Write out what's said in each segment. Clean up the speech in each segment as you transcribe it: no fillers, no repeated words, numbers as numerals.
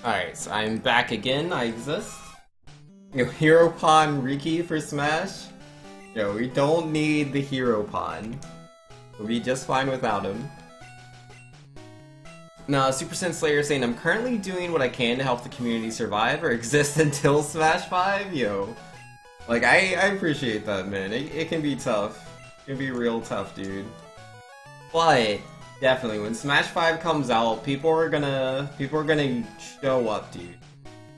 Alright, so I'm back again, I exist. Hero Pawn Riki for Smash? Yo, we don't need the Hero Pawn. We'll be just fine without him. No, Super Saiyan Slayer saying, I'm currently doing what I can to help the community survive or exist until Smash 5? Yo. Like, I appreciate that, man. It can be tough. It can be real tough, dude. But definitely, when Smash 5 comes out, people are gonna show up, dude.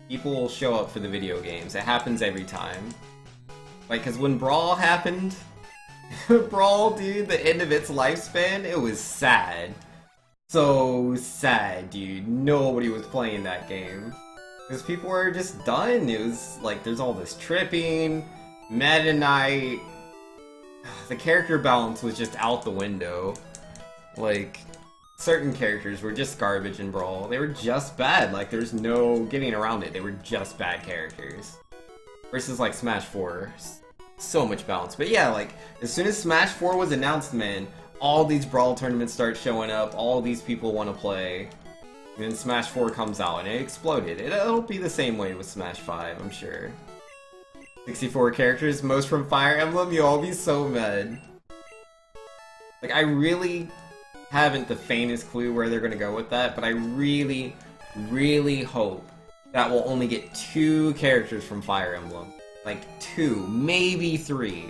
People will show up for the video games. It happens every time. Like, cause when Brawl happened, Brawl, dude, the end of its lifespan, it was sad. So sad, dude. Nobody was playing that game. Because people were just done. It was like, there's all this tripping, Meta Knight. The character balance was just out the window. Like, certain characters were just garbage in Brawl. They were just bad. Like, there's no getting around it. They were just bad characters. Versus, like, Smash 4. So much balance. But yeah, like, as soon as Smash 4 was announced, man, all these Brawl tournaments start showing up. All these people want to play. And then Smash 4 comes out, and it exploded. It'll be the same way with Smash 5, I'm sure. 64 characters, most from Fire Emblem? You'll all be so mad. Like, I really haven't the faintest clue where they're gonna go with that, but I really, really hope that we'll only get 2 characters from Fire Emblem. Like, 2, maybe 3.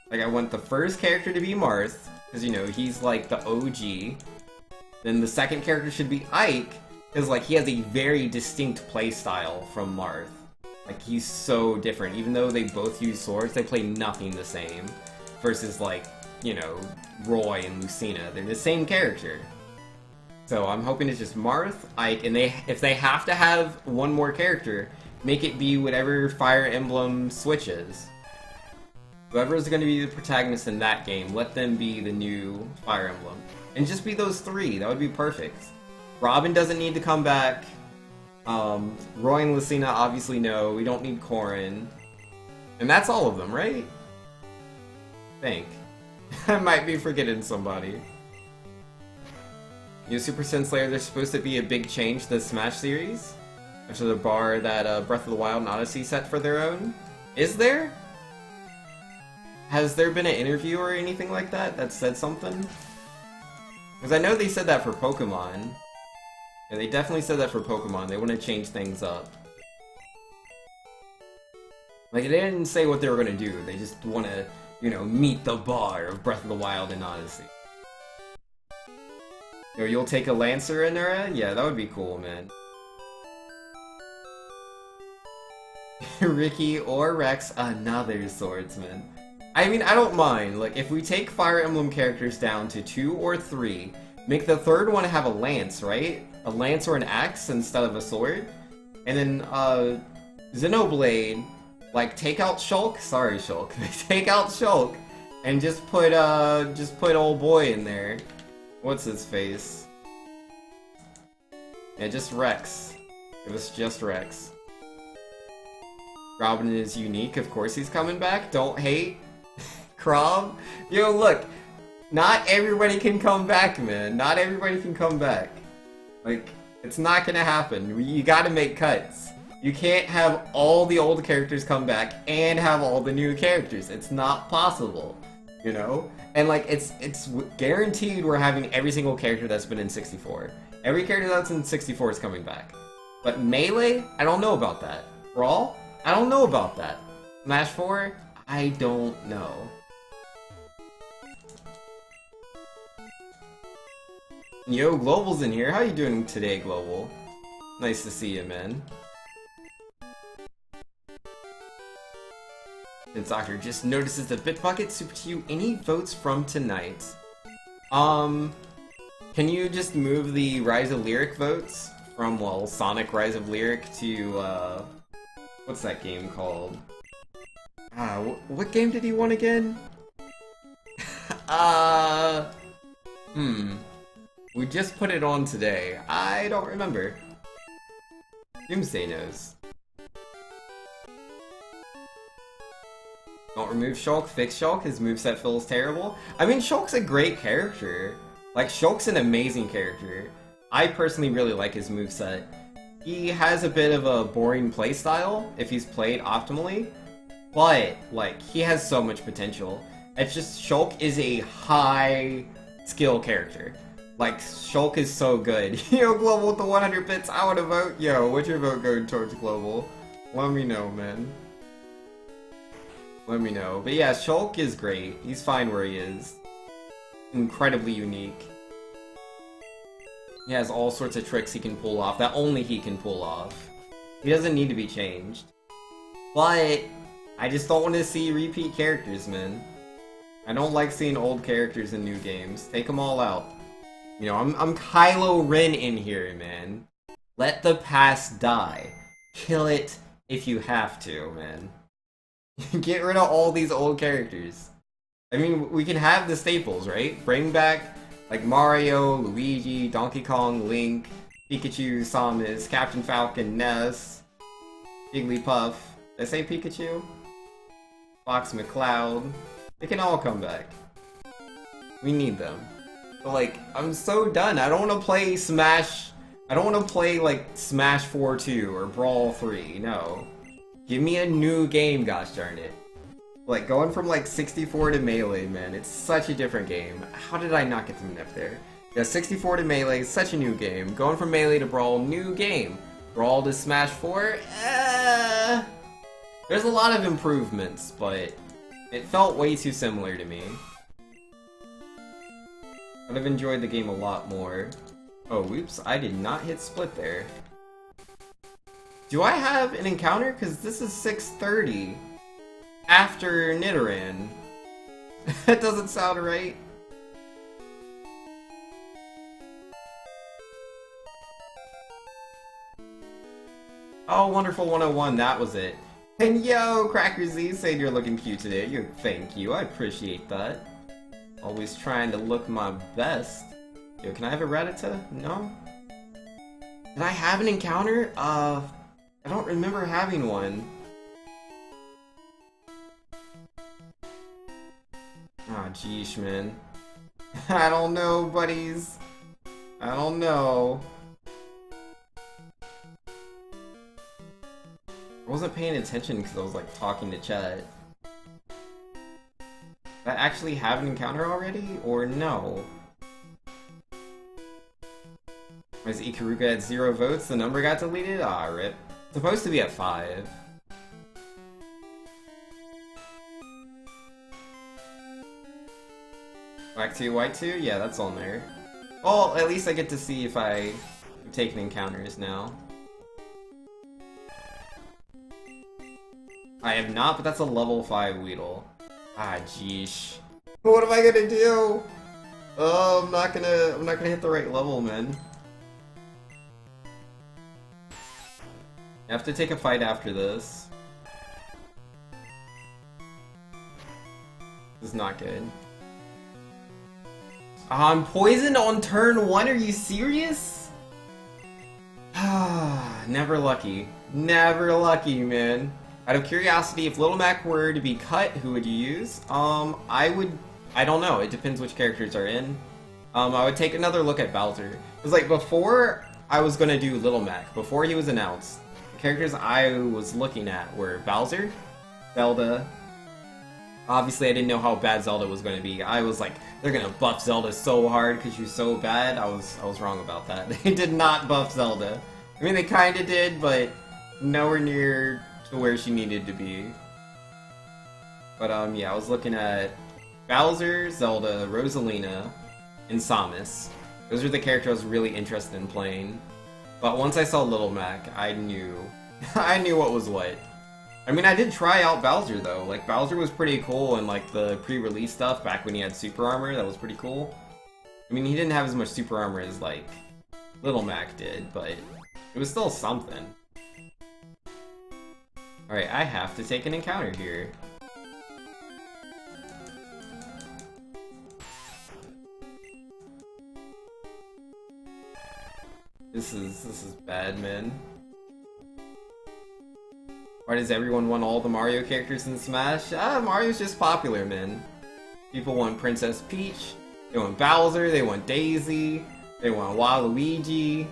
Like, I want the first character to be Marth, because, you know, he's like the OG. Then the second character should be Ike, because, like, he has a very distinct playstyle from Marth. Like, he's so different. Even though they both use swords, they play nothing the same. Versus, like, you know, Roy and Lucina. They're the same character. So I'm hoping it's just Marth, Ike, and if they have to have one more character, make it be whatever Fire Emblem Switch is. Whoever is going to be the protagonist in that game, let them be the new Fire Emblem. And just be those 3, that would be perfect. Robin doesn't need to come back. Roy and Lucina obviously no, we don't need Corrin. And that's all of them, right? I think. I might be forgetting somebody. You know, Super Saiyan Slayer, there's supposed to be a big change to the Smash series after the bar that Breath of the Wild and Odyssey set for their own. Is there? Has there been an interview or anything like that said something? Because I know they said that for Pokemon. Yeah, they definitely said that for Pokemon. They want to change things up. Like, they didn't say what they were going to do. They just want to, you know, meet the bar of Breath of the Wild and Odyssey. Yo, you'll take a Lancer, Anura? Yeah, that would be cool, man. Ricky or Rex, another swordsman. I mean, I don't mind. Like, if we take Fire Emblem characters down to 2 or 3, make the third one have a lance, right? A lance or an axe instead of a sword. And then, Xenoblade, like, take out Shulk? Sorry, Shulk. Take out Shulk and just put old boy in there. What's his face? Yeah, just Rex. It was just Rex. Robin is unique, of course he's coming back. Don't hate. Krob? Yo, look. Not everybody can come back, man. Not everybody can come back. Like, it's not gonna happen. You gotta make cuts. You can't have all the old characters come back and have all the new characters. It's not possible, you know? And like, it's guaranteed we're having every single character that's been in 64. Every character that's in 64 is coming back. But Melee? I don't know about that. Brawl? I don't know about that. Smash 4? I don't know. Yo, Global's in here. How you doing today, Global? Nice to see you, man. The Doctor just notices the Bitbucket super to you. Any votes from tonight? Can you just move the Rise of Lyric votes from, well, Sonic Rise of Lyric to, what's that game called? What game did he want again? We just put it on today. I don't remember. Doomsday knows. Don't remove Shulk, fix Shulk, his moveset feels terrible. I mean, Shulk's a great character. Like, Shulk's an amazing character. I personally really like his moveset. he has a bit of a boring playstyle if he's played optimally, but, like, he has so much potential. It's just, Shulk is a high skill character. Like, Shulk is so good. Yo, Global with the 100 bits, I wanna vote. Yo, what's your vote going towards Global? Let me know, man. Let me know. But yeah, Shulk is great. He's fine where he is. Incredibly unique. He has all sorts of tricks he can pull off that only he can pull off. He doesn't need to be changed. But I just don't want to see repeat characters, man. I don't like seeing old characters in new games. Take them all out. You know, I'm Kylo Ren in here, man. Let the past die. Kill it if you have to, man. Get rid of all these old characters. I mean, we can have the staples, right? Bring back, like, Mario, Luigi, Donkey Kong, Link, Pikachu, Samus, Captain Falcon, Ness, Jigglypuff. Did I say Pikachu? Fox McCloud. They can all come back. We need them. But, like, I'm so done. I don't want to play Smash... I don't want to play, like, Smash 4 2 or Brawl 3. No. Give me a new game, gosh darn it. Like, going from, like, 64 to Melee, man, it's such a different game. How did I not get them up there? Yeah, 64 to Melee, such a new game. Going from Melee to Brawl, new game. Brawl to Smash 4, there's a lot of improvements, but it felt way too similar to me. I'd have enjoyed the game a lot more. Oh, whoops, I did not hit split there. Do I have an encounter? Because this is 6:30 after Nidoran. That doesn't sound right. Oh, Wonderful 101, that was it. And yo, Cracker Z saying you're looking cute today. Thank you, I appreciate that. Always trying to look my best. Yo, can I have a Rattata? No? Did I have an encounter? I don't remember having one. Ah, jeesh, man. I don't know, buddies. I don't know. I wasn't paying attention because I was, like, talking to chat. Did I actually have an encounter already, or no? Was Ikaruga at 0 votes? The number got deleted? Ah, rip. It's supposed to be at 5. Black 2, White 2? Yeah, that's on there. Well, at least I get to see if I'm taking encounters now. I have not, but that's a level 5 Weedle. Ah, jeesh. What am I gonna do? Oh, I'm not gonna hit the right level, man. I have to take a fight after this. This is not good. I'm poisoned on turn 1, are you serious? Never lucky. Never lucky, man. Out of curiosity, if Little Mac were to be cut, who would you use? I don't know, it depends which characters are in. I would take another look at Bowser. Because, like, before I was gonna do Little Mac, before he was announced, the characters I was looking at were Bowser, Zelda. Obviously, I didn't know how bad Zelda was gonna be. I was like, they're gonna buff Zelda so hard because she's so bad. I was wrong about that. They did not buff Zelda. I mean, they kinda did, but nowhere near to where she needed to be. But yeah, I was looking at Bowser, Zelda, Rosalina, and Samus. Those are the characters I was really interested in playing. But once I saw Little Mac, I knew I knew what was what. I mean, I did try out Bowser though. Like, Bowser was pretty cool in, like, the pre-release stuff back when he had super armor. That was pretty cool. I mean, he didn't have as much super armor as, like, Little Mac did, but it was still something. Alright, I have to take an encounter here. This is bad, man. Why does everyone want all the Mario characters in Smash? Mario's just popular, man. People want Princess Peach, they want Bowser, they want Daisy, they want Waluigi.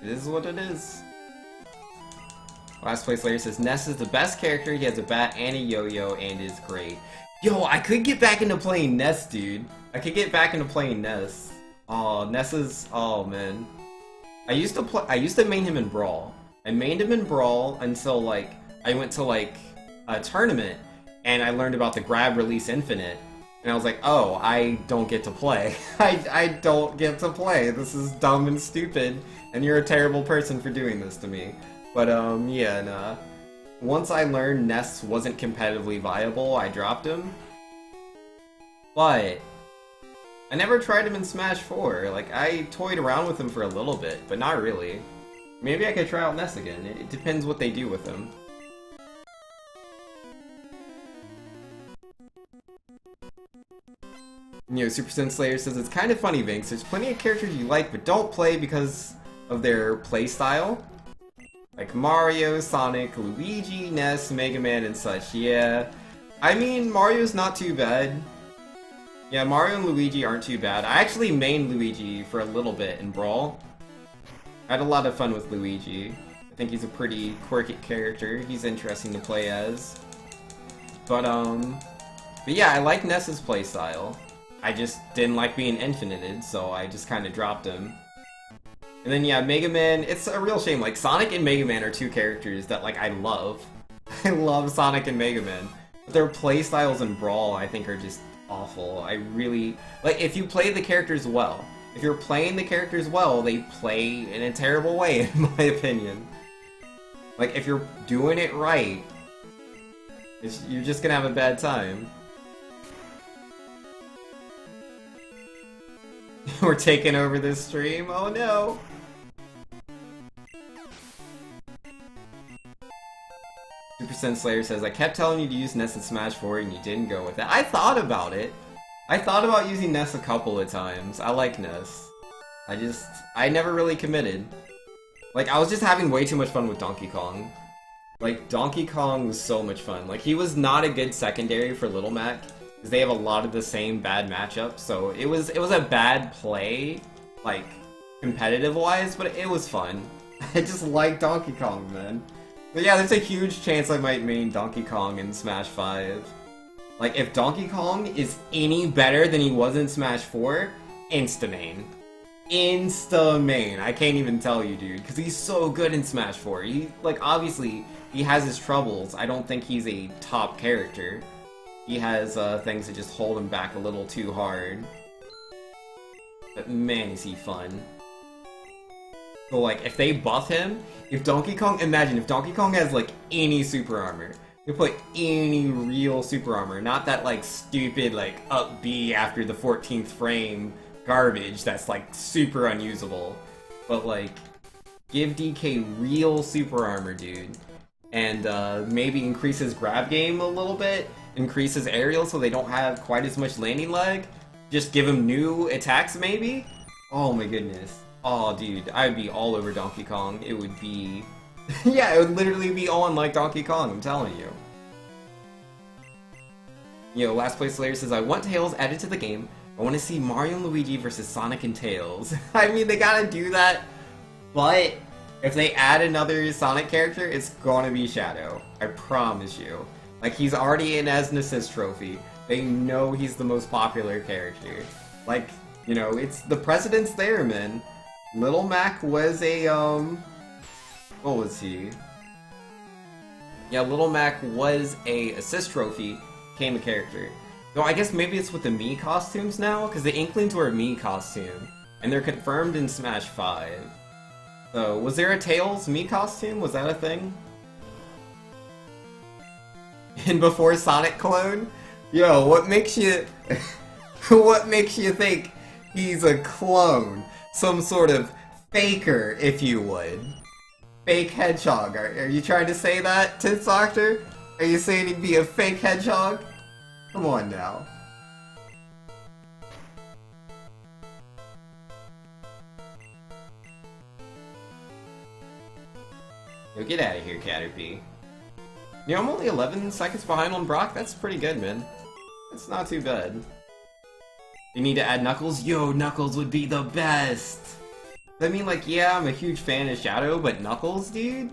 It is what it is. Last place later says, Ness is the best character, he has a bat and a yo-yo and is great. Yo, I could get back into playing Ness, dude. I could get back into playing Ness. Oh, Ness is... oh, man. I used to main him in Brawl. I mained him in Brawl until, like, I went to, like, a tournament, and I learned about the grab release infinite. And I was like, oh, I don't get to play. I don't get to play. This is dumb and stupid, and you're a terrible person for doing this to me. But, yeah, nah. Once I learned Ness wasn't competitively viable, I dropped him. But I never tried him in Smash 4. Like, I toyed around with him for a little bit, but not really. Maybe I could try out Ness again. It depends what they do with him. You know, Super Sin Slayer says, it's kind of funny, Vinx. There's plenty of characters you like, but don't play because of their playstyle. Like Mario, Sonic, Luigi, Ness, Mega Man, and such. Yeah. I mean, Mario's not too bad. Yeah, Mario and Luigi aren't too bad. I actually mained Luigi for a little bit in Brawl. I had a lot of fun with Luigi. I think he's a pretty quirky character. He's interesting to play as. But yeah, I like Ness's playstyle. I just didn't like being infinited, so I just kind of dropped him. And then yeah, Mega Man, it's a real shame. Like, Sonic and Mega Man are two characters that, like, I love. I love Sonic and Mega Man. But their playstyles in Brawl, I think, are just awful. I really... like, if you play the characters well, if you're playing the characters well, they play in a terrible way, in my opinion. Like, if you're doing it right, you're just gonna have a bad time. We're taking over this stream, oh no! Super Sin Slayer says, I kept telling you to use Ness in Smash 4 and you didn't go with it. I thought about it. I thought about using Ness a couple of times. I like Ness. I never really committed. Like, I was just having way too much fun with Donkey Kong. Like, Donkey Kong was so much fun. Like, he was not a good secondary for Little Mac, because they have a lot of the same bad matchups, so it was a bad play, like, competitive-wise, but it was fun. I just like Donkey Kong, man. But yeah, there's a huge chance I might main Donkey Kong in Smash 5. Like, if Donkey Kong is any better than he was in Smash 4, insta-main. Insta-main. I can't even tell you, dude, because he's so good in Smash 4. He, like, obviously, he has his troubles. I don't think he's a top character. He has things that just hold him back a little too hard. But man, is he fun. So like, if they buff him, if Donkey Kong, imagine if Donkey Kong has like any super armor. You put any real super armor, not that like stupid like up B after the 14th frame garbage that's like super unusable. But like, give DK real super armor, dude. And maybe increase his grab game a little bit. Increase his aerial so they don't have quite as much landing lag. Just give him new attacks, maybe? Oh my goodness. Oh, dude, I would be all over Donkey Kong. It would be... yeah, it would literally be on like Donkey Kong, I'm telling you. You know, Last Place Slayer says, I want Tails added to the game. I want to see Mario and Luigi versus Sonic and Tails. I mean, they gotta do that, but if they add another Sonic character, it's gonna be Shadow. I promise you. Like, he's already in as an assist trophy. They know he's the most popular character. Like, you know, it's the precedent's there, man. Little Mac was a, what was he? Yeah, Little Mac was a assist trophy, became a character. Though I guess maybe it's with the Mii costumes now, because the Inklings were a Mii costume, and they're confirmed in Smash 5. So, was there a Tails Mii costume? Was that a thing? And before Sonic clone? Yo, what makes you... what makes you think he's a clone? Some sort of faker, if you would. Fake hedgehog. Are you trying to say that, Tits Doctor? Are you saying he'd be a fake hedgehog? Come on now. Yo, get out of here, Caterpie. You know, I'm only 11 seconds behind on Brock. That's pretty good, man. It's not too bad. You need to add Knuckles? Yo, Knuckles would be the best! I mean, like, yeah, I'm a huge fan of Shadow, but Knuckles, dude?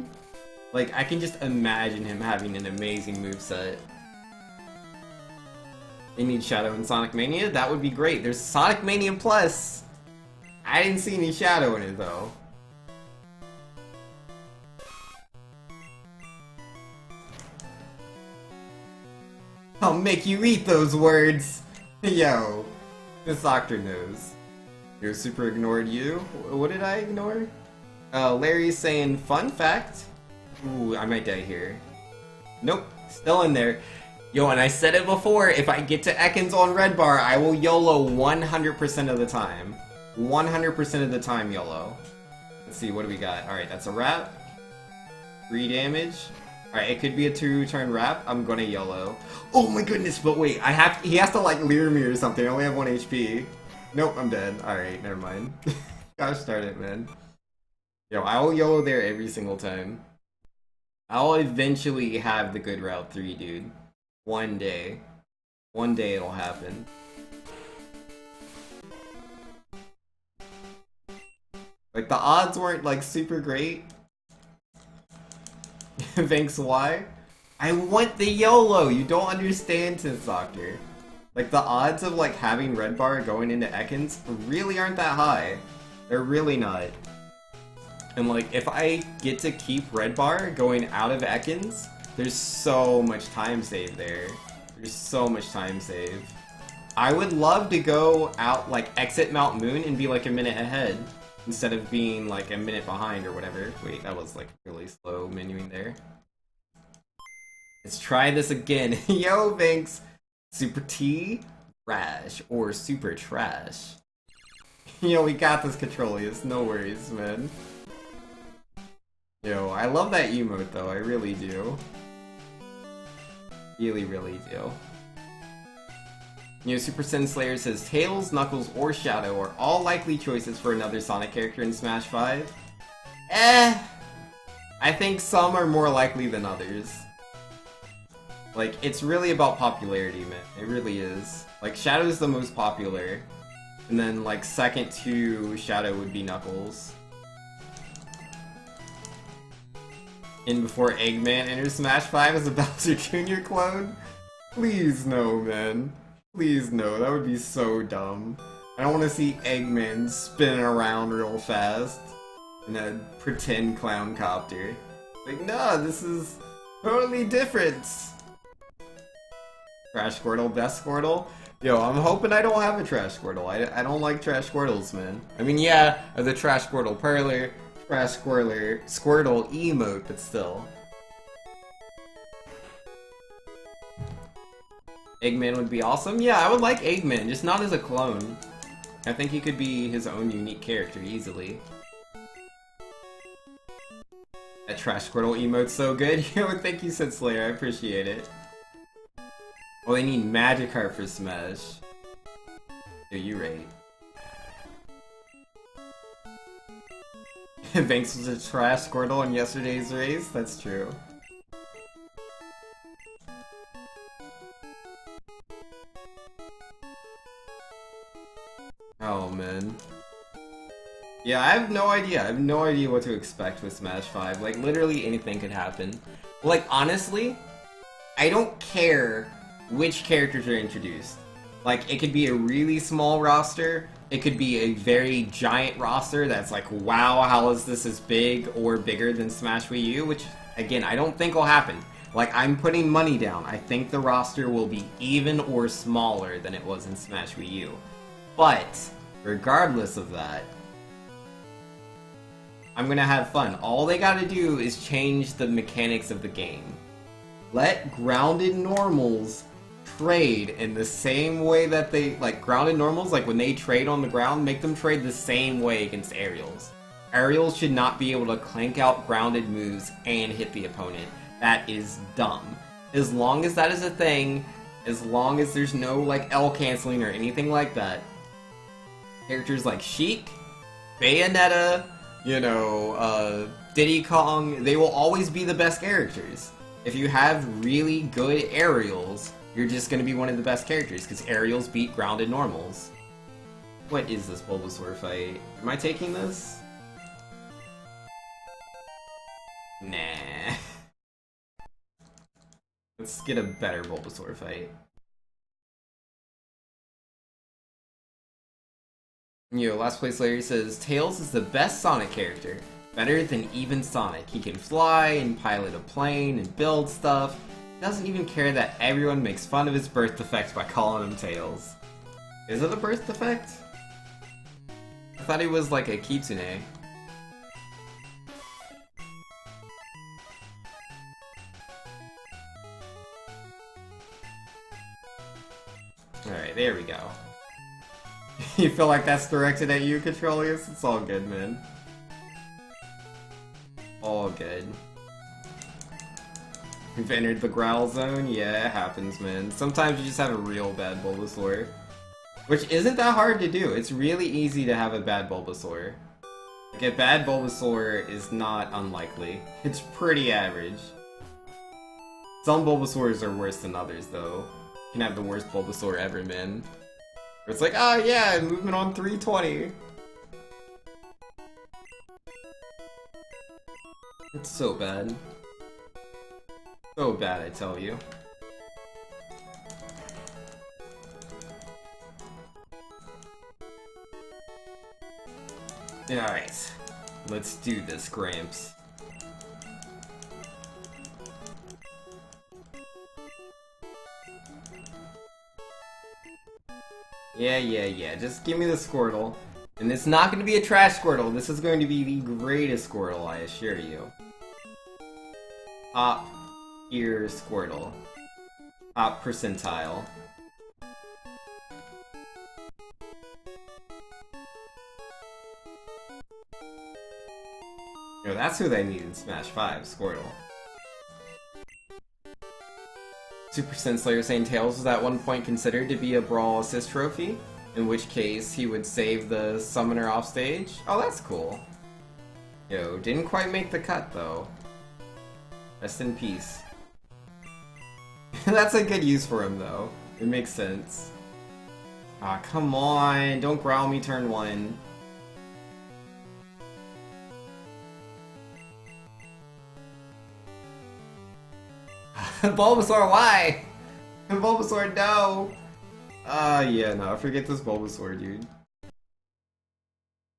Like, I can just imagine him having an amazing moveset. They need Shadow in Sonic Mania? That would be great. There's Sonic Mania Plus! I didn't see any Shadow in it, though. I'll make you eat those words! Yo, this doctor knows. Yo, super ignored you? What did I ignore? Larry's saying, fun fact? Ooh, I might die here. Nope, still in there. Yo, and I said it before, if I get to Ekans on Red Bar, I will YOLO 100% of the time. 100% of the time, YOLO. Let's see, what do we got? Alright, that's a wrap. 3 damage. Alright, it could be a 2-turn wrap. I'm gonna YOLO. Oh my goodness, but wait, he has to like lure me or something. I only have 1 HP. Nope, I'm dead. Alright, never mind. Gosh darn it, man. Yo, I will YOLO there every single time. I'll eventually have the good Route 3, dude. One day. One day it'll happen. Like, the odds weren't, like, super great. Thanks, why? I want the YOLO! You don't understand, Sith Doctor. Like, the odds of, like, having Red Bar going into Ekans really aren't that high. They're really not. And, like, if I get to keep Red Bar going out of Ekans, there's so much time save there. There's so much time save. I would love to go out, like, exit Mount Moon and be, like, a minute ahead. Instead of being, like, a minute behind or whatever. Wait, that was, like, really slow menuing there. Let's try this again. Yo, thanks! Super T, Trash, or Super Trash. Yo, we got this, Controlius. No worries, man. Yo, I love that emote, though. I really do. Really, really do. You know, Super Sin Slayer says, Tails, Knuckles, or Shadow are all likely choices for another Sonic character in Smash 5. I think some are more likely than others. Like, it's really about popularity, man. It really is. Like, Shadow's the most popular. And then, like, second to Shadow would be Knuckles. In before Eggman enters Smash 5 as a Bowser Jr. clone? Please no, man. Please no, that would be so dumb. I don't want to see Eggman spinning around real fast in a pretend clown copter. Like, nah, this is totally different. Trash Squirtle, best Squirtle? Yo, I'm hoping I don't have a Trash Squirtle. I don't like Trash Squirtles, man. I mean, yeah, the Trash Squirtle Perler, Trash Squirtle emote, but still. Eggman would be awesome? Yeah, I would like Eggman, just not as a clone. I think he could be his own unique character easily. That Trash Squirtle emote's so good. Yo, thank you, Sid Slayer, I appreciate it. Oh, they need Magikarp for Smash. Yo, you right. Banks was a Trash Squirtle in yesterday's race? That's true. Oh, man. Yeah, I have no idea. I have no idea what to expect with Smash 5. Like, literally anything could happen. Like, honestly, I don't care which characters are introduced. Like, it could be a really small roster, it could be a very giant roster that's like, wow, how is this as big or bigger than Smash Wii U? Which, again, I don't think will happen. Like, I'm putting money down. I think the roster will be even or smaller than it was in Smash Wii U. But, regardless of that, I'm gonna have fun. All they gotta do is change the mechanics of the game. Let grounded normals trade in the same way that they, like, grounded normals, like when they trade on the ground, make them trade the same way against aerials. Aerials should not be able to clank out grounded moves and hit the opponent. That is dumb. As long as that is a thing, as long as there's no, like, L canceling or anything like that, characters like Sheik, Bayonetta, you know, Diddy Kong, they will always be the best characters. If you have really good aerials, you're just going to be one of the best characters, because aerials beat grounded normals. What is this Bulbasaur fight? Am I taking this? Nah. Let's get a better Bulbasaur fight. Yo, last place Larry says, Tails is the best Sonic character. Better than even Sonic. He can fly and pilot a plane and build stuff. He doesn't even care that everyone makes fun of his birth defect by calling him Tails. Is it a birth defect? I thought he was like a kitsune. Alright, there we go. You feel like that's directed at you, Controlius? It's all good, man. All good. We've entered the growl zone? Yeah, it happens, man. Sometimes you just have a real bad Bulbasaur. Which isn't that hard to do. It's really easy to have a bad Bulbasaur. Like, a bad Bulbasaur is not unlikely. It's pretty average. Some Bulbasaurs are worse than others, though. You can have the worst Bulbasaur ever, man. Where it's like, oh yeah, movement on 320. It's so bad. So bad, I tell you. Alright. Let's do this, Gramps. Yeah. Just give me the Squirtle. And it's not going to be a trash Squirtle. This is going to be the greatest Squirtle, I assure you. Top tier Squirtle. Top percentile. Yo, that's who they need in Smash 5, Squirtle. 2% Slayer saying Tails was at one point considered to be a Brawl Assist trophy, in which case he would save the summoner off stage. Oh, that's cool. Yo, didn't quite make the cut though. Rest in peace. That's a good use for him though. It makes sense. Ah, come on, don't growl me turn 1. Bulbasaur, why? Bulbasaur, no! Yeah, no, forget this Bulbasaur, dude.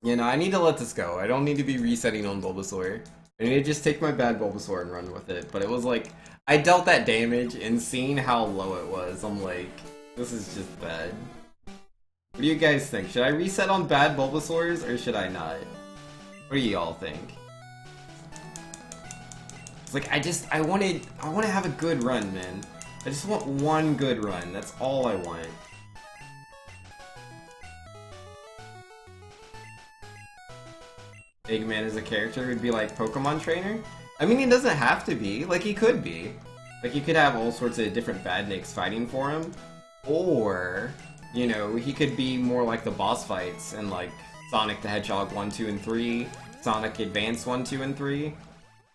Yeah, no, I need to let this go. I don't need to be resetting on Bulbasaur. I need to just take my bad Bulbasaur and run with it. But it was like, I dealt that damage, and seeing how low it was, I'm like, this is just bad. What do you guys think? Should I reset on bad Bulbasaurs, or should I not? What do y'all think? It's like, I want to have a good run, man. I just want one good run. That's all I want. Eggman as a character would be like Pokemon trainer? I mean, he doesn't have to be. Like, he could be. Like, you could have all sorts of different badniks fighting for him. Or, you know, he could be more like the boss fights in, like, Sonic the Hedgehog 1, 2, and 3, Sonic Advance 1, 2, and 3.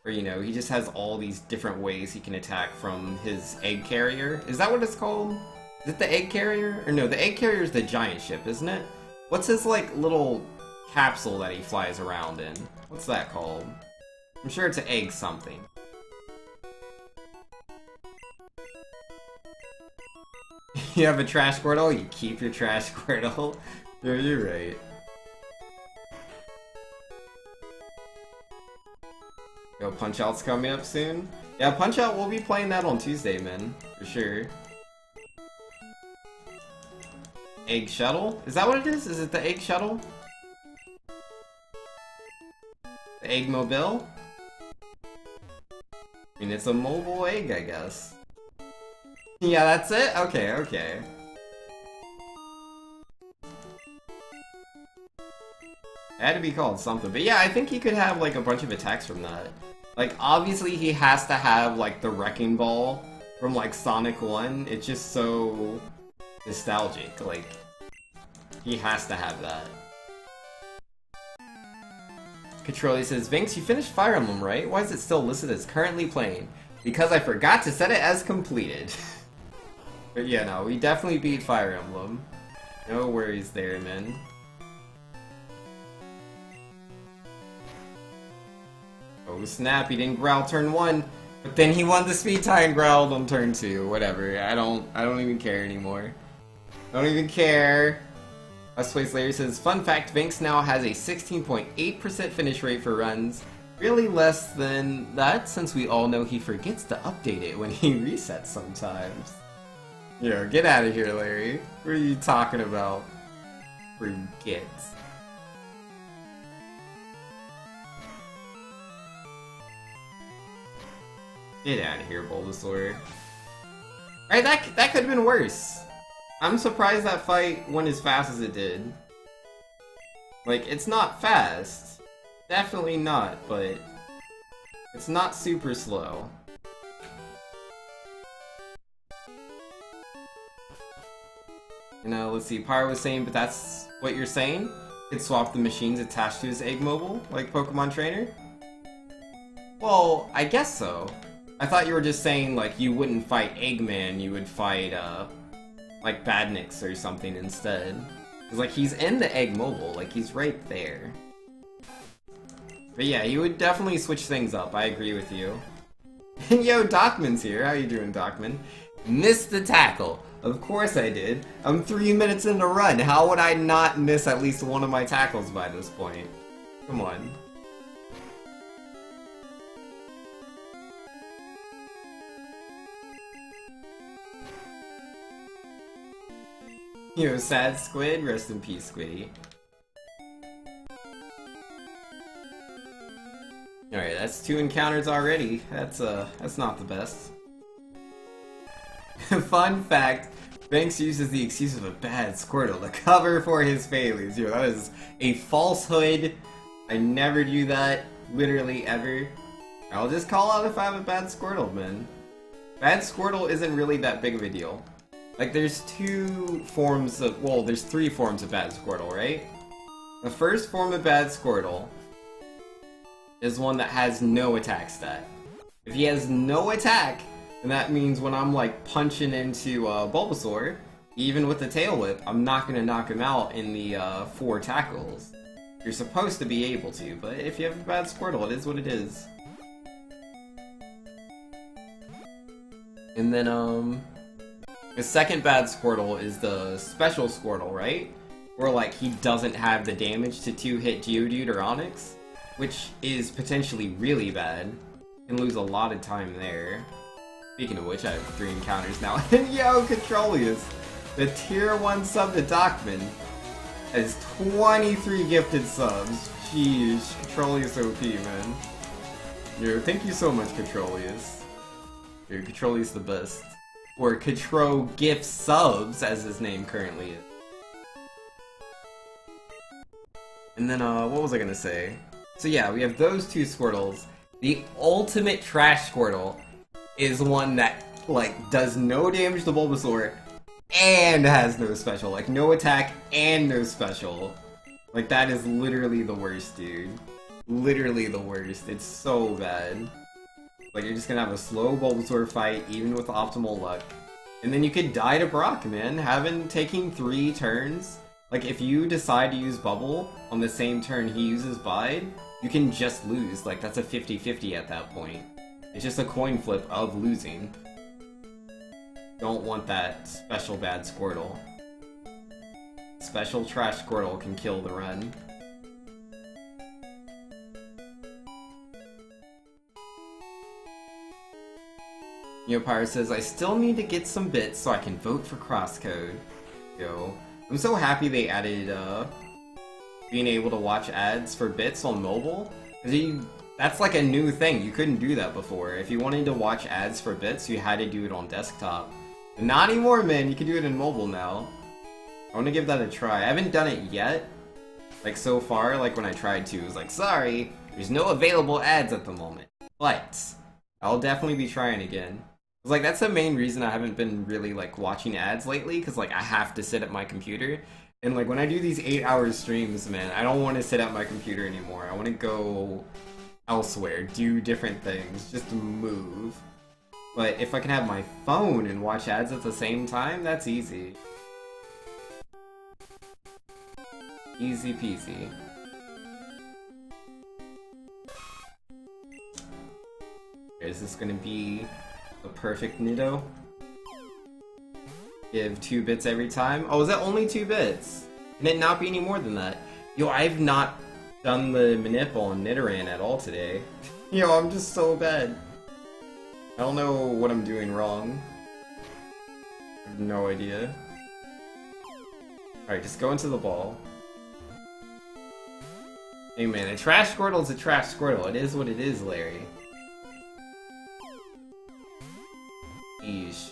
Or, you know, he just has all these different ways he can attack from his egg carrier. Is that what it's called? Is it the egg carrier? Or no, the egg carrier is the giant ship, isn't it? What's his, like, little capsule that he flies around in? What's that called? I'm sure it's an egg something. You have a trash Squirtle? You keep your trash Squirtle? You're right. Yo, Punch-Out's coming up soon? Yeah, Punch-Out, we'll be playing that on Tuesday, man. For sure. Egg Shuttle? Is that what it is? Is it the Egg Shuttle? The Egg Mobile? I mean, it's a mobile egg, I guess. Yeah, that's it? Okay. It had to be called something. But yeah, I think he could have, like, a bunch of attacks from that. Like, obviously he has to have, like, the Wrecking Ball from, like, Sonic 1. It's just so nostalgic. Like, he has to have that. Controlly says, Vinx, you finished Fire Emblem, right? Why is it still listed as currently playing? Because I forgot to set it as completed. But yeah, no, we definitely beat Fire Emblem. No worries there, man. Oh snap, he didn't growl turn 1, but then he won the speed tie and growled on turn 2. Whatever, I don't even care anymore. I don't even care. Last Place Larry says, fun fact, Vinks now has a 16.8% finish rate for runs. Really less than that, since we all know he forgets to update it when he resets sometimes. Yo, get out of here, Larry. What are you talking about? Forgets. Get out of here, Bulbasaur. Alright, that could have been worse. I'm surprised that fight went as fast as it did. Like, it's not fast. Definitely not, but it's not super slow. You know, let's see, Pyro was saying, but that's what you're saying? You could swap the machines attached to his Egg Mobile, like Pokemon Trainer? Well, I guess so. I thought you were just saying, like, you wouldn't fight Eggman, you would fight, like Badniks or something instead. Cause like he's in the Egg Mobile, like he's right there. But yeah, you would definitely switch things up, I agree with you. And yo, Docman's here, how you doing, Docman? Missed the tackle. Of course I did. I'm 3 minutes into run, how would I not miss at least one of my tackles by this point? Come on. Yo, sad Squid, rest in peace, Squiddy. Alright, that's 2 encounters already. That's not the best. Fun fact, Banks uses the excuse of a bad Squirtle to cover for his failures. Yo, that is a falsehood. I never do that, literally ever. I'll just call out if I have a bad Squirtle, man. Bad Squirtle isn't really that big of a deal. Like, there's 2 forms of, well, there's 3 forms of bad Squirtle, right? The first form of bad Squirtle is one that has no attack stat. If he has no attack, then that means when I'm, like, punching into Bulbasaur, even with the Tail Whip, I'm not gonna knock him out in the 4 tackles. You're supposed to be able to, but if you have a bad Squirtle, it is what it is. And then, the second bad Squirtle is the special Squirtle, right? Where, like, he doesn't have the damage to 2-hit Geodude or Onix, which is potentially really bad. You can lose a lot of time there. Speaking of which, I have 3 encounters now. And yo, Controlius, the tier 1 sub to Docman, has 23 gifted subs. Jeez, Controlius OP, man. Yo, thank you so much, Controlius. Yo, Controlius the best. Or Katro Gift Subs, as his name currently is. And then, what was I gonna say? So yeah, we have those 2 Squirtles. The ultimate trash Squirtle is one that, like, does no damage to Bulbasaur and has no special. Like, no attack and no special. Like, that is literally the worst, dude. Literally the worst. It's so bad. Like, you're just gonna have a slow Bulbasaur fight, even with optimal luck. And then you could die to Brock, man. Taking 3 turns. Like, if you decide to use Bubble on the same turn he uses Bide, you can just lose. Like, that's a 50-50 at that point. It's just a coin flip of losing. Don't want that special bad Squirtle. Special trash Squirtle can kill the run. Neopyre says, I still need to get some bits so I can vote for Crosscode. Yo. I'm so happy they added, being able to watch ads for bits on mobile. That's like a new thing, you couldn't do that before. If you wanted to watch ads for bits, you had to do it on desktop. But not anymore, man, you can do it in mobile now. I want to give that a try. I haven't done it yet. Like, so far, like when I tried to, it was like, sorry, there's no available ads at the moment. But I'll definitely be trying again. It's like, that's the main reason I haven't been really, like, watching ads lately, because, like, I have to sit at my computer. And, like, when I do these 8-hour streams, man, I don't want to sit at my computer anymore. I want to go elsewhere, do different things, just move. But if I can have my phone and watch ads at the same time, that's easy. Easy peasy. Is this gonna be a perfect Nido? Give 2 bits every time? Oh, is that only 2 bits? Can it not be any more than that? Yo, I've not done the manip on Nidoran at all today. Yo, I'm just so bad. I don't know what I'm doing wrong. I have no idea. Alright, just go into the ball. Hey man, a trash Squirtle is a trash Squirtle. It is what it is, Larry. Eesh.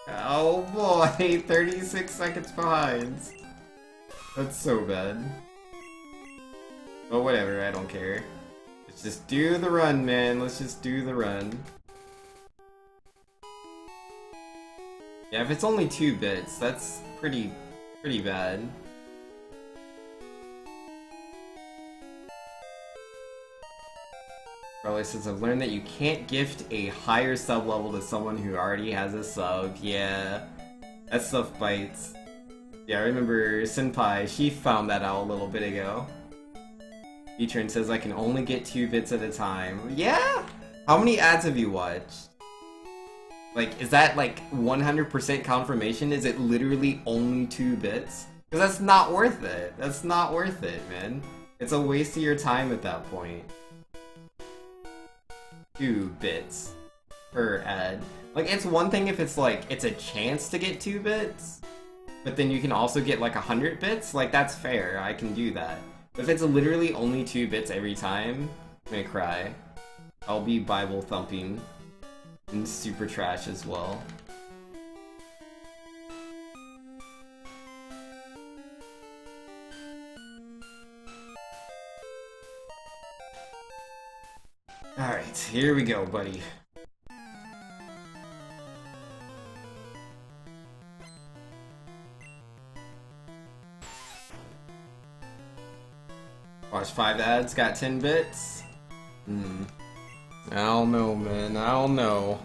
Oh boy, 36 seconds behind. That's so bad. But whatever, I don't care. Let's just do the run, man. Let's just do the run. Yeah, if it's only 2 bits, that's pretty bad. Probably says, I've learned that you can't gift a higher sub level to someone who already has a sub. Yeah, that stuff bites. Yeah, I remember Senpai, she found that out a little bit ago. Featuring says I can only get 2 bits at a time. Yeah? How many ads have you watched? Like, is that like 100% confirmation? Is it literally only 2 bits? Because that's not worth it. That's not worth it, man. It's a waste of your time at that point. 2 bits per ad. Like, it's one thing if it's like, it's a chance to get 2 bits, but then you can also get like 100 bits, like that's fair, I can do that. But if it's literally only 2 bits every time, I'm gonna cry. I'll be Bible thumping and super trash as well. Alright, here we go, buddy. Watch 5 ads, got 10 bits? I don't know, man. I don't know.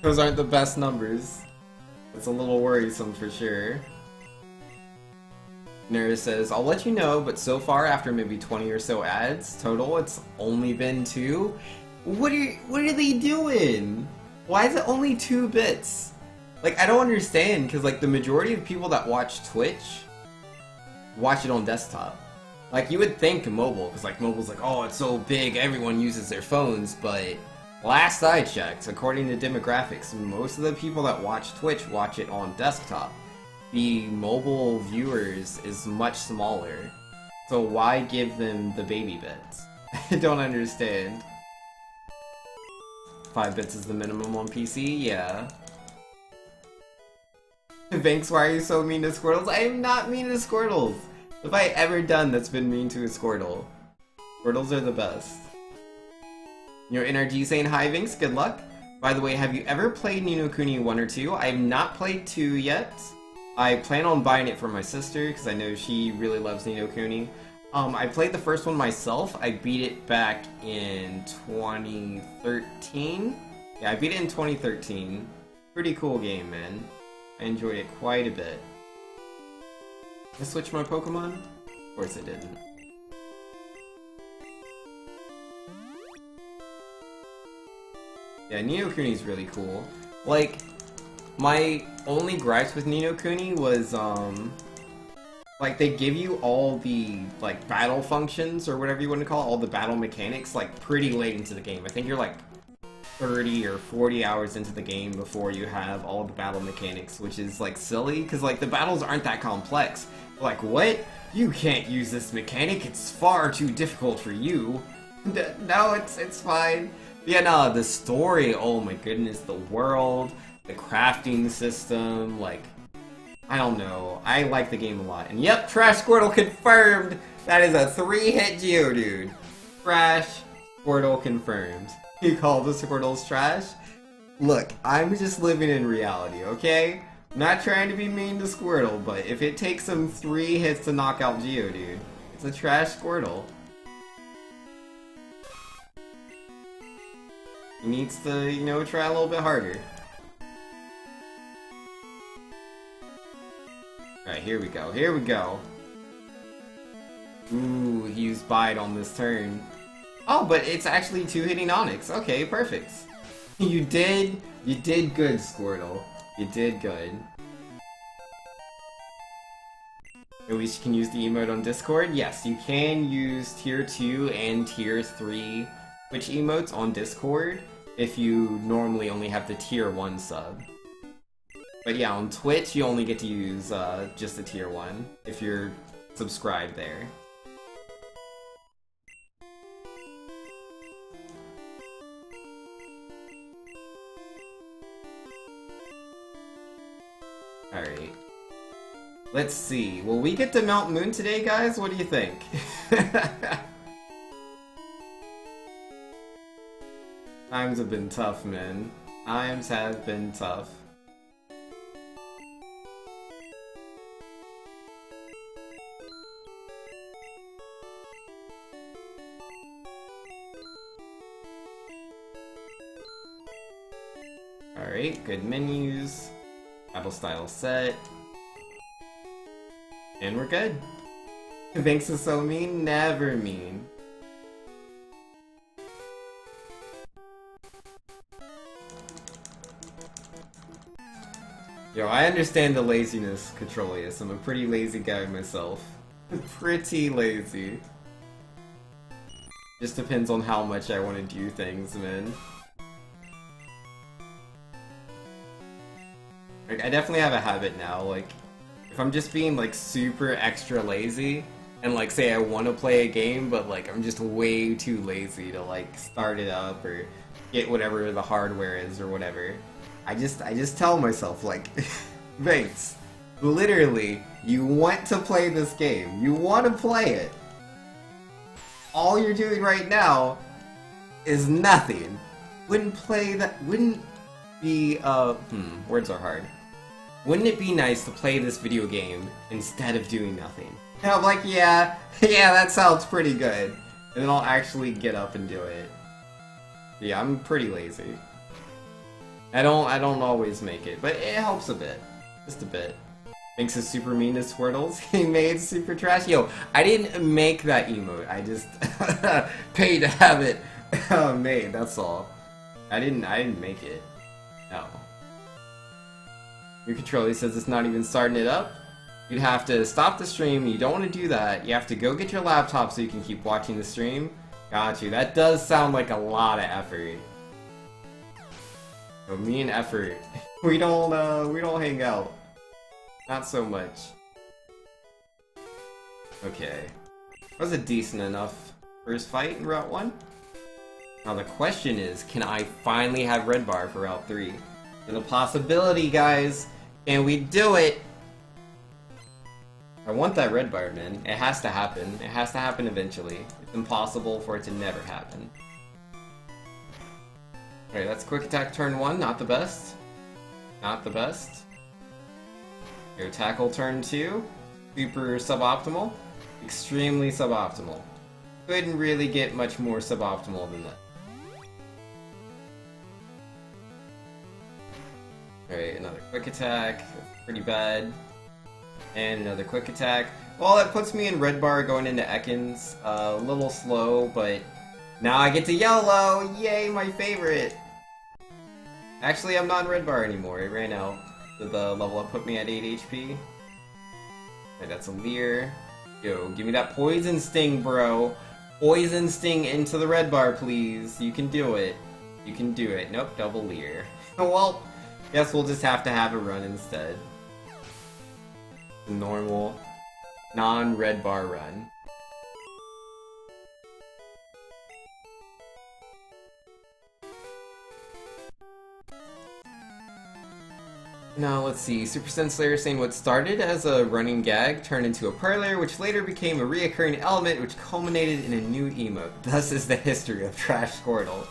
Those aren't the best numbers. It's a little worrisome for sure. Nerd says, I'll let you know, but so far after maybe 20 or so ads total, it's only been 2. What are they doing? Why is it only 2 bits? Like, I don't understand, because like the majority of people that watch Twitch watch it on desktop. Like, you would think mobile, because like mobile's like, oh, it's so big, everyone uses their phones, but last I checked, according to demographics, most of the people that watch Twitch watch it on desktop. The mobile viewers is much smaller, so why give them the baby bits? I don't understand. 5 bits is the minimum on PC? Yeah. Vinks, why are you so mean to Squirtles? I am not mean to Squirtles! What have I ever done that's been mean to a Squirtle? Squirtles are the best. Your NRG saying hi, Vinks, good luck. By the way, have you ever played Ni no Kuni 1 or 2? I have not played 2 yet. I plan on buying it for my sister, because I know she really loves Ni no Kuni. I played the first one myself. I beat it back in 2013. Yeah, I beat it in 2013. Pretty cool game, man. I enjoyed it quite a bit. Did I switch my Pokemon? Of course I didn't. Yeah, Ni no Kuni is really cool. Like, my only gripes with Ni no Kuni was, like, they give you all the, like, battle functions, or whatever you want to call it, all the battle mechanics, like, pretty late into the game. I think you're, like, 30 or 40 hours into the game before you have all the battle mechanics, which is, like, silly, because, like, the battles aren't that complex. Like, what? You can't use this mechanic, it's far too difficult for you. No, it's fine. Yeah, no, the story, oh my goodness, the world, the crafting system, like, I don't know. I like the game a lot. And yep, Trash Squirtle confirmed! That is a 3-hit Geodude. Trash Squirtle confirmed. You call the Squirtles trash? Look, I'm just living in reality, okay? I'm not trying to be mean to Squirtle, but if it takes him 3 hits to knock out Geodude, it's a Trash Squirtle. He needs to, you know, try a little bit harder. Alright, here we go, here we go. Ooh, he used Bite on this turn. Oh, but it's actually 2 hitting Onyx. Okay, perfect. You did good, Squirtle. You did good. At least you can use the emote on Discord? Yes, you can use Tier 2 and Tier 3 Twitch emotes on Discord if you normally only have the Tier 1 sub. But yeah, on Twitch you only get to use just the Tier 1 if you're subscribed there. Alright. Let's see. Will we get to Mount Moon today, guys? What do you think? Times have been tough, man. Times have been tough. Alright, good menus. Battle style set. And we're good. Banks is so mean? Never mean. Yo, I understand the laziness, Controlius. I'm a pretty lazy guy myself. Pretty lazy. Just depends on how much I want to do things, man. Like, I definitely have a habit now, like, if I'm just being, like, super extra lazy, and, like, say I want to play a game, but, like, I'm just way too lazy to, like, start it up, or get whatever the hardware is, or whatever, I just tell myself, like, Banks, literally, you want to play this game, you want to play it, all you're doing right now is nothing. Wouldn't be, words are hard. Wouldn't it be nice to play this video game instead of doing nothing? And I'm like, yeah, that sounds pretty good. And then I'll actually get up and do it. Yeah, I'm pretty lazy. I don't always make it, but it helps a bit. Just a bit. Thanks is super mean to Squirtles. He made super trash. Yo, I didn't make that emote. I just paid to have it made, that's all. I didn't make it. No. Your controller says it's not even starting it up. You'd have to stop the stream. You don't want to do that. You have to go get your laptop so you can keep watching the stream. Got you. That does sound like a lot of effort. So me and effort, we don't hang out. Not so much. Okay. That was a decent enough first fight in Route 1. Now the question is, can I finally have Red Bar for Route 3? It's a possibility, guys. Can we do it? I want that Red Bar, man. It has to happen. It has to happen eventually. It's impossible for it to never happen. Alright, that's Quick Attack turn 1. Not the best. Not the best. Air Tackle turn 2. Super suboptimal. Extremely suboptimal. Couldn't really get much more suboptimal than that. Alright, another quick attack. That's pretty bad. And another quick attack. Well, that puts me in red bar going into Ekans. A little slow, but now I get to yellow! Yay, my favorite! Actually, I'm not in red bar anymore. It ran out. The level up put me at 8 HP. Alright, that's a Leer. Yo, give me that Poison Sting, bro! Poison Sting into the red bar, please! You can do it. You can do it. Nope, double Leer. Well, guess we'll just have to have a run instead. A normal, non-red bar run. Now, let's see. Super Sense Slayer saying what started as a running gag turned into a parlor, which later became a reoccurring element, which culminated in a new emote. Thus is the history of Trash Squirtle.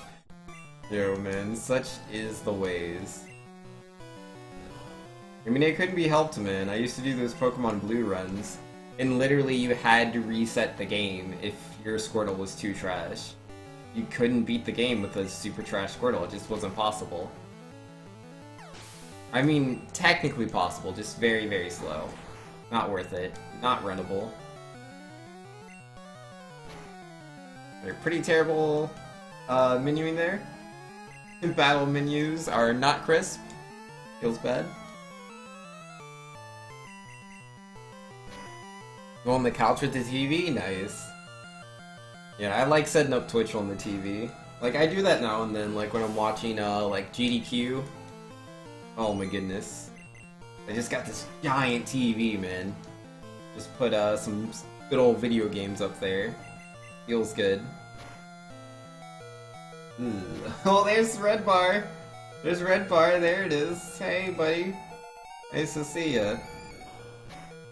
Yo, man, such is the ways. I mean, it couldn't be helped, man. I used to do those Pokemon Blue runs, and literally you had to reset the game if your Squirtle was too trash. You couldn't beat the game with a super trash Squirtle, it just wasn't possible. I mean, technically possible, just very, very slow. Not worth it. Not runnable. They're pretty terrible menuing there. Battle menus are not crisp. Feels bad. Go on the couch with the TV? Nice. Yeah, I like setting up Twitch on the TV. Like, I do that now and then, like when I'm watching, like GDQ. Oh my goodness. I just got this giant TV, man. Just put, some good old video games up there. Feels good. Oh, there's Red Bar. There's Red Bar, there it is. Hey, buddy. Nice to see ya.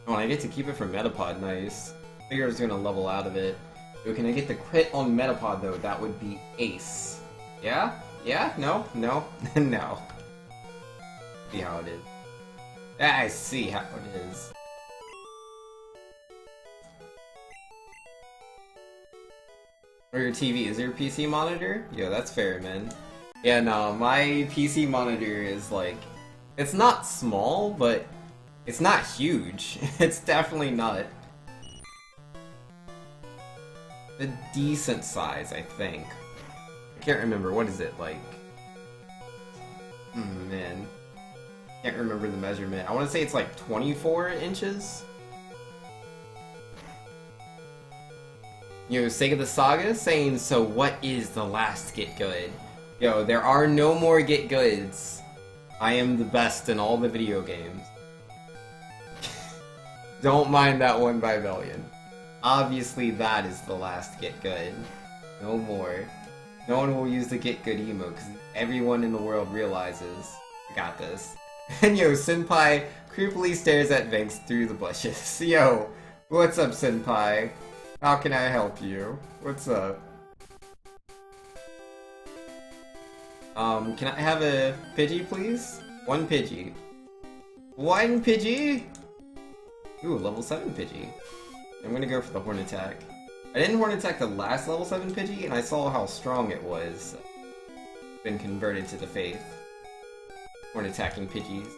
Oh, I get to keep it for Metapod, nice. Figure I was gonna level out of it. Ooh, can I get the crit on Metapod though? That would be ace. Yeah? Yeah? No? No? No. See how it is. I see how it is. Or your TV, is your PC monitor? Yeah, that's fair, man. Yeah, no, my PC monitor is like... It's not small, but it's not huge. It's definitely not. A decent size, I think. I can't remember, what is it, like... man. Can't remember the measurement. I want to say it's like 24 inches? Yo, Sega the Saga saying, so what is the last Get Good? Yo, there are no more Get Goods. I am the best in all the video games. Don't mind that one by Valiant. Obviously that is the last Get Good. No more. No one will use the Get Good emote, because everyone in the world realizes, I got this. And yo, Senpai creepily stares at Vinx through the bushes. Yo, what's up, Senpai? How can I help you? What's up? Can I have a Pidgey, please? One Pidgey. One Pidgey? Ooh, level 7 Pidgey. I'm gonna go for the Horn Attack. I didn't Horn Attack the last level 7 Pidgey, and I saw how strong it was. Been converted to the faith. Horn Attacking Pidgeys.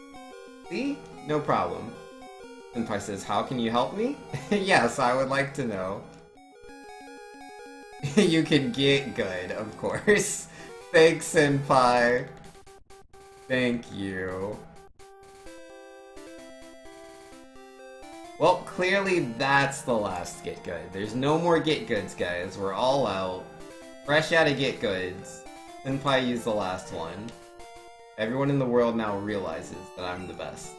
See? No problem. Senpai says, how can you help me? Yes, I would like to know. You can get good, of course. Thanks, Senpai. Thank you. Well, clearly that's the last Get Good. There's no more Get Goods, guys. We're all out. Fresh out of Get Goods. Senpai used the last one. Everyone in the world now realizes that I'm the best.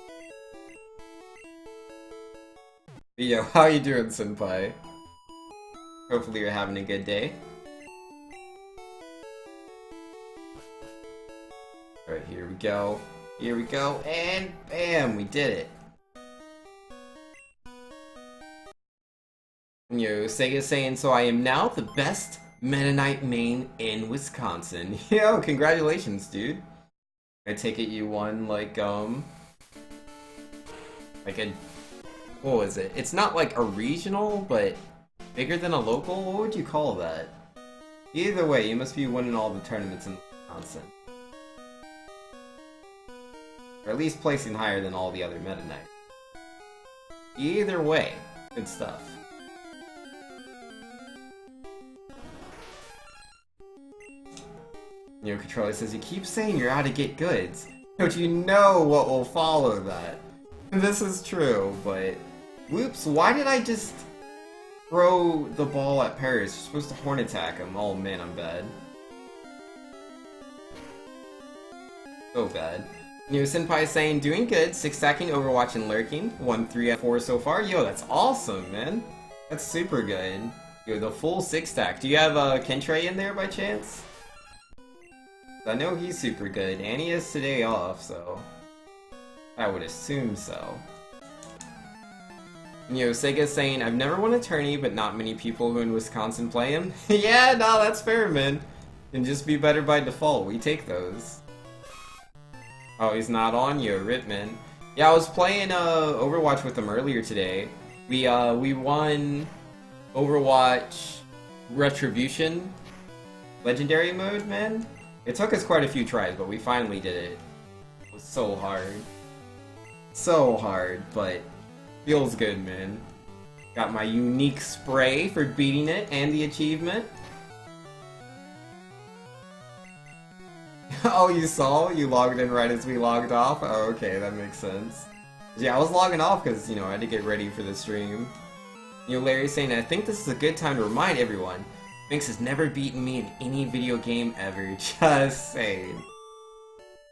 Yo, how you doing, Senpai? Hopefully you're having a good day. Alright, here we go. Here we go, and bam! We did it. Yo, Sega's saying, so I am now the best Meta Knight main in Wisconsin. Yo, congratulations, dude. I take it you won, like a... What was it? It's not like a regional, but bigger than a local? What would you call that? Either way, you must be winning all the tournaments in Wisconsin. Or at least placing higher than all the other Meta Knights. Either way, good stuff. You know, Controller says, you keep saying you're out to get goods. Don't you know what will follow that? This is true, but... Whoops, why did I just throw the ball at Paris? You're supposed to Horn Attack him. Oh man, I'm bad. So bad. You know, Senpai is saying, doing good, 6-stacking Overwatch and lurking. 1-3 at 4 so far. Yo, that's awesome, man. That's super good. Yo, the full 6-stack. Do you have Kentray in there by chance? I know he's super good, and he has today off, so... I would assume so. You know, Sega's saying, I've never won a tourney, but not many people who in Wisconsin play him. Yeah, no, that's fair, man. And just be better by default. We take those. Oh, he's not on you, rip, man. Yeah, I was playing Overwatch with him earlier today. We won Overwatch Retribution Legendary mode, man. It took us quite a few tries, but we finally did it. It was so hard. So hard, but feels good, man. Got my unique spray for beating it and the achievement. Oh, you saw? You logged in right as we logged off? Oh, okay, that makes sense. Yeah, I was logging off because, you know, I had to get ready for the stream. You know, Larry's saying, I think this is a good time to remind everyone, Vinx has never beaten me in any video game ever. Just saying.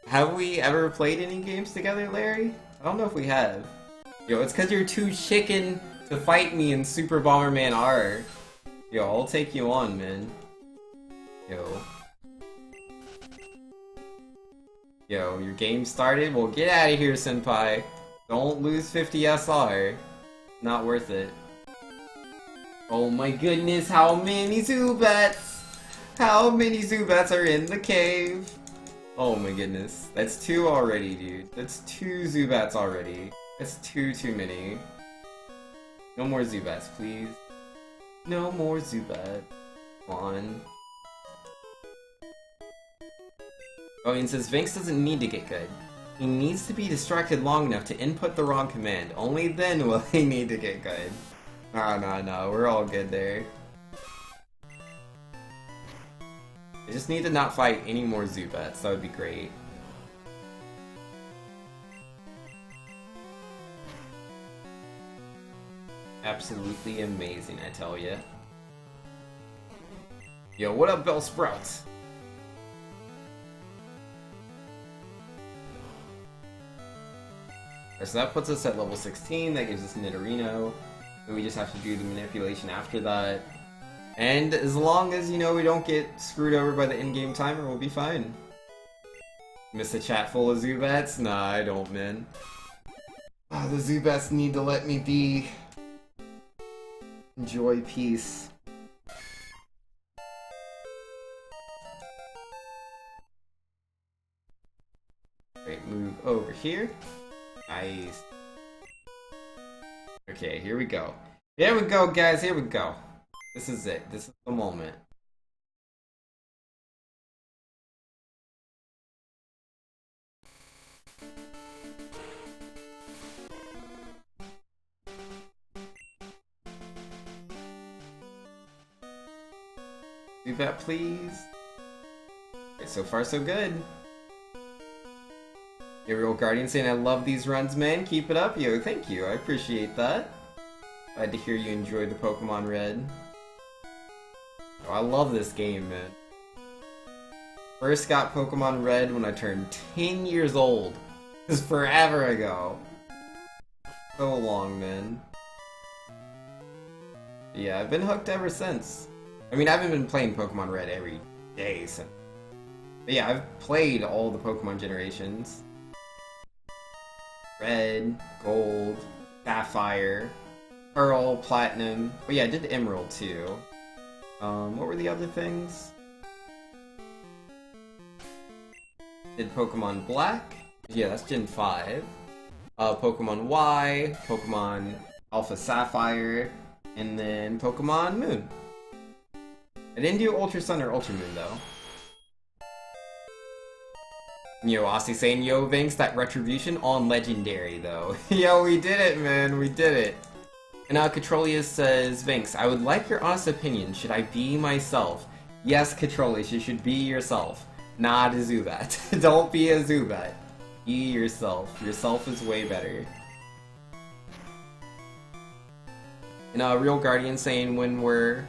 Have we ever played any games together, Larry? I don't know if we have. Yo, it's because you're too chicken to fight me in Super Bomberman R. Yo, I'll take you on, man. Yo. Yo, your game started? Well, get out of here, senpai. Don't lose 50 SR. Not worth it. Oh my goodness, how many Zubats? How many Zubats are in the cave? Oh my goodness. That's 2 already, dude. That's 2 Zubats already. That's too many. No more Zubats, please. No more Zubat. Come on. Oh, and says Vinx doesn't need to get good. He needs to be distracted long enough to input the wrong command. Only then will he need to get good. No, we're all good there. I just need to not fight any more Zubats, that would be great. Absolutely amazing, I tell ya. Yo, what up, Bell Sprouts? So that puts us at level 16, that gives us Nidorino. We just have to do the manipulation after that. And as long as, you know, we don't get screwed over by the in-game timer, we'll be fine. Miss a chat full of Zubats? Nah, I don't, man. Ah, the Zubats need to let me be. Enjoy peace. Great, move over here. Nice. Okay, here we go. Here we go, guys, here we go. This is it. This is the moment. Do that, please. Okay, so far so good. Aerial Guardian saying, I love these runs, man. Keep it up. Yo, thank you. I appreciate that. Glad to hear you enjoyed the Pokemon Red. Oh, I love this game, man. First got Pokemon Red when I turned 10 years old. This is forever ago. So long, man. Yeah, I've been hooked ever since. I mean, I haven't been playing Pokemon Red every day since. But yeah, I've played all the Pokemon generations. Red, Gold, Sapphire, Pearl, Platinum. Oh yeah, I did Emerald too. What were the other things? Did Pokemon Black? Yeah, that's Gen 5. Pokemon Y, Pokemon Alpha Sapphire, and then Pokemon Moon. I didn't do Ultra Sun or Ultra Moon though. Yo, Aussie saying, yo, Vinx, that Retribution on Legendary, though. Yo, we did it, man, we did it. And Catrolius says, Vinx, I would like your honest opinion. Should I be myself? Yes, Catrolius, you should be yourself. Not a Zubat. Don't be a Zubat. Be yourself. Yourself is way better. And Real Guardian saying, when we're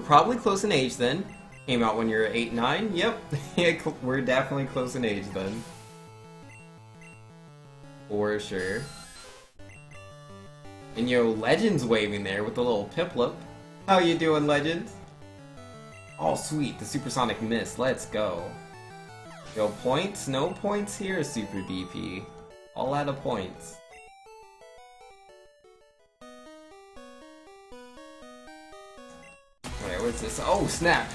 probably close in age then. Came out when you're 8, 9? Yep. Yeah, we're definitely close in age then. For sure. And yo, Legends waving there with the little Piplup. How you doing, Legends? Oh, sweet, the Supersonic Mist. Let's go. Yo, points? No points here, Super BP. All out of points. Alright, what's this? Oh, snap!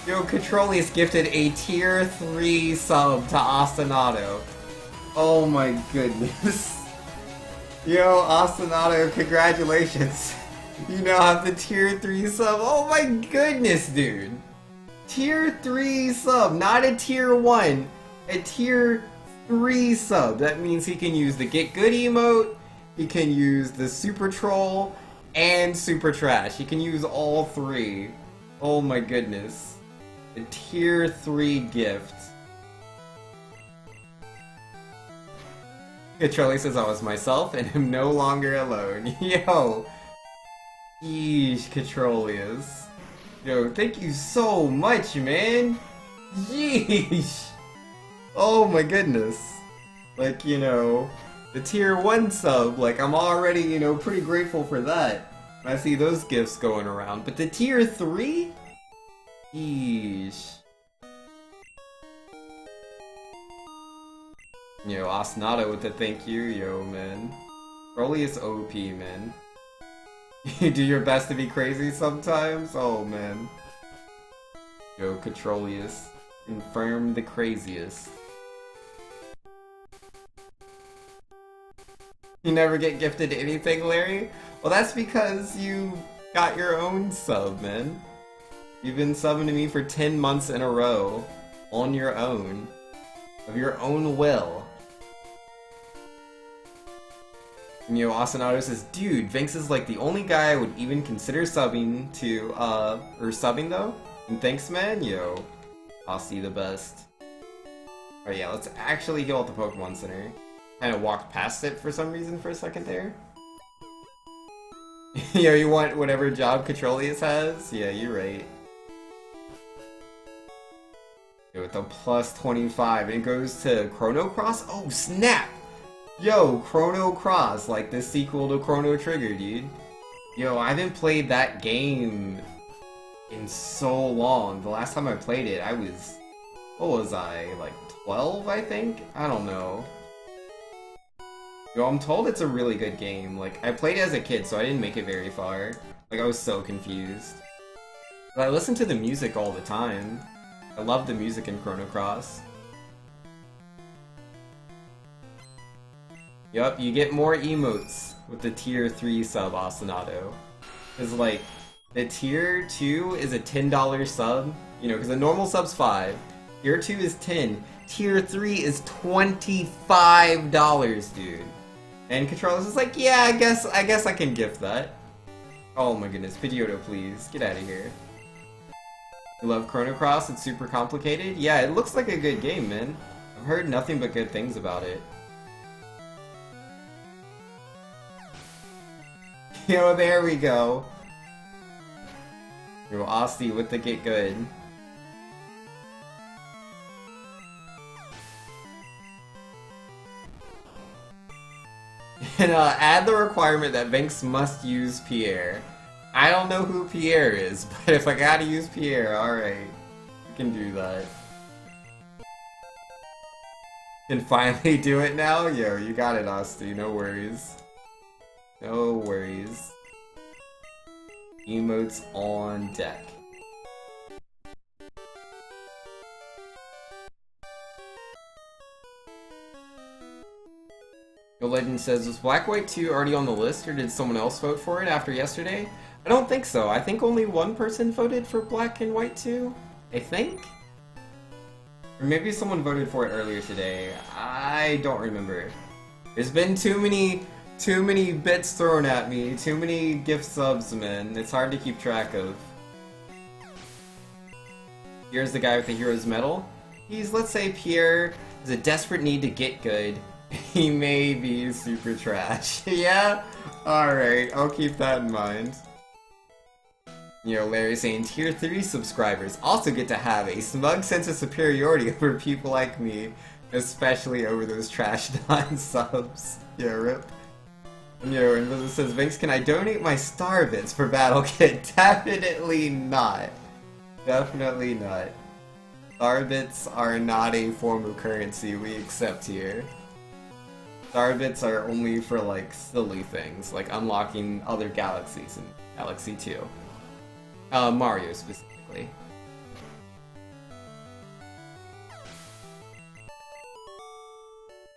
Yo, Catrolius gifted a tier 3 sub to Ostinato. Oh my goodness. Yo, Ostinato, congratulations. You now have the tier 3 sub. Oh my goodness, dude. Tier 3 sub, not a tier 1. A tier 3 sub. That means he can use the Get Good emote, he can use the Super Troll, and Super Trash. He can use all 3. Oh my goodness. A tier 3 gift. Charlie says I was myself and am no longer alone. Yo! Yeesh, Catrolius. Yo, thank you so much, man! Yeesh! Oh my goodness. Like, you know, the tier 1 sub, like, I'm already, you know, pretty grateful for that. I see those gifts going around. But the tier 3? Yeesh. Yo, Osnado with the thank you, yo, man. Broly is OP, man. You do your best to be crazy sometimes? Oh, man. Yo, Catrolius. Confirm the craziest. You never get gifted anything, Larry? Well, that's because you got your own sub, man. You've been subbing to me for 10 months in a row. On your own. Of your own will. And, you know, Asanado says, dude, Vinx is like the only guy I would even consider subbing to, or subbing though? And thanks, man, yo. Aussie the best. Oh yeah, let's actually heal at the Pokemon Center. Kinda walked past it for some reason for a second there. Yo, you want whatever job Catrolius has? Yeah, you're right. Yo, with the plus 25, and it goes to Chrono Cross? Oh, snap! Yo, Chrono Cross, like the sequel to Chrono Trigger, dude. Yo, I haven't played that game in so long. The last time I played it, I was... What was I? Like 12, I think? I don't know. Yo, I'm told it's a really good game. Like, I played it as a kid, so I didn't make it very far. Like, I was so confused. But I listen to the music all the time. I love the music in Chrono Cross. Yup, you get more emotes with the tier 3 sub, Asanado. Because, like, the tier 2 is a $10 sub. You know, because the normal sub's 5. Tier 2 is 10. Tier 3 is $25, dude. And Controllers is like, yeah, I guess I can gift that. Oh my goodness, Pidgeotto, please. Get out of here. You love Chrono Cross? It's super complicated? Yeah, it looks like a good game, man. I've heard nothing but good things about it. Yo, there we go. Yo, Aussie with the get good. And add the requirement that Vinx must use Pierre. I don't know who Pierre is, but if I gotta use Pierre, alright. I can do that. Can finally do it now? Yo, you got it, Austin. No worries. No worries. Emotes on deck. The Legend says, was Black White 2 already on the list, or did someone else vote for it after yesterday? I don't think so. I think only one person voted for Black and White 2. I think? Or maybe someone voted for it earlier today. I don't remember. There's been too many bits thrown at me, too many gift subs, man. It's hard to keep track of. Here's the guy with the hero's medal. He's, let's say, Pierre is a desperate need to get good. He may be super trash. Yeah? Alright, I'll keep that in mind. You know, Larry saying tier 3 subscribers also get to have a smug sense of superiority over people like me, especially over those trash non-subs. Yeah, rip. You know, and it says, Vinx, can I donate my star bits for Battle Kit? Definitely not. Definitely not. Star bits are not a form of currency we accept here. Star bits are only for, like, silly things, like unlocking other galaxies in Galaxy 2. Mario, specifically.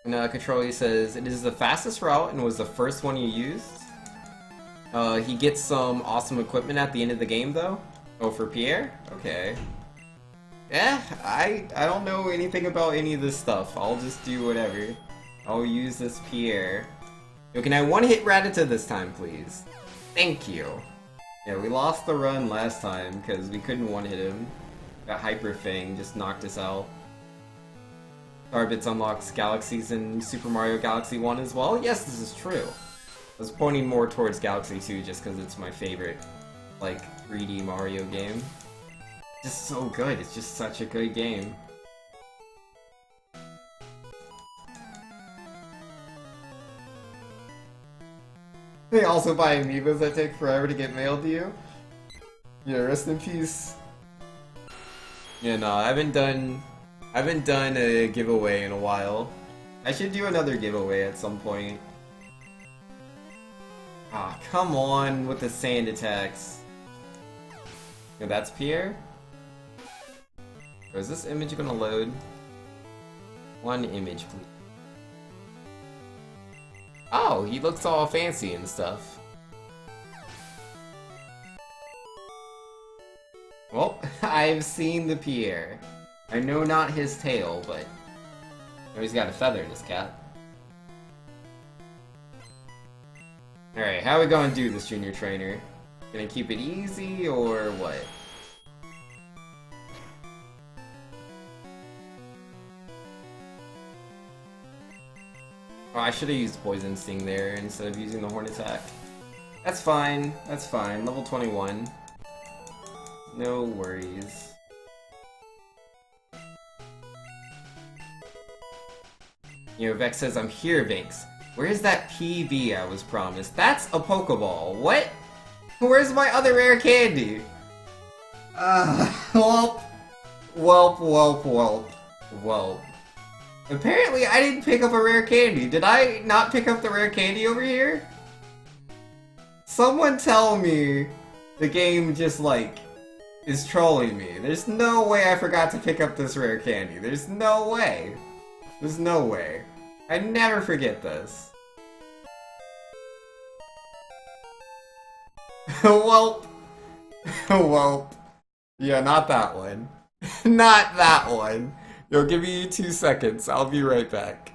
And Controller says, it is the fastest route and was the first one you used. He gets some awesome equipment at the end of the game, though. Oh, for Pierre? Okay. Yeah, I don't know anything about any of this stuff. I'll just do whatever. I'll use this Pierre. Yo, can I one-hit Rattata this time, please? Thank you. Yeah, we lost the run last time because we couldn't one-hit him. That Hyper Fang just knocked us out. Starbits unlocks galaxies in Super Mario Galaxy 1 as well. Yes, this is true. I was pointing more towards Galaxy 2 just because it's my favorite, like, 3D Mario game. Just so good. It's just such a good game. They also buy amiibos that take forever to get mailed to you. Yeah, rest in peace. Yeah, no, I haven't done a giveaway in a while. I should do another giveaway at some point. Ah, come on with the sand attacks. Yeah, that's Pierre? Or is this image gonna load? One image, please. Oh, he looks all fancy and stuff. Well, I've seen the Pierre. I know not his tail, but I know he's got a feather in his cap. Alright, how are we gonna do this, Junior Trainer? Gonna keep it easy, or what? Oh, I should have used Poison Sting there instead of using the Horn Attack. That's fine, that's fine. Level 21. No worries. You know, Vex says, I'm here, Vinx. Where's that PB I was promised? That's a Pokeball. What? Where's my other rare candy? Welp. Welp, welp, welp. Welp. Apparently, I didn't pick up a rare candy. Did I not pick up the rare candy over here? Someone tell me the game just, like, is trolling me. There's no way I forgot to pick up this rare candy. There's no way. There's no way. I never forget this. Welp. Welp. Yeah, not that one. Not that one. Yo, give me 2 seconds. I'll be right back.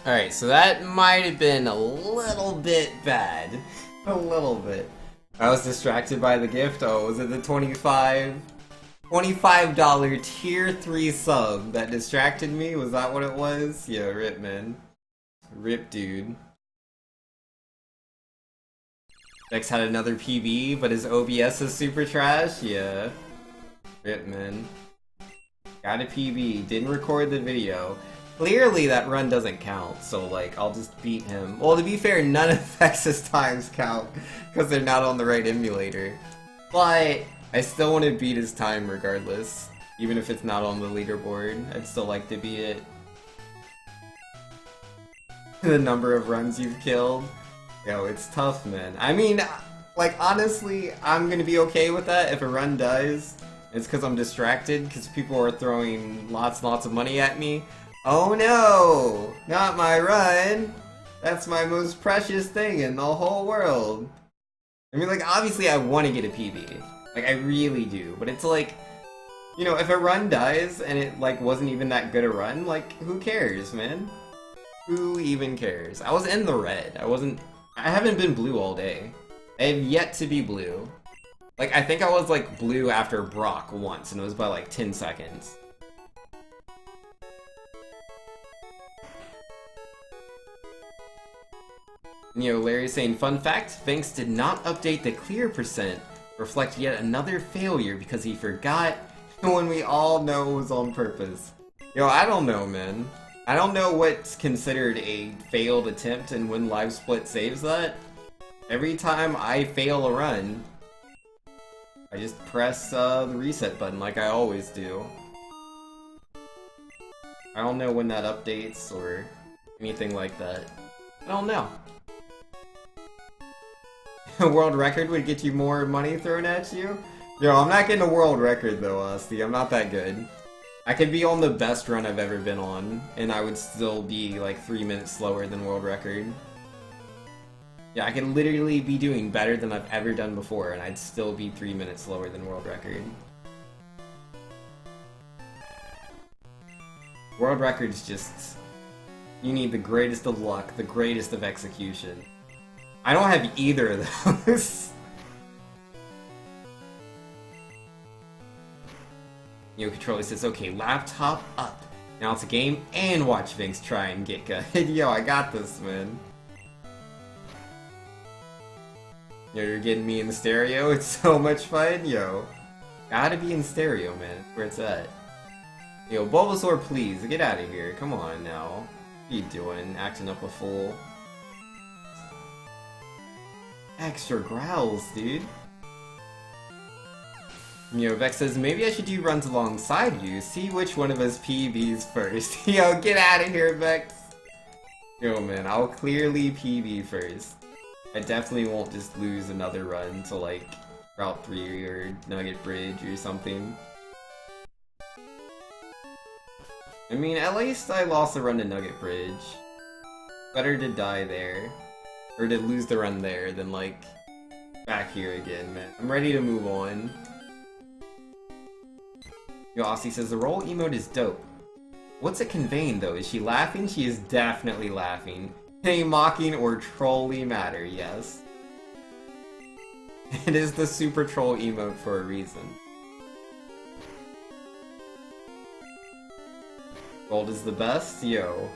Alright, so that might have been a little bit bad. A little bit. I was distracted by the gift. Oh, was it the $25 tier 3 sub that distracted me? Was that what it was? Yeah, rip, man. Rip, dude. Vex had another PB, but his OBS is super trash? Yeah. Rip, man. Got a PB, didn't record the video. Clearly that run doesn't count, so like, I'll just beat him. Well, to be fair, none of Vex's times count, because they're not on the right emulator. But, I still want to beat his time regardless. Even if it's not on the leaderboard, I'd still like to beat it. The number of runs you've killed. Yo, it's tough, man. I mean, like, honestly, I'm gonna be okay with that if a run dies. It's because I'm distracted, because people are throwing lots and lots of money at me. Oh no! Not my run! That's my most precious thing in the whole world. I mean, like, obviously I want to get a PB. Like, I really do. But it's like, you know, if a run dies and it, like, wasn't even that good a run, like, who cares, man? Who even cares? I was in the red. I haven't been blue all day. I have yet to be blue. Like, I think I was, like, blue after Brock once, and it was by, like, 10 seconds. You know, Larry's saying, fun fact, Vinx did not update the clear percent, reflect yet another failure because he forgot when we all know it was on purpose. Yo, I don't know, man. I don't know what's considered a failed attempt and when Live Split saves that. Every time I fail a run, I just press the reset button like I always do. I don't know when that updates or anything like that. I don't know. A world record would get you more money thrown at you? Yo, I'm not getting a world record though, Asti. I'm not that good. I could be on the best run I've ever been on, and I would still be like 3 minutes slower than world record. Yeah, I could literally be doing better than I've ever done before, and I'd still be 3 minutes slower than world record. World record's just... You need the greatest of luck, the greatest of execution. I don't have either of those. Yo, controller says, okay, laptop up. Now it's a game and watch Vinx try and get good. Yo, I got this, man. Yo, you're getting me in the stereo? It's so much fun, yo. Gotta be in stereo, man. Where it's at. Yo, Bulbasaur, please, get out of here. Come on, now. What are you doing? Acting up a fool. Extra growls, dude. Yo, Vex says, maybe I should do runs alongside you, see which one of us PBs first. Yo, get out of here, Vex! Yo, man, I'll clearly PB first. I definitely won't just lose another run to, like, Route 3 or Nugget Bridge or something. I mean, at least I lost a run to Nugget Bridge. Better to die there. Or to lose the run there than, like, back here again, man. I'm ready to move on. Yo, Aussie says, the roll emote is dope. What's it conveying, though? Is she laughing? She is definitely laughing. Any mocking or trolly matter, yes. It is the super troll emote for a reason. Gold is the best? Yo.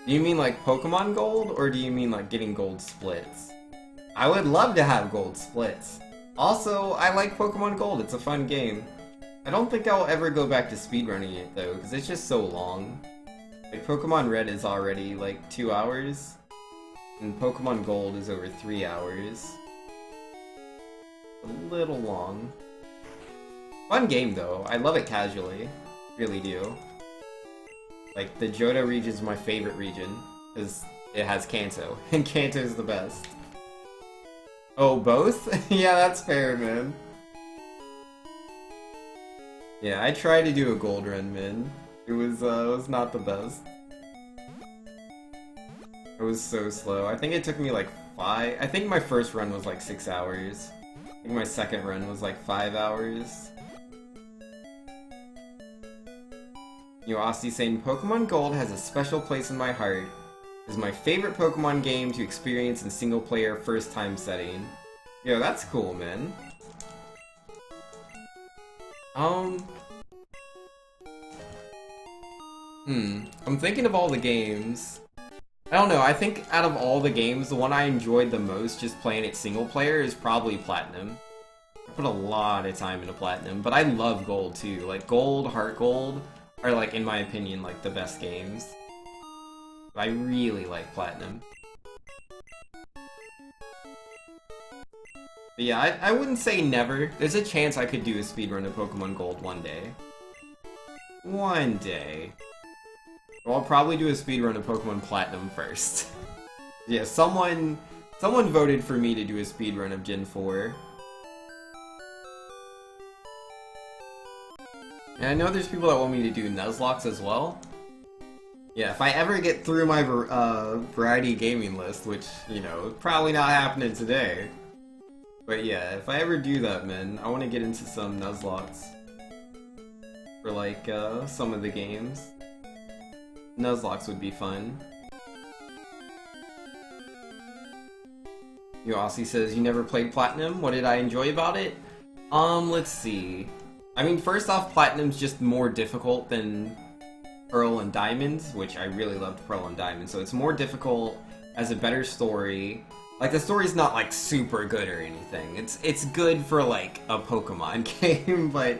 Do you mean like Pokemon Gold, or do you mean like getting gold splits? I would love to have gold splits. Also, I like Pokemon Gold, it's a fun game. I don't think I'll ever go back to speedrunning it though, because it's just so long. Like, Pokemon Red is already like 2 hours, and Pokemon Gold is over 3 hours. A little long. Fun game though, I love it casually. Really do. Like, the Johto region is my favorite region, because it has Kanto, and Kanto is the best. Oh, both? Yeah, that's fair, man. Yeah, I tried to do a gold run, man. It was not the best. It was so slow. I think it took me like 5... I think my first run was like 6 hours. I think my second run was like 5 hours. Yo, Asti saying, Pokemon Gold has a special place in my heart. It is my favorite Pokemon game to experience in single-player first-time setting. Yo, that's cool, man. I'm thinking of all the games. I don't know, I think out of all the games, the one I enjoyed the most just playing it single player is probably Platinum. I put a lot of time into Platinum, but I love Gold too. Like, Gold, Heart Gold are, like, in my opinion, like, the best games. But I really like Platinum. But yeah, I wouldn't say never. There's a chance I could do a speedrun of Pokemon Gold one day. One day. Well, I'll probably do a speedrun of Pokemon Platinum first. Yeah, someone voted for me to do a speedrun of Gen 4. And I know there's people that want me to do Nuzlocke as well. Yeah, if I ever get through my variety gaming list, which, you know, probably not happening today. But yeah, if I ever do that, man, I want to get into some Nuzlocks. For, like, some of the games. Nuzlocks would be fun. Yo, Aussie says, you never played Platinum? What did I enjoy about it? Let's see. I mean, first off, Platinum's just more difficult than Pearl and Diamond, which I really loved Pearl and Diamond, so it's more difficult, has a better story. Like, the story's not, like, super good or anything. It's good for, like, a Pokemon game, but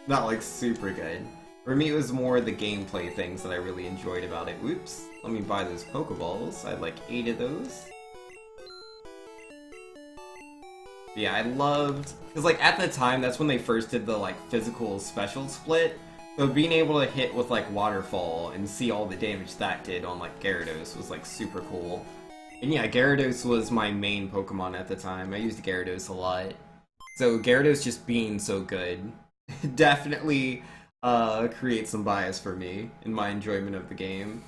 not, like, super good. For me, it was more the gameplay things that I really enjoyed about it. Whoops. Let me buy those Pokeballs. I had, like, 8 of those. Yeah, I loved, because like at the time, that's when they first did the like physical special split. So being able to hit with like Waterfall and see all the damage that did on like Gyarados was like super cool. And yeah, Gyarados was my main Pokemon at the time. I used Gyarados a lot. So Gyarados just being so good definitely creates some bias for me in my enjoyment of the game.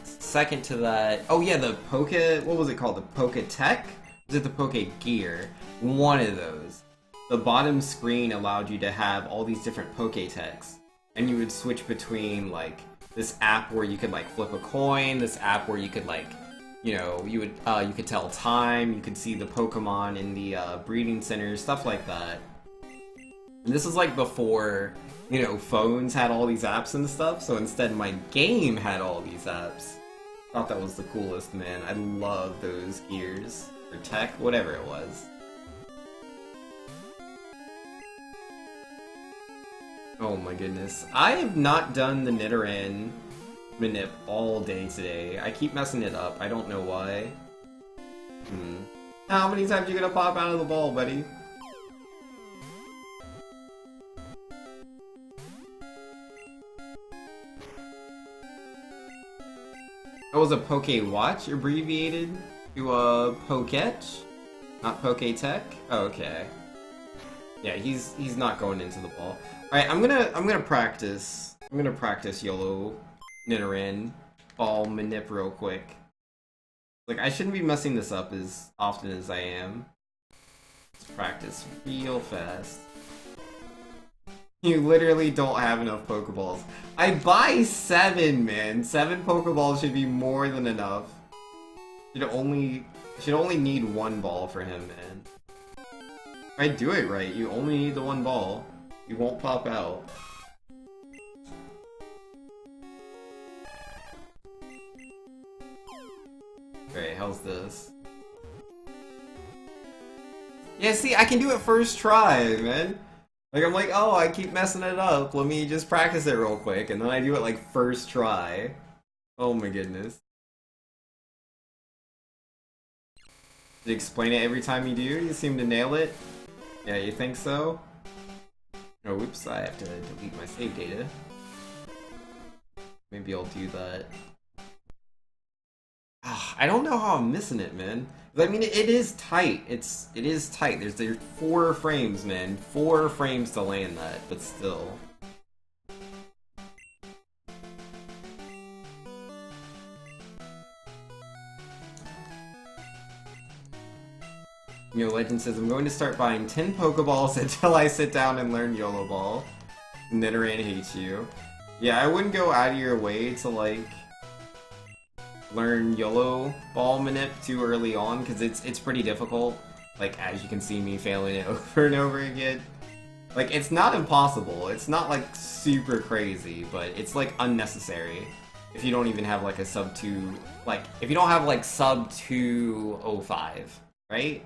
Second to that, oh yeah, the what was it called? The Poketech? Was it the Pokegear? One of those. The bottom screen allowed you to have all these different Poketechs, and you would switch between like this app where you could like flip a coin, this app where you could like, you know, you could tell time, you could see the Pokemon in the breeding centers, stuff like that. And this is like before, you know, phones had all these apps and stuff, so instead my game had all these apps. Thought that was the coolest, man. I love those gears, or tech, whatever it was. Oh my goodness. I have not done the Nidoran Manip all day today. I keep messing it up. I don't know why. How many times are you gonna pop out of the ball, buddy? That was a Poke Watch abbreviated to a Poketch, not Poketech. Oh, okay. Yeah, he's not going into the ball. All right, I'm gonna practice. I'm gonna practice YOLO Nidoran ball manip real quick. Like, I shouldn't be messing this up as often as I am. Let's practice real fast. You literally don't have enough Pokeballs. I buy 7, man. 7 Pokeballs should be more than enough. Should only need 1 ball for him, man. If I do it right, you only need the 1 ball. You won't pop out. Okay, how's this? Yeah, see, I can do it first try, man. Like, I'm like, oh, I keep messing it up. Let me just practice it real quick, and then I do it like first try. Oh my goodness. Did you explain it every time you do? You seem to nail it. Yeah, you think so? Oh, whoops, I have to delete my save data. Maybe I'll do that. I don't know how I'm missing it, man. I mean, it is tight. It is tight. There's 4 frames, man. 4 frames to land that, but still. You know, Legend says, I'm going to start buying 10 Pokeballs until I sit down and learn YOLO Ball. Nidoran hates you. Yeah, I wouldn't go out of your way to, like, learn YOLO Ball Manip too early on, because it's pretty difficult. Like, as you can see me failing it over and over again. Like, it's not impossible. It's not, like, super crazy, but it's, like, unnecessary. If you don't even have, like, a sub 2... Like, if you don't have, like, sub 205, right?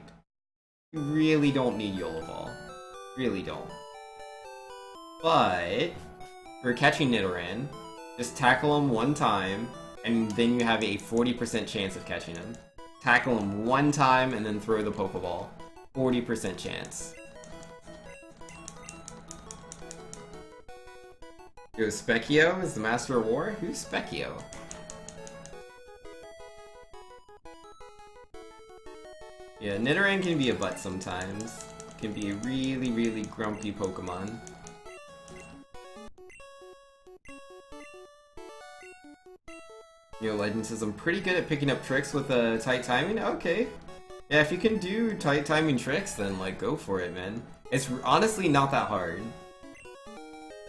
You really don't need YOLO Ball. Really don't. But, for catching Nidoran, just tackle him 1 time, and then you have a 40% chance of catching him. Tackle him 1 time, and then throw the Pokeball. 40% chance. Yo, Specchio is the Master of War? Who's Specchio? Yeah, Nidoran can be a butt sometimes. Can be a really, really grumpy Pokemon. You know, Legend says, I'm pretty good at picking up tricks with tight timing. Okay. Yeah, if you can do tight timing tricks, then, like, go for it, man. It's honestly not that hard.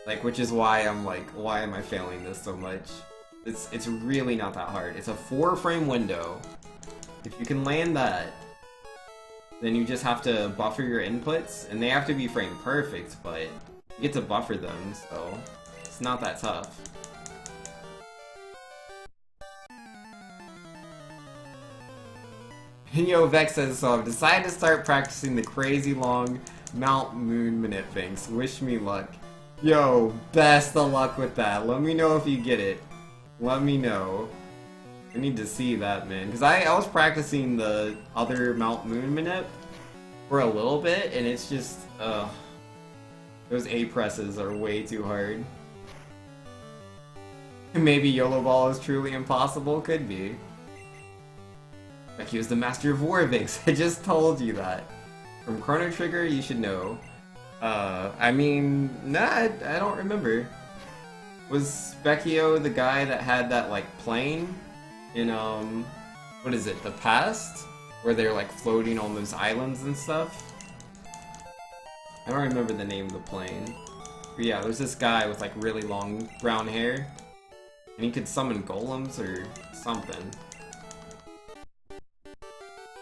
Like, which is why I'm like, why am I failing this so much? It's really not that hard. It's a 4-frame window. If you can land that, then you just have to buffer your inputs, and they have to be frame perfect, but you get to buffer them, so it's not that tough. And yo, Vex says, so I've decided to start practicing the crazy long Mount Moon Manip things. Wish me luck. Yo, best of luck with that. Let me know if you get it. Let me know. I need to see that, man. Because I was practicing the other Mount Moon Manip for a little bit, and it's just, those A presses are way too hard. Maybe YOLO Ball is truly impossible? Could be. Like he was the master of Warvix, I just told you that. From Chrono Trigger, you should know. I mean, nah, I don't remember. Was Specchio the guy that had that, like, plane in, what is it, the past? Where they're, like, floating on those islands and stuff? I don't remember the name of the plane. But yeah, there's this guy with, like, really long brown hair. And he could summon golems or something.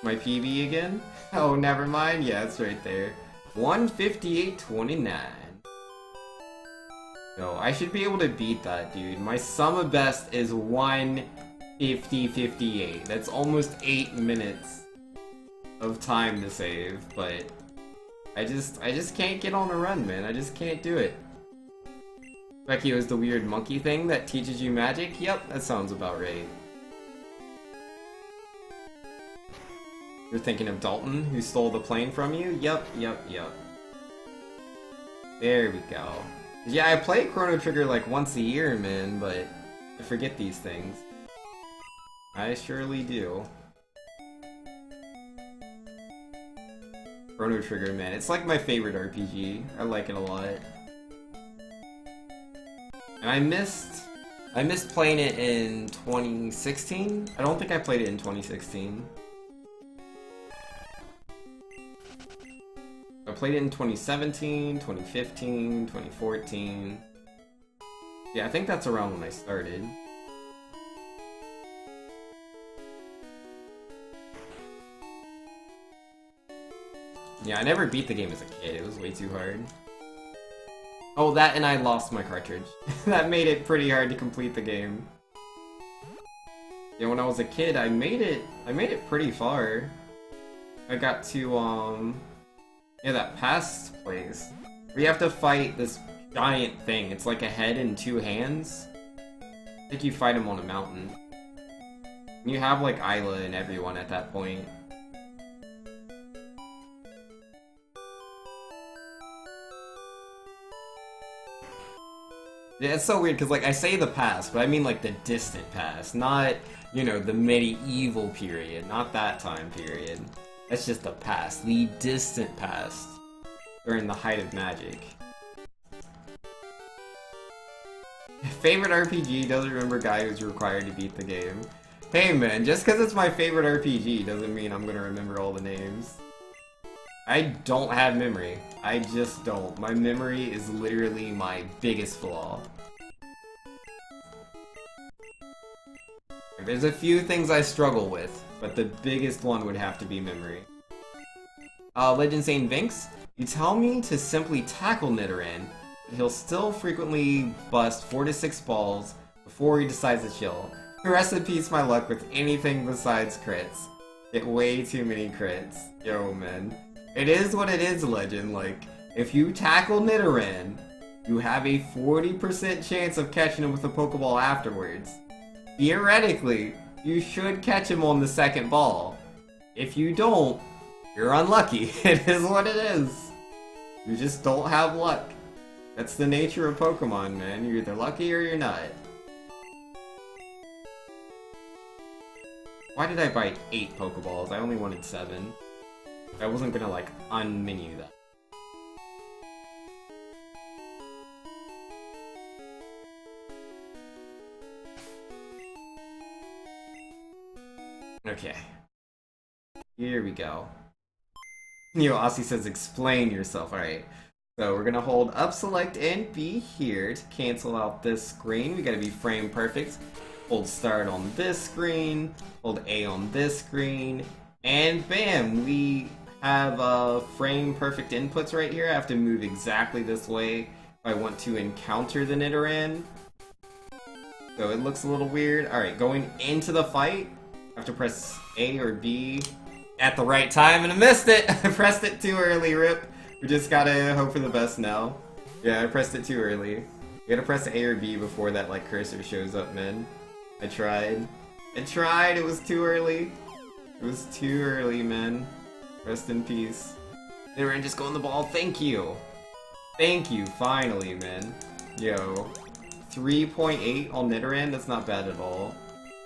My PB again? Oh, never mind. Yeah, it's right there. 158.29. No, I should be able to beat that, dude. My sum of best is 150.58. That's almost 8 minutes of time to save, but I just can't get on a run, man. I just can't do it. Becky is the weird monkey thing that teaches you magic? Yep, that sounds about right. You're thinking of Dalton, who stole the plane from you? Yep. There we go. Yeah, I play Chrono Trigger like once a year, man, but I forget these things. I surely do. Chrono Trigger, man, it's like my favorite RPG. I like it a lot. And I missed playing it in 2016? I don't think I played it in 2016. I played it in 2017, 2015, 2014. Yeah, I think that's around when I started. Yeah, I never beat the game as a kid. It was way too hard. Oh, that and I lost my cartridge. That made it pretty hard to complete the game. Yeah, when I was a kid, I made it pretty far. I got to, yeah, that past place. Where you have to fight this giant thing. It's like a head and 2 hands. I think you fight him on a mountain. You have, like, Isla and everyone at that point. Yeah, it's so weird, because, like, I say the past, but I mean, like, the distant past. Not, you know, the medieval period. Not that time period. That's just the past. The distant past. During the height of magic. Favorite RPG, doesn't remember guy who's required to beat the game. Hey man, just because it's my favorite RPG doesn't mean I'm gonna remember all the names. I don't have memory. I just don't. My memory is literally my biggest flaw. There's a few things I struggle with, but the biggest one would have to be memory. Legend Saint Vinx, you tell me to simply tackle Nidoran, but he'll still frequently bust 4 to 6 balls before he decides to chill. Rest in peace, my luck with anything besides crits. Get way too many crits. Yo, man. It is what it is, Legend. Like, if you tackle Nidoran, you have a 40% chance of catching him with a Pokeball afterwards. Theoretically, you should catch him on the second ball. If you don't, you're unlucky. It is what it is. You just don't have luck. That's the nature of Pokemon, man. You're either lucky or you're not. Why did I buy 8 Pokeballs? I only wanted 7. I wasn't gonna, like, unmenu that. Okay. Here we go. Yo, Aussie says explain yourself. Alright. So we're gonna hold up select and B here to cancel out this screen. We gotta be frame perfect. Hold start on this screen. Hold A on this screen. And bam! We have frame perfect inputs right here. I have to move exactly this way if I want to encounter the Nidoran. So it looks a little weird. Alright, going into the fight, I have to press A or B at the right time, and I missed it! I pressed it too early, rip. We just gotta hope for the best now. Yeah, I pressed it too early. You gotta press A or B before that, like, cursor shows up, man. I tried. It was too early. It was too early, man. Rest in peace. Nidoran, just go in the ball. Thank you. Thank you, finally, man. Yo. 3.8 on Nidoran? That's not bad at all.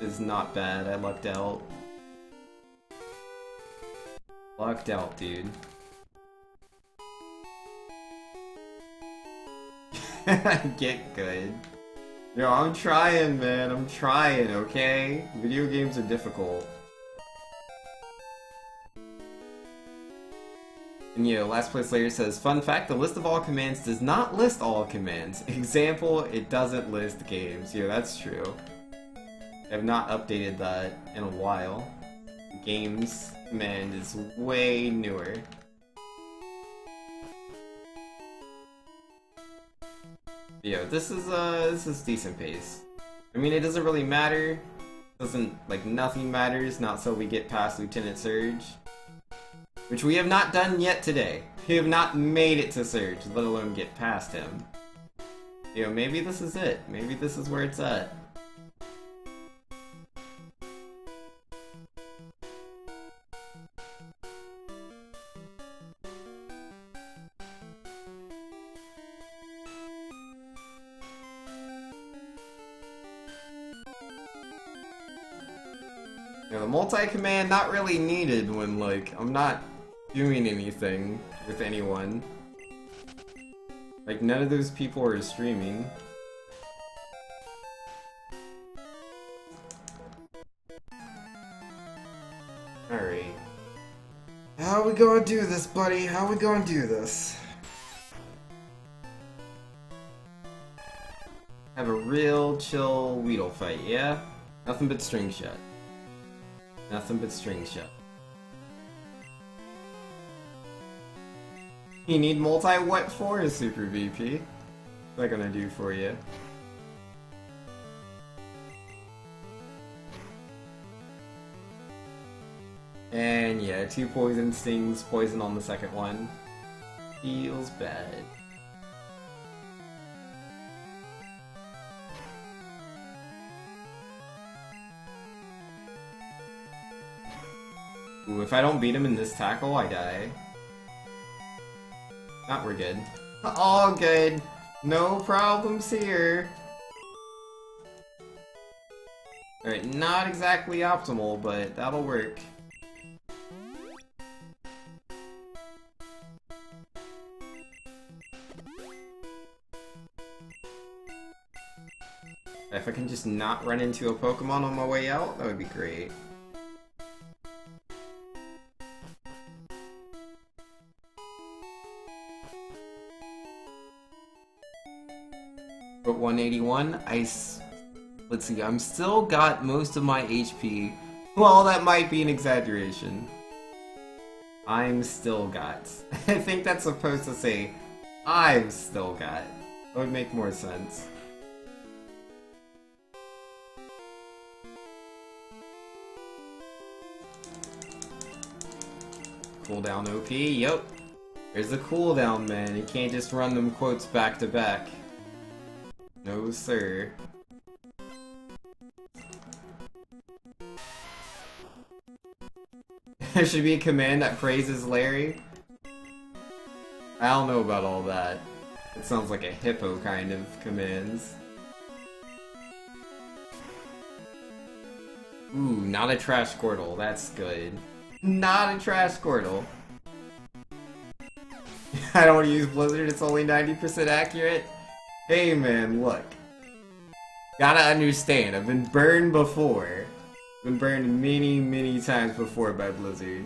It's not bad. I lucked out. Lucked out, dude. Get good. Yo, I'm trying, man. I'm trying, okay? Video games are difficult. And yeah, last place later says, fun fact, the list of all commands does not list all commands. Example, it doesn't list games. Yeah, that's true. I have not updated that in a while. Games command is way newer. Yeah, this is decent pace. I mean, it doesn't really matter. Nothing matters, not so we get past Lieutenant Surge. Which we have not done yet today. We have not made it to Surge, let alone get past him. You know, maybe this is it. Maybe this is where it's at. You know, the multi-command not really needed when, like, I'm not doing anything with anyone. Like, none of those people are streaming. Alright. How we gonna do this, buddy? How we gonna do this? Have a real chill Weedle fight, yeah? Nothing but string shot. Nothing but string shot. You need multi-what for a Super VP? What's that gonna do for you? And yeah, 2 poison stings, poison on the second one. Feels bad. Ooh, if I don't beat him in this tackle, I die. Not, we're good. All good. No problems here. Alright, not exactly optimal, but that'll work. If I can just not run into a Pokemon on my way out, that would be great. But 181, let's see, I'm still got most of my HP. Well, that might be an exaggeration. I'm still got. I think that's supposed to say, I've still got. That would make more sense. Cooldown OP, yep. There's a cooldown, man. You can't just run them quotes back to back. No, sir. There should be a command that praises Larry. I don't know about all that. It sounds like a hippo kind of commands. Ooh, not a trash Squirtle. That's good. Not a trash Squirtle. I don't want to use Blizzard. It's only 90% accurate. Hey man, look. Gotta understand, I've been burned before. Been burned many, many times before by Blizzard.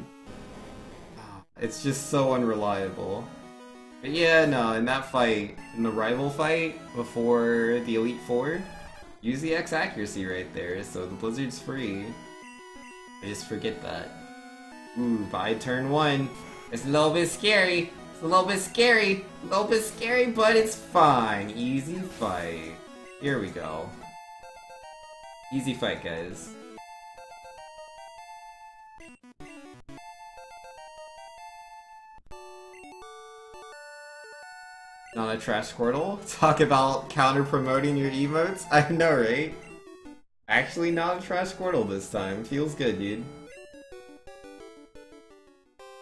It's just so unreliable. But yeah, no, in that fight, in the rival fight, before the Elite Four, use the X accuracy right there, so the Blizzard's free. I just forget that. Ooh, by turn 1. It's a little bit scary. It's a little bit scary, but it's fine. Easy fight. Here we go. Easy fight, guys. Not a trash Squirtle? Talk about counter-promoting your emotes? I know, right? Actually, not a trash Squirtle this time. Feels good, dude.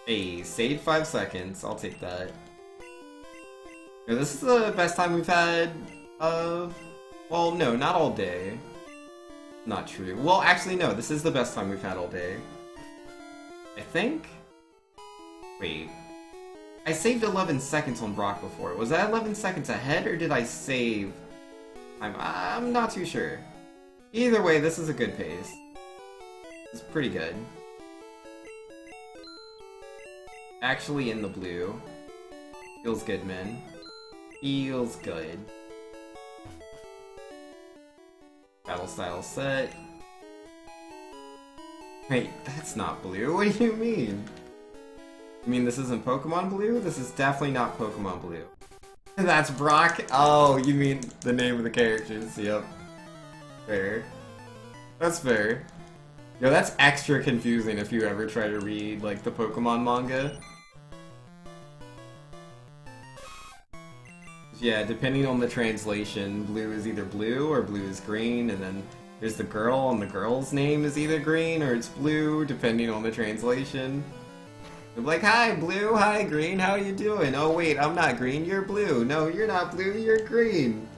Hey, saved 5 seconds. I'll take that. Yeah, this is the best time we've had, well, no, not all day. Not true. Well, actually, no, this is the best time we've had all day. I think? Wait. I saved 11 seconds on Brock before. Was that 11 seconds ahead, or did I save? I'm not too sure. Either way, this is a good pace. It's pretty good. Actually in the blue. Feels good, man. Feels good. Battle style set. Wait, that's not blue. What do you mean? You mean this isn't Pokemon Blue? This is definitely not Pokemon Blue. That's Brock? Oh, you mean the name of the characters. Yep. Fair. That's fair. Yo, that's extra confusing if you ever try to read, like, the Pokemon manga. Yeah, depending on the translation, blue is either blue or blue is green, and then there's the girl, and the girl's name is either green or it's blue, depending on the translation. They're like, hi, blue, hi, green, how you doing? Oh, wait, I'm not green, you're blue. No, you're not blue, you're green.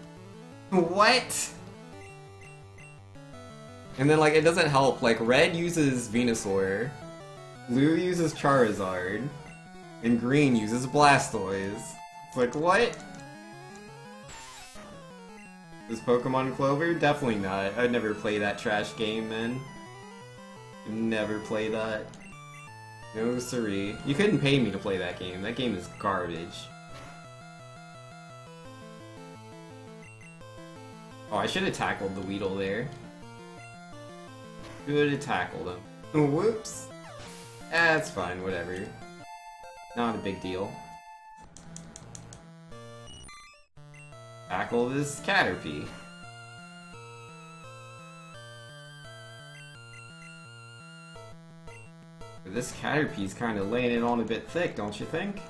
What? And then, like, it doesn't help. Like, red uses Venusaur, blue uses Charizard, and green uses Blastoise. It's like, what? Is Pokemon Clover? Definitely not. I'd never play that trash game, man. Never play that. No siree. You couldn't pay me to play that game. That game is garbage. Oh, I should have tackled the Weedle there. Should have tackled him. Whoops. That's fine, whatever. Not a big deal. Tackle this Caterpie. This Caterpie's kind of laying it on a bit thick, don't you think?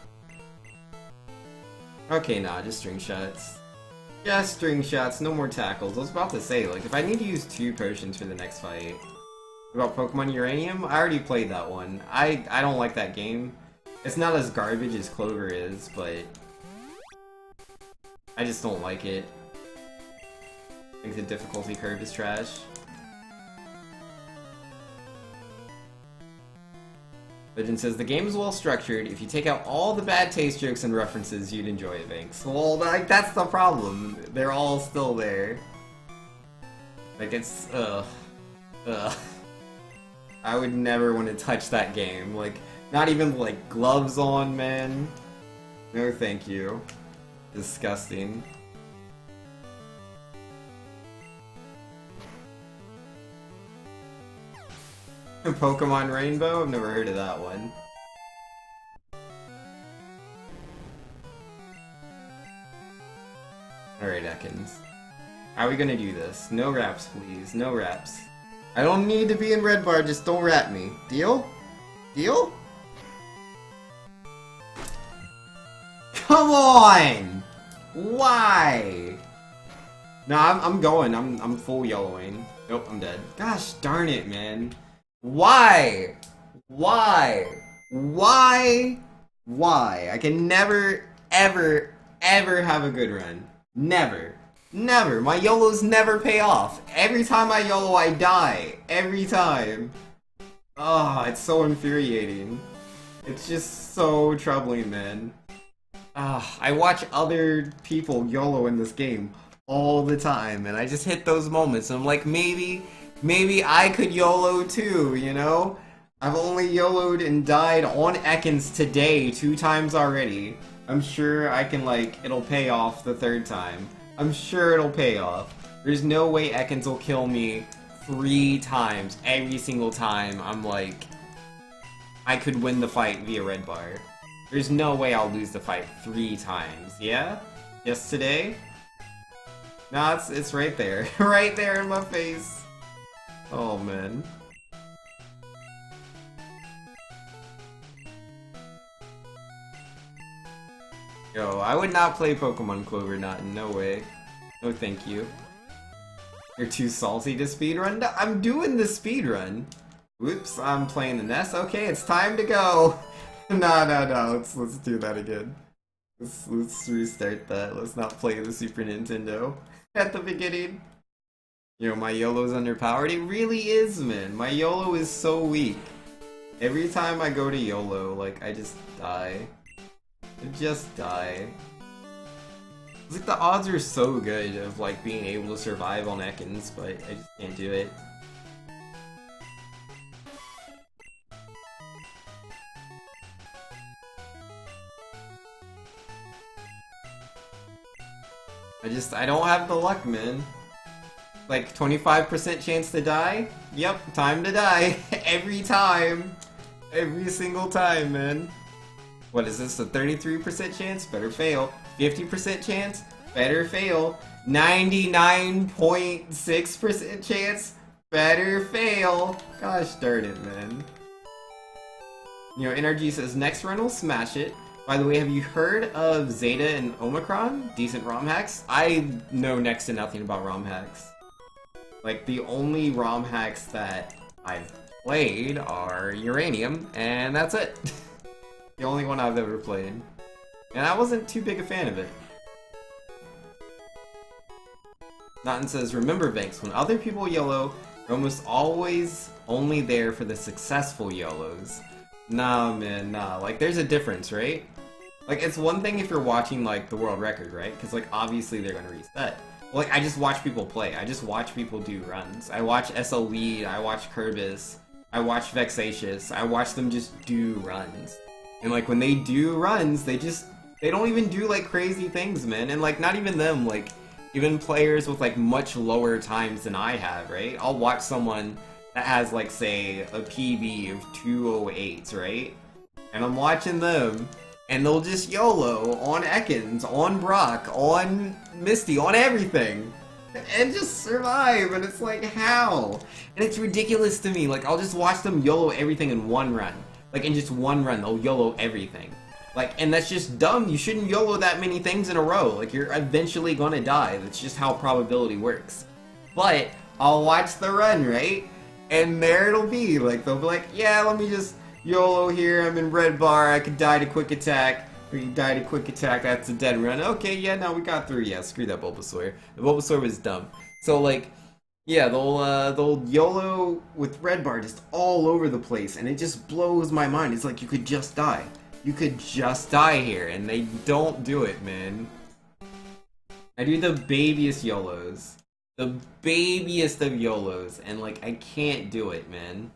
Okay, nah, just string shots. Just string shots, no more tackles. I was about to say, like, if I need to use 2 potions for the next fight. About Pokemon Uranium? I already played that one. I don't like that game. It's not as garbage as Clover is, but I just don't like it. I think the difficulty curve is trash. Legend says, the game is well structured. If you take out all the bad taste jokes and references, you'd enjoy it, Banks. Well, like, that's the problem. They're all still there. Like, it's, ugh. I would never want to touch that game. Like, not even, like, gloves on, man. No thank you. Disgusting. Pokemon Rainbow? I've never heard of that one. Alright, Ekans. How are we gonna do this? No raps, please. No raps. I don't need to be in Red Bar, just don't rap me. Deal? Deal? Come on! Why? No, I'm going. I'm full yellowing. Nope, I'm dead. Gosh darn it, man. Why? Why? Why? Why? I can never, ever, ever have a good run. Never. Never. My YOLOs never pay off. Every time I YOLO, I die. Every time. Oh, it's so infuriating. It's just so troubling, man. I watch other people YOLO in this game all the time, and I just hit those moments, and I'm like, maybe I could YOLO too, you know? I've only YOLO'd and died on Ekans today 2 times already. I'm sure I can, like, it'll pay off the 3rd time. I'm sure it'll pay off. There's no way Ekans will kill me 3 times every single time. I'm like, I could win the fight via Red Bar. There's no way I'll lose the fight 3 times, yeah? Yes, today? Nah, it's right there. Right there in my face. Oh, man. Yo, I would not play Pokemon Clover, not in no way. No thank you. You're too salty to speedrun? No, I'm doing the speedrun. Whoops, I'm playing the nest. Okay, it's time to go. No. Let's do that again. Let's restart that. Let's not play the Super Nintendo at the beginning. You know, my YOLO's underpowered. It really is, man. My YOLO is so weak. Every time I go to YOLO, like, I just die. I just die. It's like the odds are so good of, like, being able to survive on Ekans, but I just can't do it. I don't have the luck, man. Like, 25% chance to die? Yep, time to die. Every time. Every single time, man. What is this, a 33% chance? Better fail. 50% chance? Better fail. 99.6% chance? Better fail. Gosh darn it, man. You know, NRG says, next run will smash it. By the way, have you heard of Zeta and Omicron? Decent ROM hacks? I know next to nothing about ROM hacks. Like, the only ROM hacks that I've played are Uranium, and that's it. The only one I've ever played. And I wasn't too big a fan of it. Naughton says, remember Banks, when other people YOLO, you're almost always only there for the successful YOLOs. Nah, man, nah. Like, there's a difference, right? Like, it's one thing if you're watching, like, the world record, right? Because, like, obviously they're gonna reset. Like, I just watch people play. I just watch people do runs. I watch SL Lead, I watch Kerbis, I watch Vexatious, I watch them just do runs. And, like, when they do runs, they don't even do, like, crazy things, man. And, like, not even them, like, even players with, like, much lower times than I have, right? I'll watch someone that has, like, say, a PB of 208s, right? And I'm watching them, and they'll just YOLO on Ekans, on Brock, on Misty, on everything. And just survive, and it's like, how? And it's ridiculous to me, like, I'll just watch them YOLO everything in one run. Like, in just one run, they'll YOLO everything. Like, and that's just dumb. You shouldn't YOLO that many things in a row. Like, you're eventually gonna die. That's just how probability works. But, I'll watch the run, right? And there it'll be. Like, they'll be like, yeah, let me just YOLO here. I'm in red bar. I could die to quick attack. Or you die to quick attack. That's a dead run. Okay, yeah, no, we got through. Yeah, screw that Bulbasaur. The Bulbasaur was dumb. So, like, yeah, they'll YOLO with red bar just all over the place. And it just blows my mind. It's like, you could just die. You could just die here, and they don't do it, man. I do the babiest YOLOs. The babiest of YOLOs, and, like, I can't do it, man.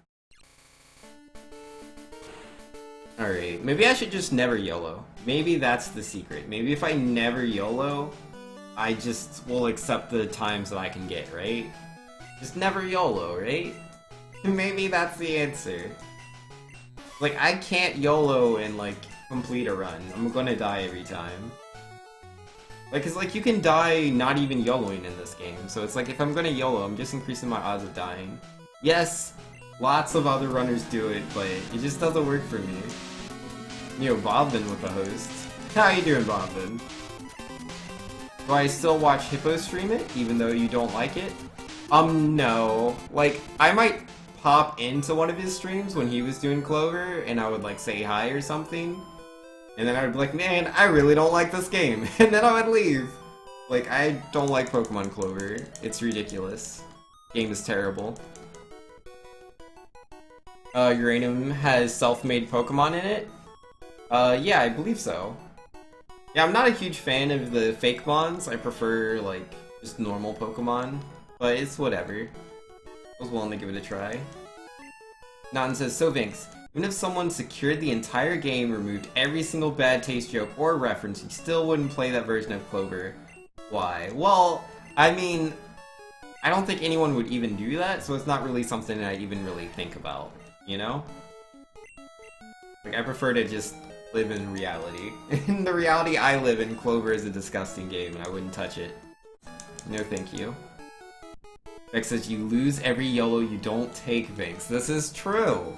Alright, maybe I should just never YOLO. Maybe that's the secret. Maybe if I never YOLO, I just will accept the times that I can get, right? Just never YOLO, right? Maybe that's the answer. Like, I can't YOLO and, like, complete a run. I'm gonna die every time. Like, cause, like, you can die not even YOLOing in this game. So it's like, if I'm gonna YOLO, I'm just increasing my odds of dying. Yes, lots of other runners do it, but it just doesn't work for me. You know, Bobbin with the host. How you doing, Bobbin? Do I still watch Hippo stream it, even though you don't like it? No. Like, I might pop into one of his streams when he was doing Clover, and I would, like, say hi or something. And then I would be like, man, I really don't like this game. And then I would leave. Like, I don't like Pokemon Clover. It's ridiculous. Game is terrible. Uranium has self-made Pokemon in it? Yeah, I believe so. Yeah, I'm not a huge fan of the fake mons. I prefer, like, just normal Pokemon. But it's whatever. I was willing to give it a try. Naughton says, so Vinx, even if someone secured the entire game, removed every single bad taste joke or reference, you still wouldn't play that version of Clover. Why? Well, I mean, I don't think anyone would even do that, so it's not really something that I even really think about, you know? Like, I prefer to just live in reality. In the reality I live in, Clover is a disgusting game, and I wouldn't touch it. No thank you. Vex says, you lose every YOLO you don't take, Vex. This is true.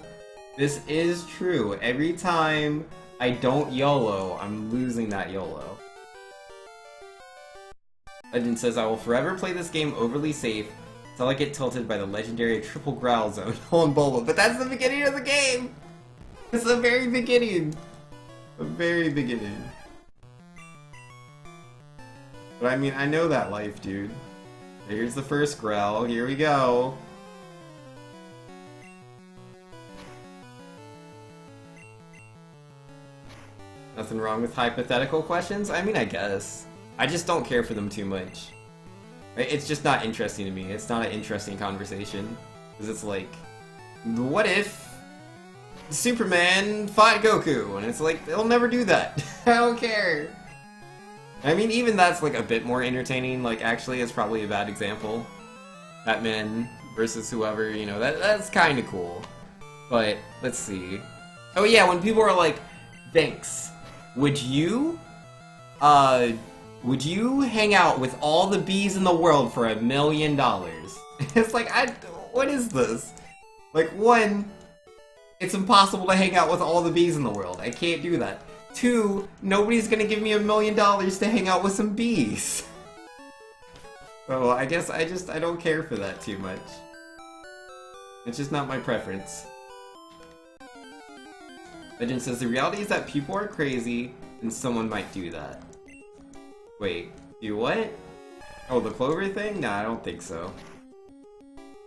This is true. Every time I don't YOLO, I'm losing that YOLO. Legend says, I will forever play this game overly safe until I get tilted by the legendary triple growl zone on Bulba. But that's the beginning of the game! It's the very beginning. The very beginning. But I mean, I know that life, dude. Here's the first growl. Here we go. Nothing wrong with hypothetical questions? I mean, I guess. I just don't care for them too much. It's just not interesting to me. It's not an interesting conversation. Because it's like, what if Superman fought Goku? And it's like, they'll never do that. I don't care. I mean, even that's like a bit more entertaining. Like, actually, it's probably a bad example. Batman versus whoever, you know, that's kind of cool. But, let's see. Oh yeah, when people are like, thanks. Would you hang out with all the bees in the world for $1 million? It's like, what is this? Like, one, it's impossible to hang out with all the bees in the world. I can't do that. Two, nobody's gonna give me $1 million to hang out with some bees. So I guess I don't care for that too much. It's just not my preference. Legend says the reality is that people are crazy and someone might do that. Wait, do what? Oh, the Clover thing? Nah, I don't think so.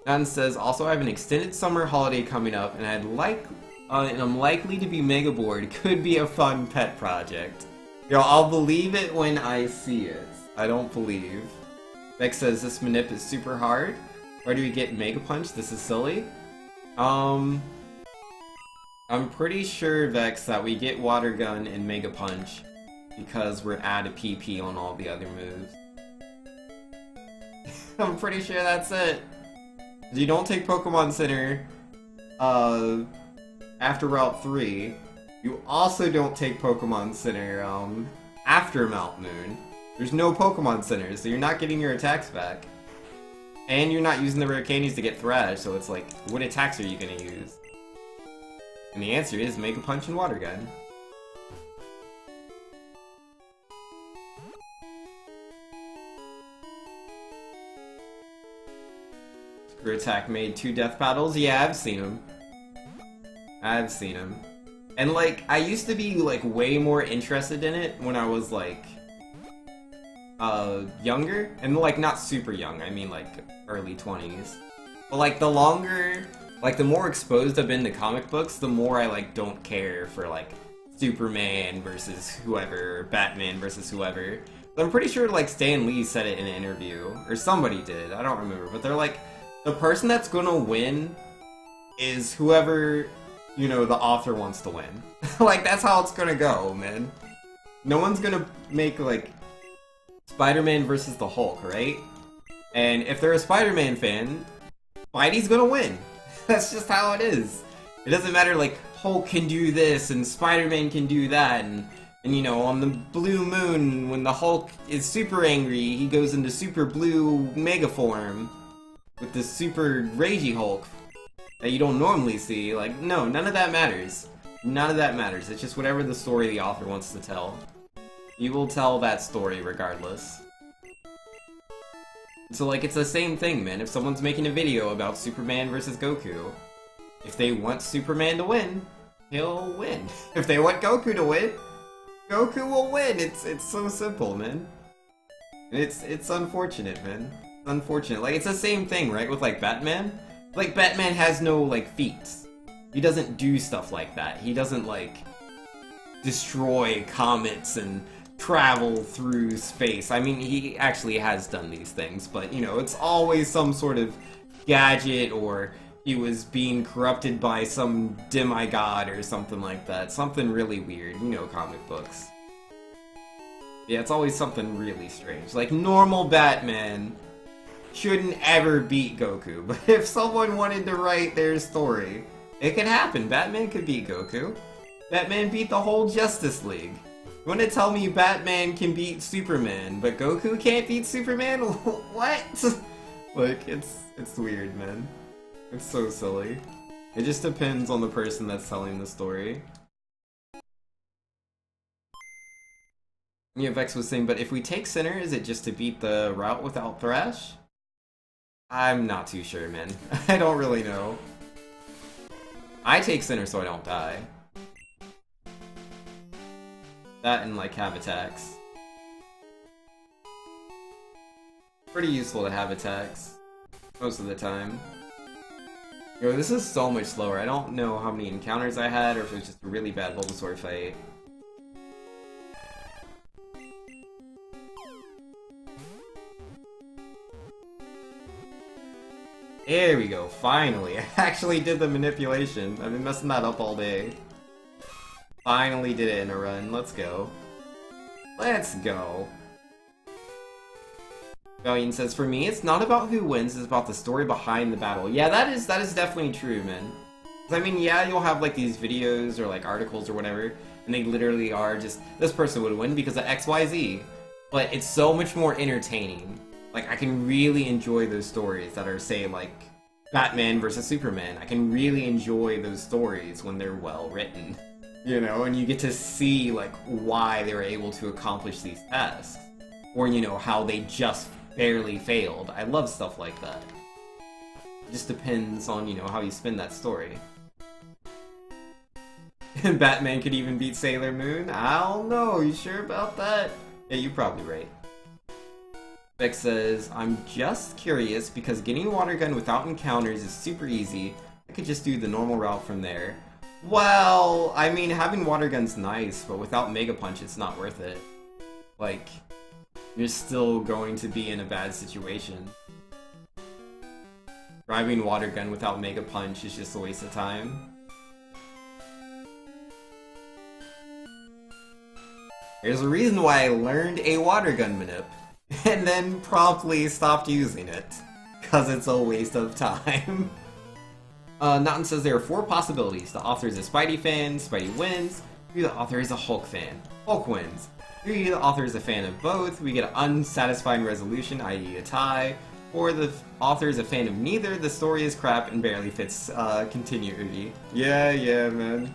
Nan says, also I have an extended summer holiday coming up and I'm likely to be mega bored. Could be a fun pet project. Yo, I'll believe it when I see it. I don't believe. Vex says this manip is super hard. Where do we get Mega Punch? This is silly. I'm pretty sure, Vex, that we get Water Gun and Mega Punch because we're out of PP on all the other moves. I'm pretty sure that's it. You don't take Pokemon Center after Route 3. You also don't take Pokemon Center after Mount Moon. There's no Pokemon Centers, so you're not getting your attacks back. And you're not using the rare candies to get Thrash, so it's like, what attacks are you gonna use? And the answer is Mega Punch and Water Gun. Screw Attack made 2 death battles? Yeah, I've seen them. I've seen them. And like, I used to be like way more interested in it when I was like younger. And like, not super young, I mean like early 20s. But like, the longer... Like, the more exposed I've been to comic books, the more I, like, don't care for, like, Superman versus whoever, Batman versus whoever. But I'm pretty sure, like, Stan Lee said it in an interview, or somebody did, I don't remember, but they're like, the person that's gonna win is whoever, you know, the author wants to win. Like, that's how it's gonna go, man. No one's gonna make, like, Spider-Man versus the Hulk, right? And if they're a Spider-Man fan, Spidey's gonna win. That's just how it is. It doesn't matter, like, Hulk can do this and Spider-Man can do that, and you know, on the blue moon, when the Hulk is super angry, he goes into super blue mega form with this super ragey Hulk that you don't normally see. Like, no, none of that matters. None of that matters. It's just whatever the story the author wants to tell. You will tell that story regardless. So, like, it's the same thing, man. If someone's making a video about Superman versus Goku, if they want Superman to win, he'll win. If they want Goku to win, Goku will win. It's so simple, man. It's unfortunate, man. It's unfortunate. Like, it's the same thing, right, with, like, Batman? Like, Batman has no, like, feats. He doesn't do stuff like that. He doesn't, like, destroy comets and travel through space. I mean, he actually has done these things, but, you know, it's always some sort of gadget, or he was being corrupted by some demigod or something like that. Something really weird, you know, comic books. Yeah, it's always something really strange. Like, normal Batman shouldn't ever beat Goku, but if someone wanted to write their story, it could happen. Batman could beat Goku. Batman beat the whole Justice League. You want to tell me Batman can beat Superman, but Goku can't beat Superman? What? Like, it's weird, man. It's so silly. It just depends on the person that's telling the story. Yeah, Vex was saying, but if we take Sinner, is it just to beat the route without Thrash? I'm not too sure, man. I don't really know. I take Sinner so I don't die. That and like have attacks. Pretty useful to have attacks. Most of the time. Yo, this is so much slower. I don't know how many encounters I had or if it was just a really bad Bulbasaur fight. There we go, finally. I actually did the manipulation. I've been messing that up all day. Finally did it in a run. Let's go. Let's go. Valiant says, for me, it's not about who wins, it's about the story behind the battle. Yeah, that is definitely true, man. 'Cause, I mean, yeah, you'll have like these videos or like articles or whatever, and they literally are just, this person would win because of XYZ. But it's so much more entertaining. Like, I can really enjoy those stories that are, say, like, Batman versus Superman. I can really enjoy those stories when they're well written. You know, and you get to see, like, why they were able to accomplish these tasks. Or, you know, how they just barely failed. I love stuff like that. It just depends on, you know, how you spin that story. Batman could even beat Sailor Moon? I don't know, you sure about that? Yeah, you're probably right. Beck says, I'm just curious because getting Water Gun without encounters is super easy. I could just do the normal route from there. Well, I mean, having Water Gun's nice, but without Mega Punch it's not worth it. Like, you're still going to be in a bad situation. Driving Water Gun without Mega Punch is just a waste of time. There's a reason why I learned a Water Gun manip. And then promptly stopped using it. Cause it's a waste of time. Naughton says there are 4 possibilities. The author is a Spidey fan, Spidey wins. 3, the author is a Hulk fan, Hulk wins. 3, the author is a fan of both. We get an unsatisfying resolution, i.e. a tie. 4, the author is a fan of neither. The story is crap and barely fits continuity. Yeah, man.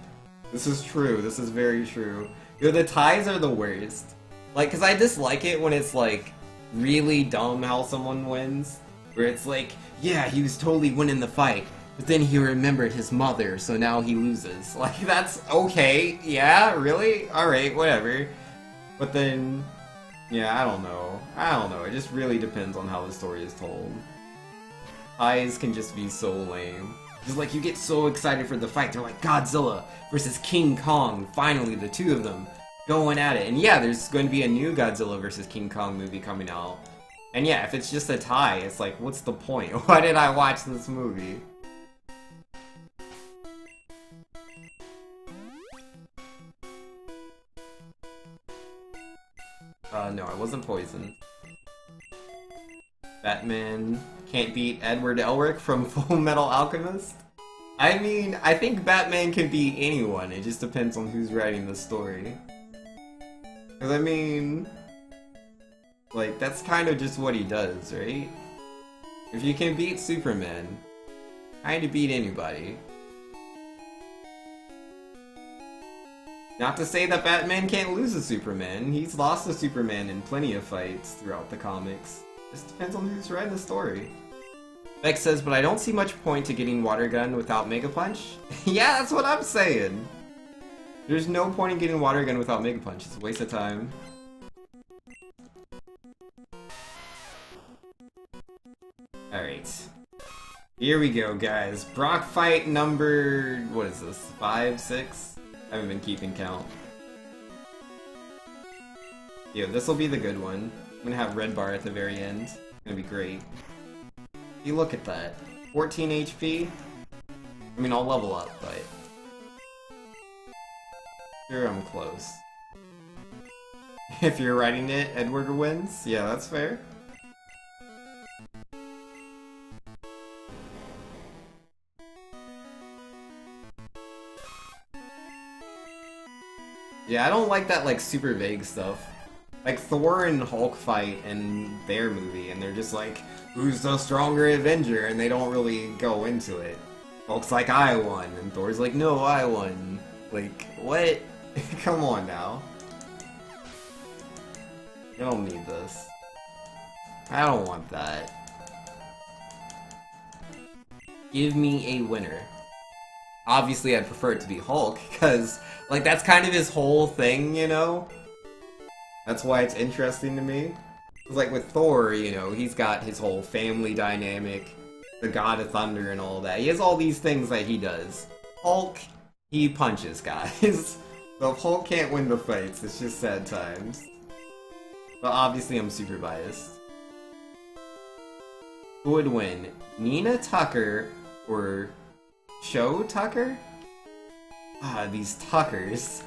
This is true. This is very true. Yo, the ties are the worst. Like, cause I dislike it when it's like really dumb how someone wins. Where it's like, yeah, he was totally winning the fight, but then he remembered his mother, so now he loses. Like, that's okay. Yeah, really? Alright, whatever. But then, yeah, I don't know. It just really depends on how the story is told. Ties can just be so lame. Just like, you get so excited for the fight. They're like, Godzilla versus King Kong. Finally, the two of them going at it. And yeah, there's going to be a new Godzilla vs. King Kong movie coming out. And yeah, if it's just a tie, it's like, what's the point? Why did I watch this movie? No, I wasn't poisoned. Batman can't beat Edward Elric from Full Metal Alchemist? I mean, I think Batman can beat anyone, it just depends on who's writing the story. Because, I mean, like, that's kind of just what he does, right? If you can beat Superman, kind of beat anybody. Not to say that Batman can't lose to Superman, he's lost to Superman in plenty of fights throughout the comics. Just depends on who's writing the story. Beck says, but I don't see much point to getting Water Gun without Mega Punch. Yeah, that's what I'm saying. There's no point in getting Water Gun without Mega Punch. It's a waste of time. Alright. Here we go, guys. Brock fight number... what is this? 5, 6? I haven't been keeping count. Yeah, this will be the good one. I'm gonna have red bar at the very end. It's gonna be great. You look at that. 14 HP? I mean, I'll level up, but... sure, I'm close. If you're writing it, Edward wins? Yeah, that's fair. Yeah, I don't like that, like, super vague stuff. Like, Thor and Hulk fight in their movie, and they're just like, who's the stronger Avenger? And they don't really go into it. Hulk's like, I won, and Thor's like, no, I won. Like, what? Come on now. I don't need this. I don't want that. Give me a winner. Obviously, I'd prefer it to be Hulk, because, like, that's kind of his whole thing, you know? That's why it's interesting to me. It's like with Thor, you know, he's got his whole family dynamic, the God of Thunder and all that. He has all these things that he does. Hulk, he punches guys. So if Hulk can't win the fights, it's just sad times. But obviously I'm super biased. Who would win? Nina Tucker or Show Tucker? Ah, these Tuckers.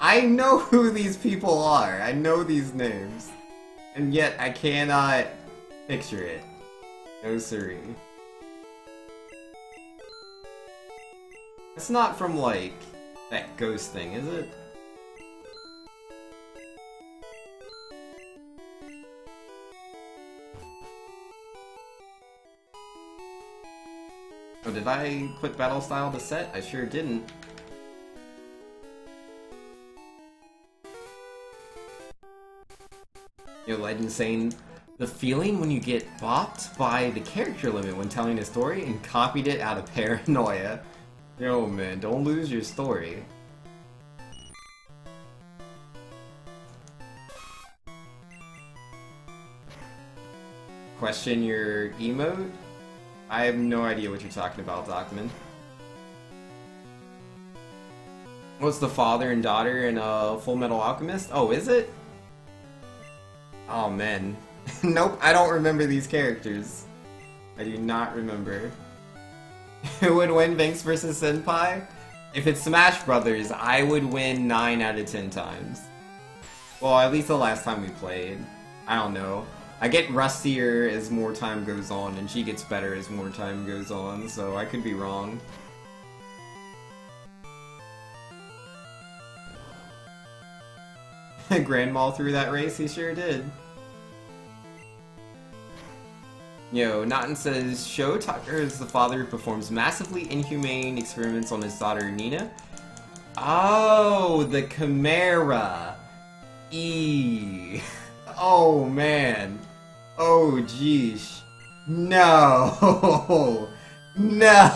I know who these people are. I know these names. And yet I cannot picture it. No siree. It's not from, like, that ghost thing, is it? Oh, did I put battle style to set? I sure didn't. You know, Legend saying, the feeling when you get bopped by the character limit when telling a story and copied it out of paranoia. Yo man, don't lose your story. Question your emote? I have no idea what you're talking about, Document. What's the father and daughter in Full Metal Alchemist? Oh, is it? Oh man. Nope, I don't remember these characters. I do not remember. Who would win Vinx versus Senpai? If it's Smash Brothers, I would win 9 out of 10 times. Well, at least the last time we played. I don't know. I get rustier as more time goes on, and she gets better as more time goes on, so I could be wrong. Grandma threw that race, he sure did. Yo, Naughton says, Show Tucker is the father who performs massively inhumane experiments on his daughter Nina. Oh, the Chimera. Oh, man. Oh, jeez. No. No.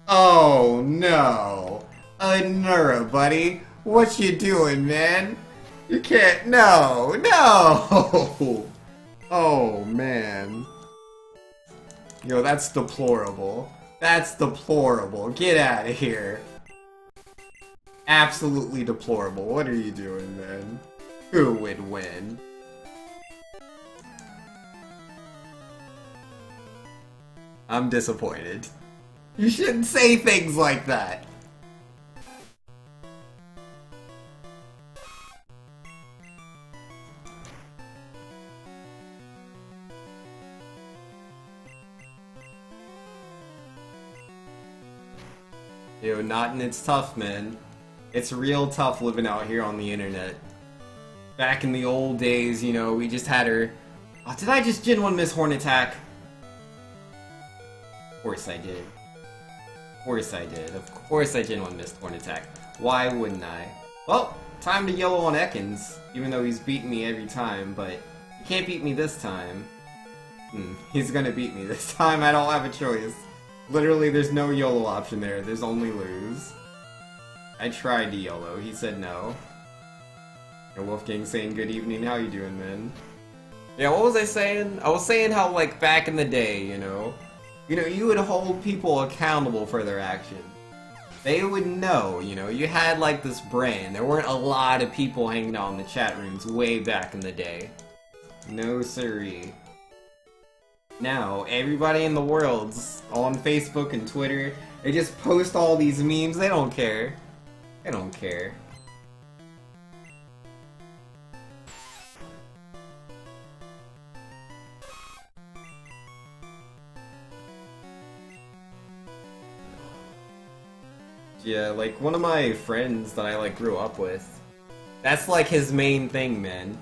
Oh, no. Nura, buddy. What you doing, man? You can't. No. No. Oh, man. Yo, that's deplorable. That's deplorable. Get out of here. Absolutely deplorable. What are you doing, man? Who would win? I'm disappointed. You shouldn't say things like that. Yo, Naughton, it's tough, man. It's real tough living out here on the internet. Back in the old days, you know, we just had her... Oh, did I just Gen 1 miss Horn Attack? Of course I did. Of course I did. Of course I Gen 1 missed Horn Attack. Why wouldn't I? Well, time to yellow on Ekans, even though he's beaten me every time, but he can't beat me this time. He's gonna beat me this time, I don't have a choice. Literally, there's no YOLO option there, there's only lose. I tried to YOLO, he said no. And Wolfgang saying good evening, how you doing, man? Yeah, what was I saying? I was saying how, like, back in the day, you know, you would hold people accountable for their actions. They would know, you know, you had, like, this brand. There weren't a lot of people hanging out in the chat rooms way back in the day. No siree. Now, everybody in the world's on Facebook and Twitter. They just post all these memes. They don't care. They don't care. Yeah, like, one of my friends that I, like, grew up with, that's, like, his main thing, man.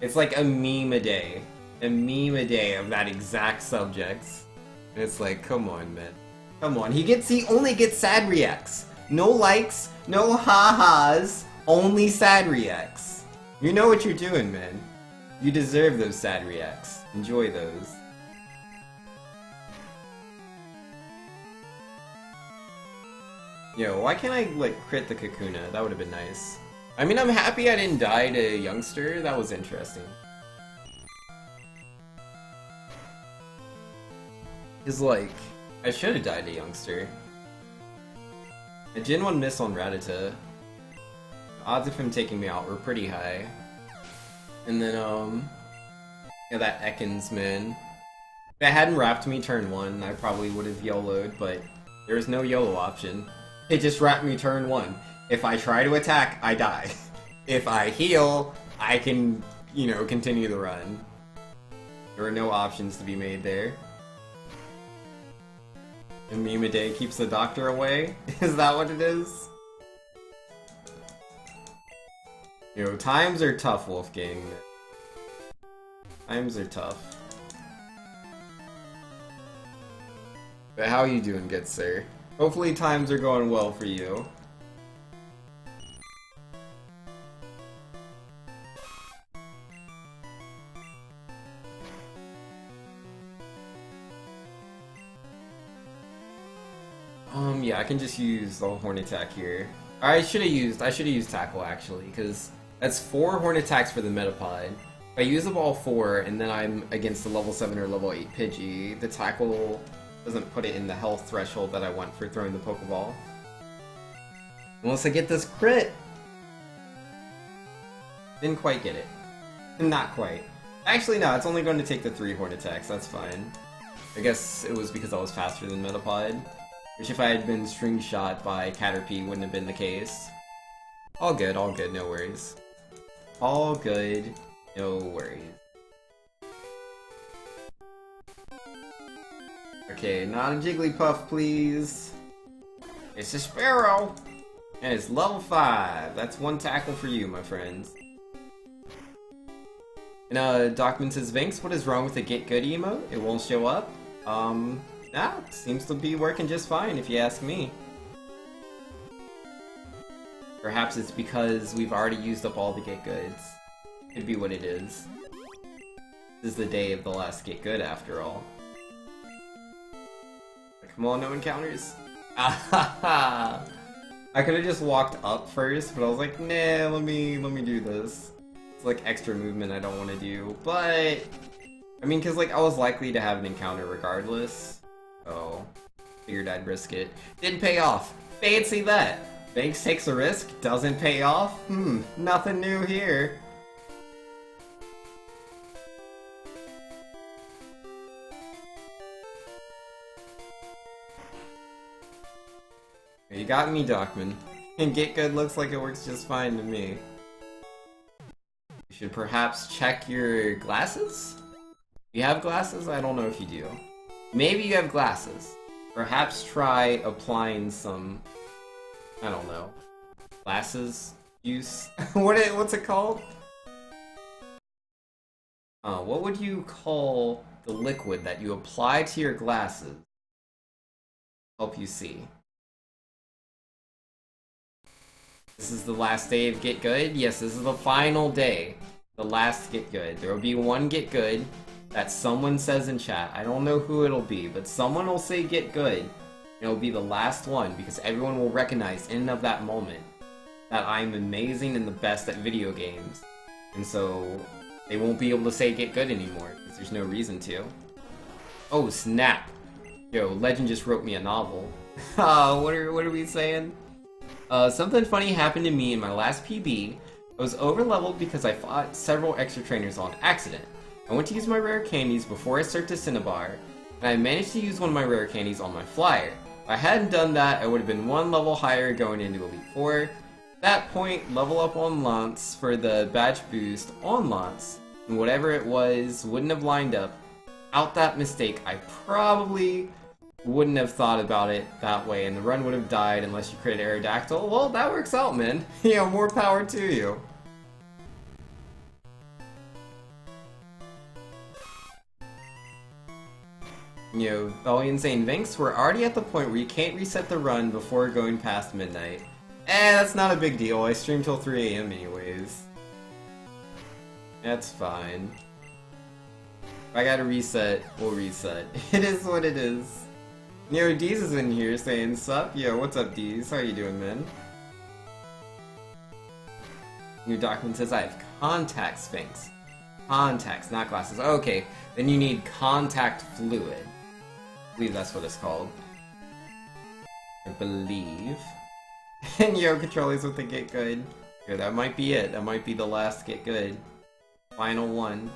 It's like a meme a day. A meme a day of that exact subject. And it's like, come on, man. Come on. He only gets sad reacts. No likes, no ha-has, only sad reacts. You know what you're doing, man. You deserve those sad reacts. Enjoy those. Yo, why can't I, like, crit the Kakuna? That would have been nice. I mean, I'm happy I didn't die to Youngster. That was interesting. Cause, like, I should have died to Youngster. A Gen 1 miss on Rattata. The odds of him taking me out were pretty high. And then, yeah, that Ekans, man. If it hadn't wrapped me turn 1, I probably would have YOLO'd, but there was no YOLO option. It just wrapped me turn 1. If I try to attack, I die. If I heal, I can, you know, continue the run. There are no options to be made there. And Mimade keeps the doctor away? Is that what it is? You know, times are tough, Wolfgang. Times are tough. But how you doing, good sir? Hopefully times are going well for you. Yeah, I can just use the Horn Attack here. I should have used Tackle actually, because that's 4 Horn Attacks for the Metapod. If I use up all 4 and then I'm against a level 7 or level 8 Pidgey, the Tackle doesn't put it in the health threshold that I want for throwing the Pokeball. Unless I get this crit! Didn't quite get it. Not quite. Actually, no, it's only going to take the 3 Horn Attacks, that's fine. I guess it was because I was faster than Metapod. Which if I had been string shot by Caterpie wouldn't have been the case. All good, no worries. All good, no worries. Okay, not a Jigglypuff, please. It's a Sparrow! And it's level 5. That's 1 tackle for you, my friends. And Docman says, Vinx, what is wrong with the Get Good emote? It won't show up? Nah, seems to be working just fine if you ask me. Perhaps it's because we've already used up all the Get Goods. Could be what it is. This is the day of the last Get Good after all. Come on, no encounters. I could have just walked up first, but I was like, nah, let me do this. It's like extra movement I don't want to do, but I mean, cause like I was likely to have an encounter regardless. Oh, figured I'd risk it. Didn't pay off. Fancy that. Banks takes a risk, doesn't pay off. Nothing new here. You got me, Docman. And Get Good looks like it works just fine to me. You should perhaps check your glasses? You have glasses? I don't know if you do. Maybe you have glasses. Perhaps try applying some, I don't know, glasses use? What's it called? What would you call the liquid that you apply to your glasses? Help you see. This is the last day of Get Good? Yes, this is the final day. The last Get Good. There will be 1 Get Good that someone says in chat. I don't know who it'll be, but someone will say Get Good. And it'll be the last one because everyone will recognize in and of that moment that I'm amazing and the best at video games. And so they won't be able to say Get Good anymore because there's no reason to. Oh, snap. Yo, Legend just wrote me a novel. What are we saying? Something funny happened to me in my last PB. I was over-leveled because I fought several extra trainers on accident. I went to use my rare candies before I searched to Cinnabar, and I managed to use one of my rare candies on my flyer. If I hadn't done that, I would have been 1 level higher going into Elite 4. At that point, level up on Lance for the badge boost on Lance, and whatever it was wouldn't have lined up. Without that mistake, I probably wouldn't have thought about it that way, and the run would have died unless you crit Aerodactyl. Well, that works out, man. You know, more power to you. You know, Valiant saying, Vinx, we're already at the point where you can't reset the run before going past midnight. That's not a big deal. I stream till 3 AM anyways. That's fine. If I gotta reset, we'll reset. It is what it is. Yo, Deez is in here saying sup. Yo, what's up, Deez? How you doing, man? Your document says I have contact Sphinx. Contacts, not glasses. Okay, then you need contact fluid. I believe that's what it's called. I believe. And yo, controllers with the get good. Yo, that might be it. That might be the last get good. Final one.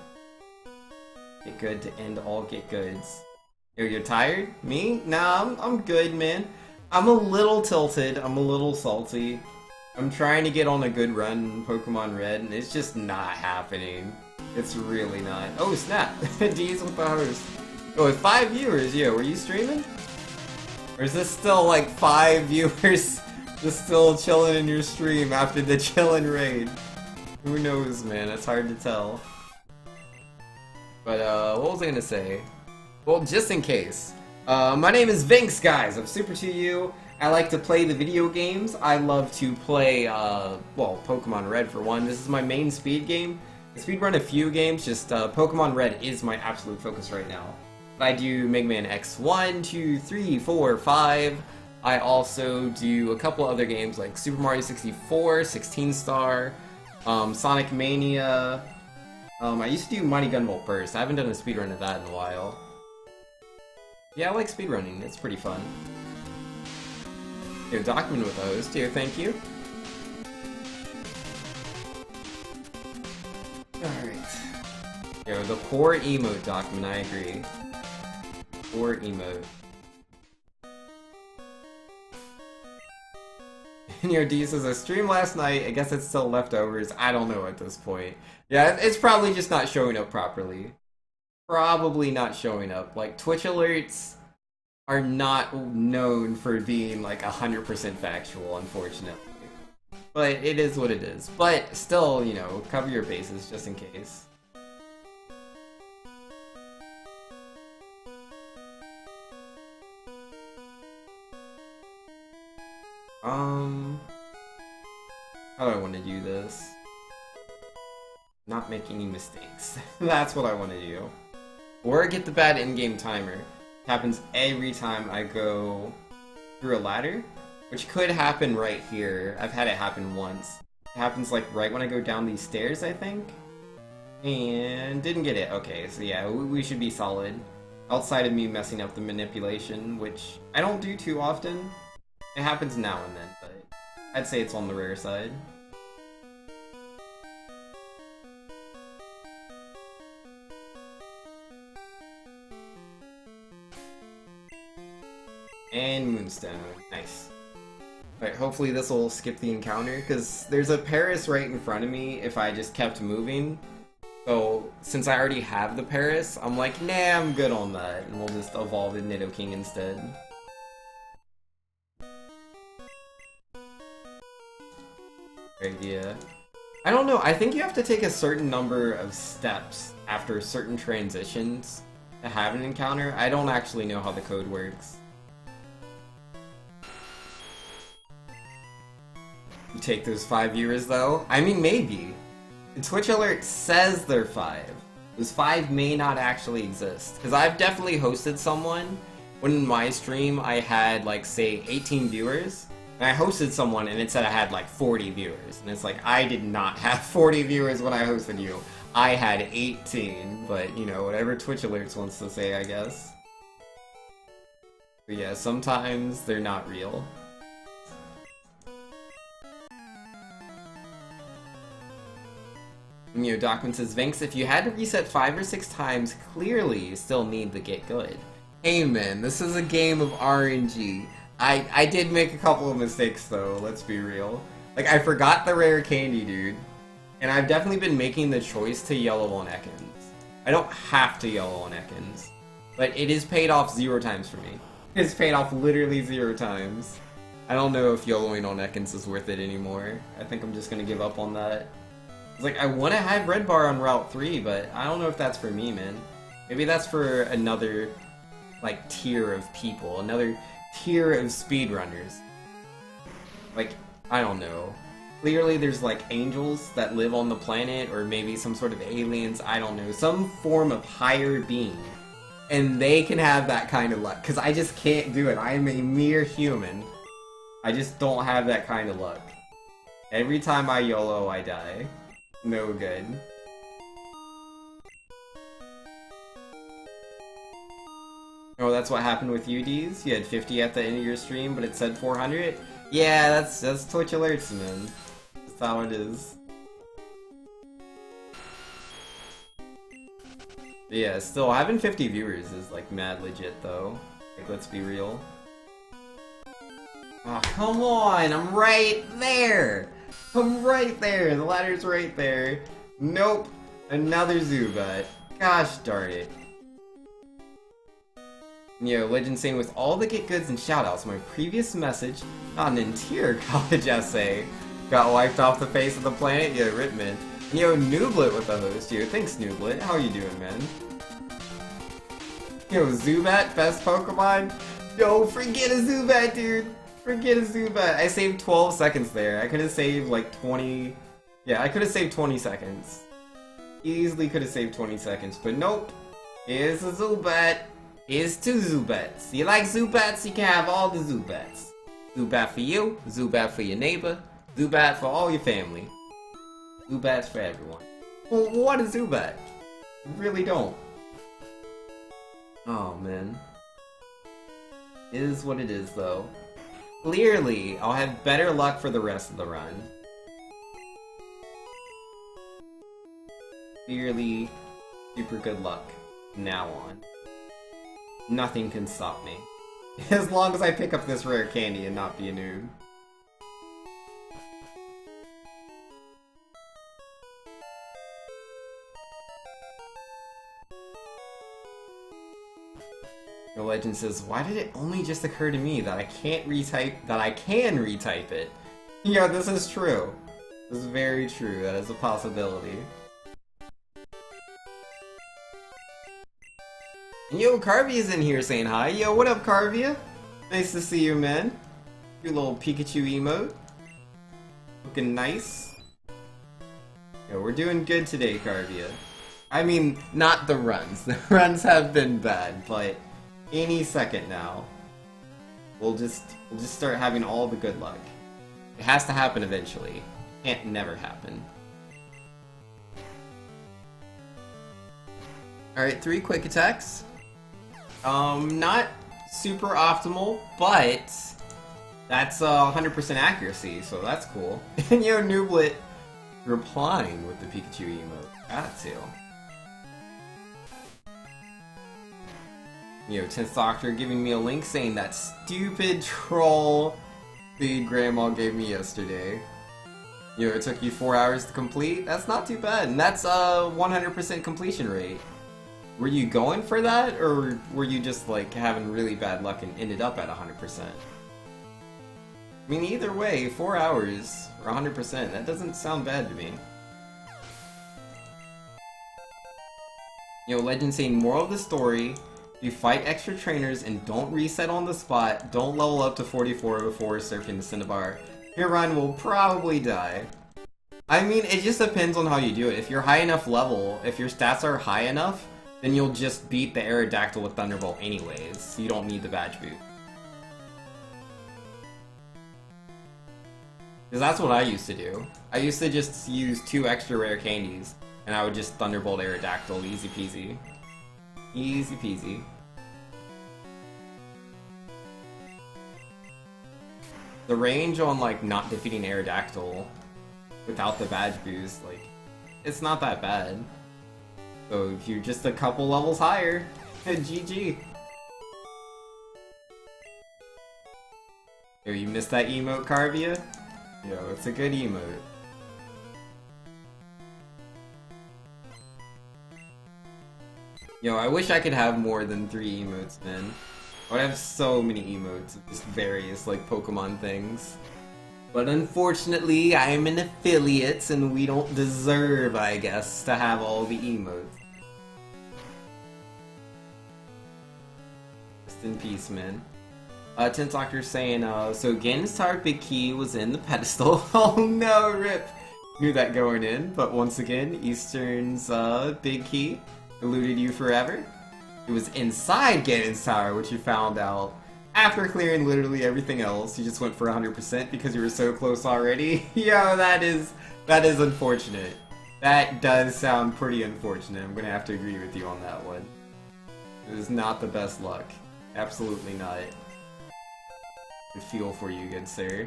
Get good to end all get goods. Yo, you're tired? Me? Nah, I'm good, man. I'm a little tilted. I'm a little salty. I'm trying to get on a good run in Pokemon Red, and it's just not happening. It's really not. Oh, snap. D's with the host. Oh, with 5 viewers, yo, were you streaming? Or is this still like 5 viewers just still chilling in your stream after the chillin' raid? Who knows, man? It's hard to tell. But, what was I gonna say? Well, just in case. My name is Vinx, guys. I'm Super 2U. I like to play the video games. I love to play, well, Pokemon Red for one. This is my main speed game. I speedrun a few games, just Pokemon Red is my absolute focus right now. I do Mega Man X1, 2, 3, 4, 5. I also do a couple other games like Super Mario 64, 16 Star, Sonic Mania. I used to do Mighty Gunvolt Burst. I haven't done a speedrun of that in a while. Yeah, I like speedrunning. It's pretty fun. Yo, document with those, too, thank you. Alright. Yo, the poor emote document, I agree. Poor emote. And yo, D says, I streamed last night, I guess it's still leftovers, I don't know at this point. Yeah, it's probably just not showing up properly. Probably not showing up. Like, Twitch alerts are not known for being like 100% factual, unfortunately. But it is what it is. But still, you know, cover your bases just in case. How do I want to do this? Not make any mistakes. That's what I want to do. Or get the bad in-game timer. Happens every time I go through a ladder, which could happen right here. I've had it happen once. It happens like right when I go down these stairs, I think. And didn't get it. Okay, so yeah, we should be solid. Outside of me messing up the manipulation, which I don't do too often. It happens now and then, but I'd say it's on the rare side. And Moonstone. Nice. Alright, hopefully this will skip the encounter, because there's a Paris right in front of me if I just kept moving. So, since I already have the Paris, I'm like, nah, I'm good on that, and we'll just evolve the Nidoking instead. Right, yeah. I don't know, I think you have to take a certain number of steps after certain transitions to have an encounter. I don't actually know how the code works. You take those 5 viewers though? I mean, maybe. The Twitch alert says they're 5. Those 5 may not actually exist. Because I've definitely hosted someone when in my stream I had like, say, 18 viewers. And I hosted someone and it said I had like 40 viewers. And it's like, I did not have 40 viewers when I hosted you. I had 18. But, you know, whatever Twitch alerts wants to say, I guess. But yeah, sometimes they're not real. You know, document says, Vinx, if you had to reset 5 or 6 times, clearly you still need to get good. Hey man, this is a game of RNG. I did make a couple of mistakes though, let's be real. Like, I forgot the rare candy, dude. And I've definitely been making the choice to yellow on Ekans. I don't have to yellow on Ekans. But it is paid off 0 times for me. It's paid off literally 0 times. I don't know if yellowing on Ekans is worth it anymore. I think I'm just gonna give up on that. It's like, I want to have Red Bar on Route 3, but I don't know if that's for me, man. Maybe that's for another, like, tier of people. Another tier of speedrunners. Like, I don't know. Clearly there's, like, angels that live on the planet, or maybe some sort of aliens, I don't know. Some form of higher being and they can have that kind of luck, because I just can't do it. I am a mere human. I just don't have that kind of luck. Every time I YOLO, I die. No good. Oh, that's what happened with UDs? You had 50 at the end of your stream, but it said 400? Yeah, that's Twitch alerts, man. That's how it is. Yeah, still, having 50 viewers is, like, mad legit, though. Like, let's be real. Oh, come on! I'm right there! I'm right there! The ladder's right there. Nope! Another Zubat. Gosh darn it. Yo, Legend saying, with all the get goods and shoutouts, my previous message, not an entire college essay, got wiped off the face of the planet. Yo, Ripman. Yo, Nooblet with the host. Yo, thanks, Nooblet. How you doing, man? Yo, Zubat, best Pokemon? Yo, forget a Zubat, dude! Forget a Zubat. I saved 12 seconds there. I could have saved, like, 20... Yeah, I could have saved 20 seconds. Easily could have saved 20 seconds, but nope. Here's a Zubat. Here's 2 Zubats. You like Zubats, you can have all the Zubats. Zubat for you, Zubat for your neighbor, Zubat for all your family. Zubats for everyone. Well, what is Zubat? Really don't. Oh, man. It is what it is, though. Clearly, I'll have better luck for the rest of the run. Clearly, super good luck from now on. Nothing can stop me. As long as I pick up this rare candy and not be a noob. The legend says, why did it only just occur to me that I can't that I can retype it? Yeah, this is true. This is very true. That is a possibility. Yo, Carvia's in here saying hi. Yo, what up, Carvia? Nice to see you, man. Your little Pikachu emote. Looking nice. Yo, we're doing good today, Carvia. I mean, not the runs. The runs have been bad, but any second now, we'll just start having all the good luck. It has to happen eventually. Can't never happen. Alright, 3 quick attacks. Not super optimal, but that's 100% accuracy, so that's cool. And yo, Nooblet replying with the Pikachu emote. Got to. Yo, 10th Doctor giving me a link saying that stupid troll the grandma gave me yesterday. Yo, it took you 4 hours to complete? That's not too bad, and that's a 100% completion rate. Were you going for that, or were you just, like, having really bad luck and ended up at 100%? I mean, either way, 4 hours, or 100%, that doesn't sound bad to me. Yo, Legend saying, moral of the story, you fight extra trainers and don't reset on the spot, don't level up to 44 before surfing the Cinnabar. Your run will probably die. I mean, it just depends on how you do it. If you're high enough level, if your stats are high enough, then you'll just beat the Aerodactyl with Thunderbolt anyways, so you don't need the badge boot. Because that's what I used to do. I used to just use 2 extra rare candies, and I would just Thunderbolt Aerodactyl, easy peasy. Easy peasy. The range on, like, not defeating Aerodactyl without the badge boost, like, it's not that bad. So if you're just a couple levels higher, GG. Yo, you missed that emote, Carvia? Yo, it's a good emote. Yo, I wish I could have more than 3 emotes, man. I would have so many emotes of just various, like, Pokemon things. But unfortunately, I am an affiliate, and we don't deserve, I guess, to have all the emotes. Rest in peace, man. 10th Doctor saying, so Ganon's Tower Big Key was in the pedestal. Oh no, rip! Knew that going in, but once again, Eastern's Big Key eluded you forever. It was inside Ganon's tower, which you found out after clearing literally everything else. You just went for 100% because you were so close already. Yo, that is unfortunate. That does sound pretty unfortunate. I'm gonna have to agree with you on that one. It is not the best luck. Absolutely not. I feel for you, good sir.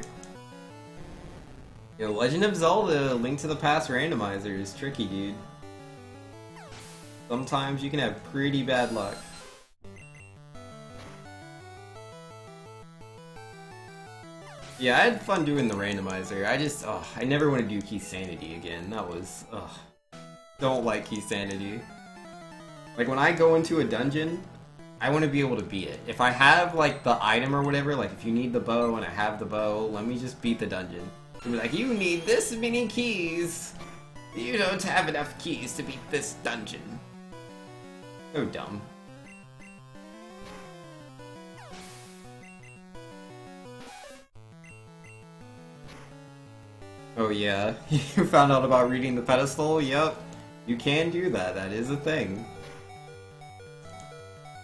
Yo, Legend of Zelda: Link to the Past randomizer is tricky, dude. Sometimes you can have pretty bad luck. Yeah, I had fun doing the randomizer. I never want to do Key Sanity again. That was, don't like Key Sanity. Like, when I go into a dungeon, I want to be able to beat it. If I have, like, the item or whatever, like, if you need the bow and I have the bow, let me just beat the dungeon. You'll be like, you need this many keys. You don't have enough keys to beat this dungeon. So dumb. Oh yeah, you found out about reading the pedestal? Yep, you can do that, that is a thing.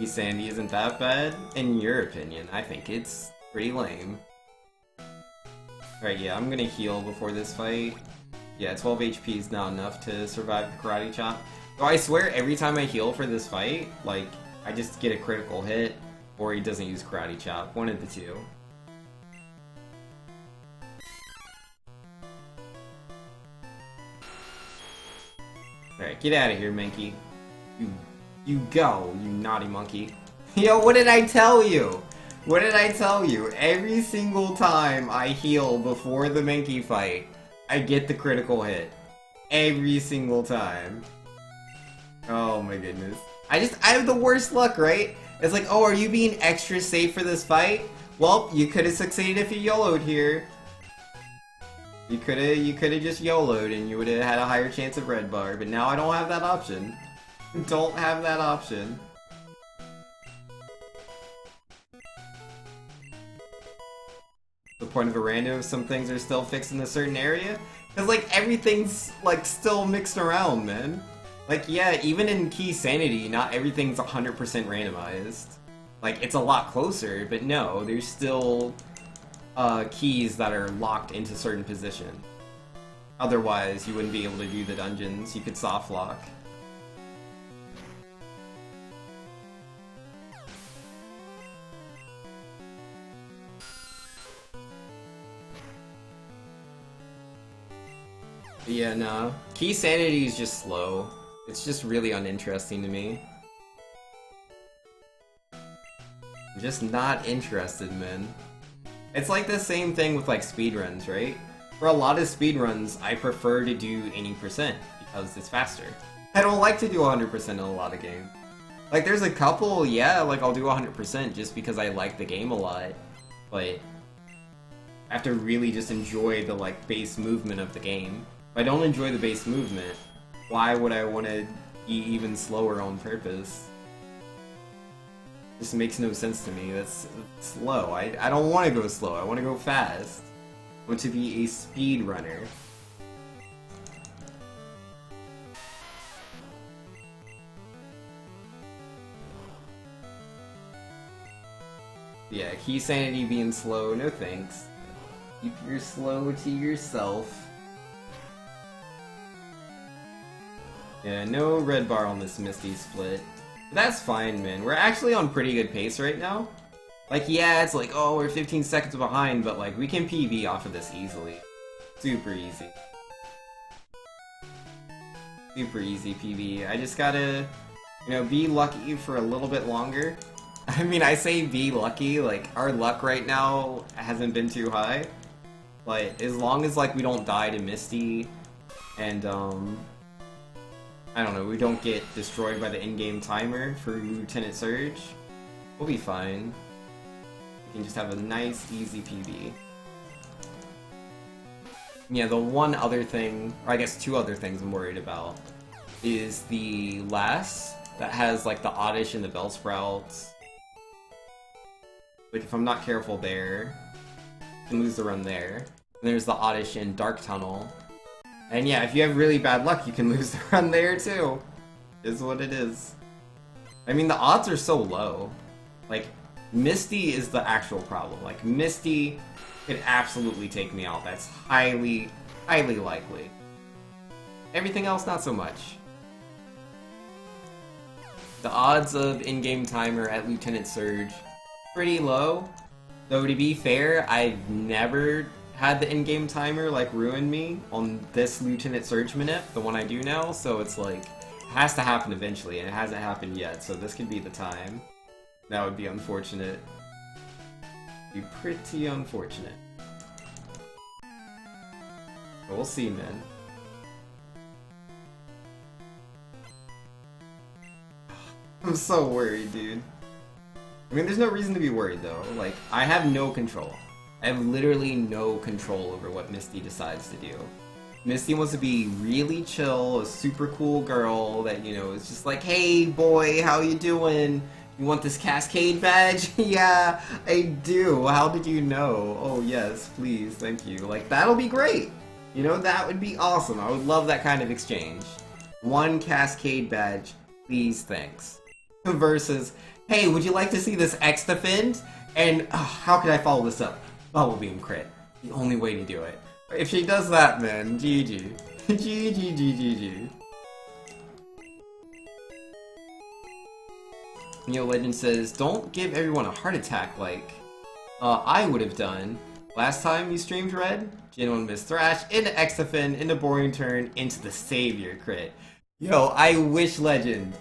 Sandy isn't that bad? In your opinion, I think it's pretty lame. Alright, yeah, I'm gonna heal before this fight. Yeah, 12 HP is not enough to survive the karate chop. So I swear every time I heal for this fight, like, I just get a critical hit, or he doesn't use karate chop, one of the two. Alright, get out of here, Mankey. You go, you naughty monkey. Yo, what did I tell you? What did I tell you? Every single time I heal before the Mankey fight, I get the critical hit. Every single time. Oh my goodness. I have the worst luck, right? It's like, oh, are you being extra safe for this fight? Well, you could have succeeded if you YOLO'd here. You could have just YOLO'd and you would have had a higher chance of red bar, but now I don't have that option. Don't have that option. The point of a random if some things are still fixed in a certain area? Because, like, everything's, like, still mixed around, man. Like, yeah, even in Key Sanity, not everything's 100% randomized. Like, it's a lot closer, but no, there's still keys that are locked into certain position. Otherwise, you wouldn't be able to do the dungeons. You could soft lock. But yeah, no. Key Sanity is just slow. It's just really uninteresting to me. I'm just not interested, man. It's like the same thing with like speedruns, right? For a lot of speedruns, I prefer to do 80% because it's faster. I don't like to do 100% in a lot of games. Like there's a couple, yeah, like I'll do 100% just because I like the game a lot, but I have to really just enjoy the like base movement of the game. If I don't enjoy the base movement, why would I want to be even slower on purpose? This makes no sense to me. That's slow. I don't want to go slow. I want to go fast. I want to be a speedrunner. Yeah, Key Sanity being slow, no thanks. Keep your slow to yourself. Yeah, no red bar on this Misty split. That's fine, man. We're actually on pretty good pace right now. Like, yeah, it's like, oh, we're 15 seconds behind, but like, we can PB off of this easily. Super easy. Super easy PB. I just gotta, you know, be lucky for a little bit longer. I mean, I say be lucky, like, our luck right now hasn't been too high. But as long as, like, we don't die to Misty, and, I don't know, we don't get destroyed by the in-game timer for Lieutenant Surge, we'll be fine. We can just have a nice, easy PB. Yeah, the one other thing, or I guess two other things I'm worried about, is the Lass that has, like, the Oddish and the Bellsprouts. Like, if I'm not careful there, I can lose the run there. And there's the Oddish in Dark Tunnel. And yeah, if you have really bad luck, you can lose the run there too. Is what it is. I mean, the odds are so low. Like, Misty is the actual problem. Like, Misty could absolutely take me out. That's highly, highly likely. Everything else, not so much. The odds of in-game timer at Lieutenant Surge, pretty low. Though to be fair, I've never had the in-game timer like ruin me on this Lieutenant Surge minute, the one I do now, so it's like, it has to happen eventually, and it hasn't happened yet, so this could be the time. That would be unfortunate. Be pretty unfortunate. But we'll see, man. I'm so worried, dude. I mean, there's no reason to be worried, though. Like, I have no control. I have literally no control over what Misty decides to do. Misty wants to be really chill, a super cool girl that, you know, is just like, hey, boy, how you doing? You want this Cascade badge? Yeah, I do. How did you know? Oh, yes, please, thank you. Like, that'll be great. You know, that would be awesome. I would love that kind of exchange. One Cascade badge, please, thanks. Versus, hey, would you like to see this X defend? And how could I follow this up? Bubble Beam crit. The only way to do it. If she does that, man, GG. GG. Neo Legend says, don't give everyone a heart attack like I would have done. Last time you streamed Red, Gen 1 Miss Thrash, into X defend, into Boring Turn, into the Savior crit. Yo, I wish, Legend.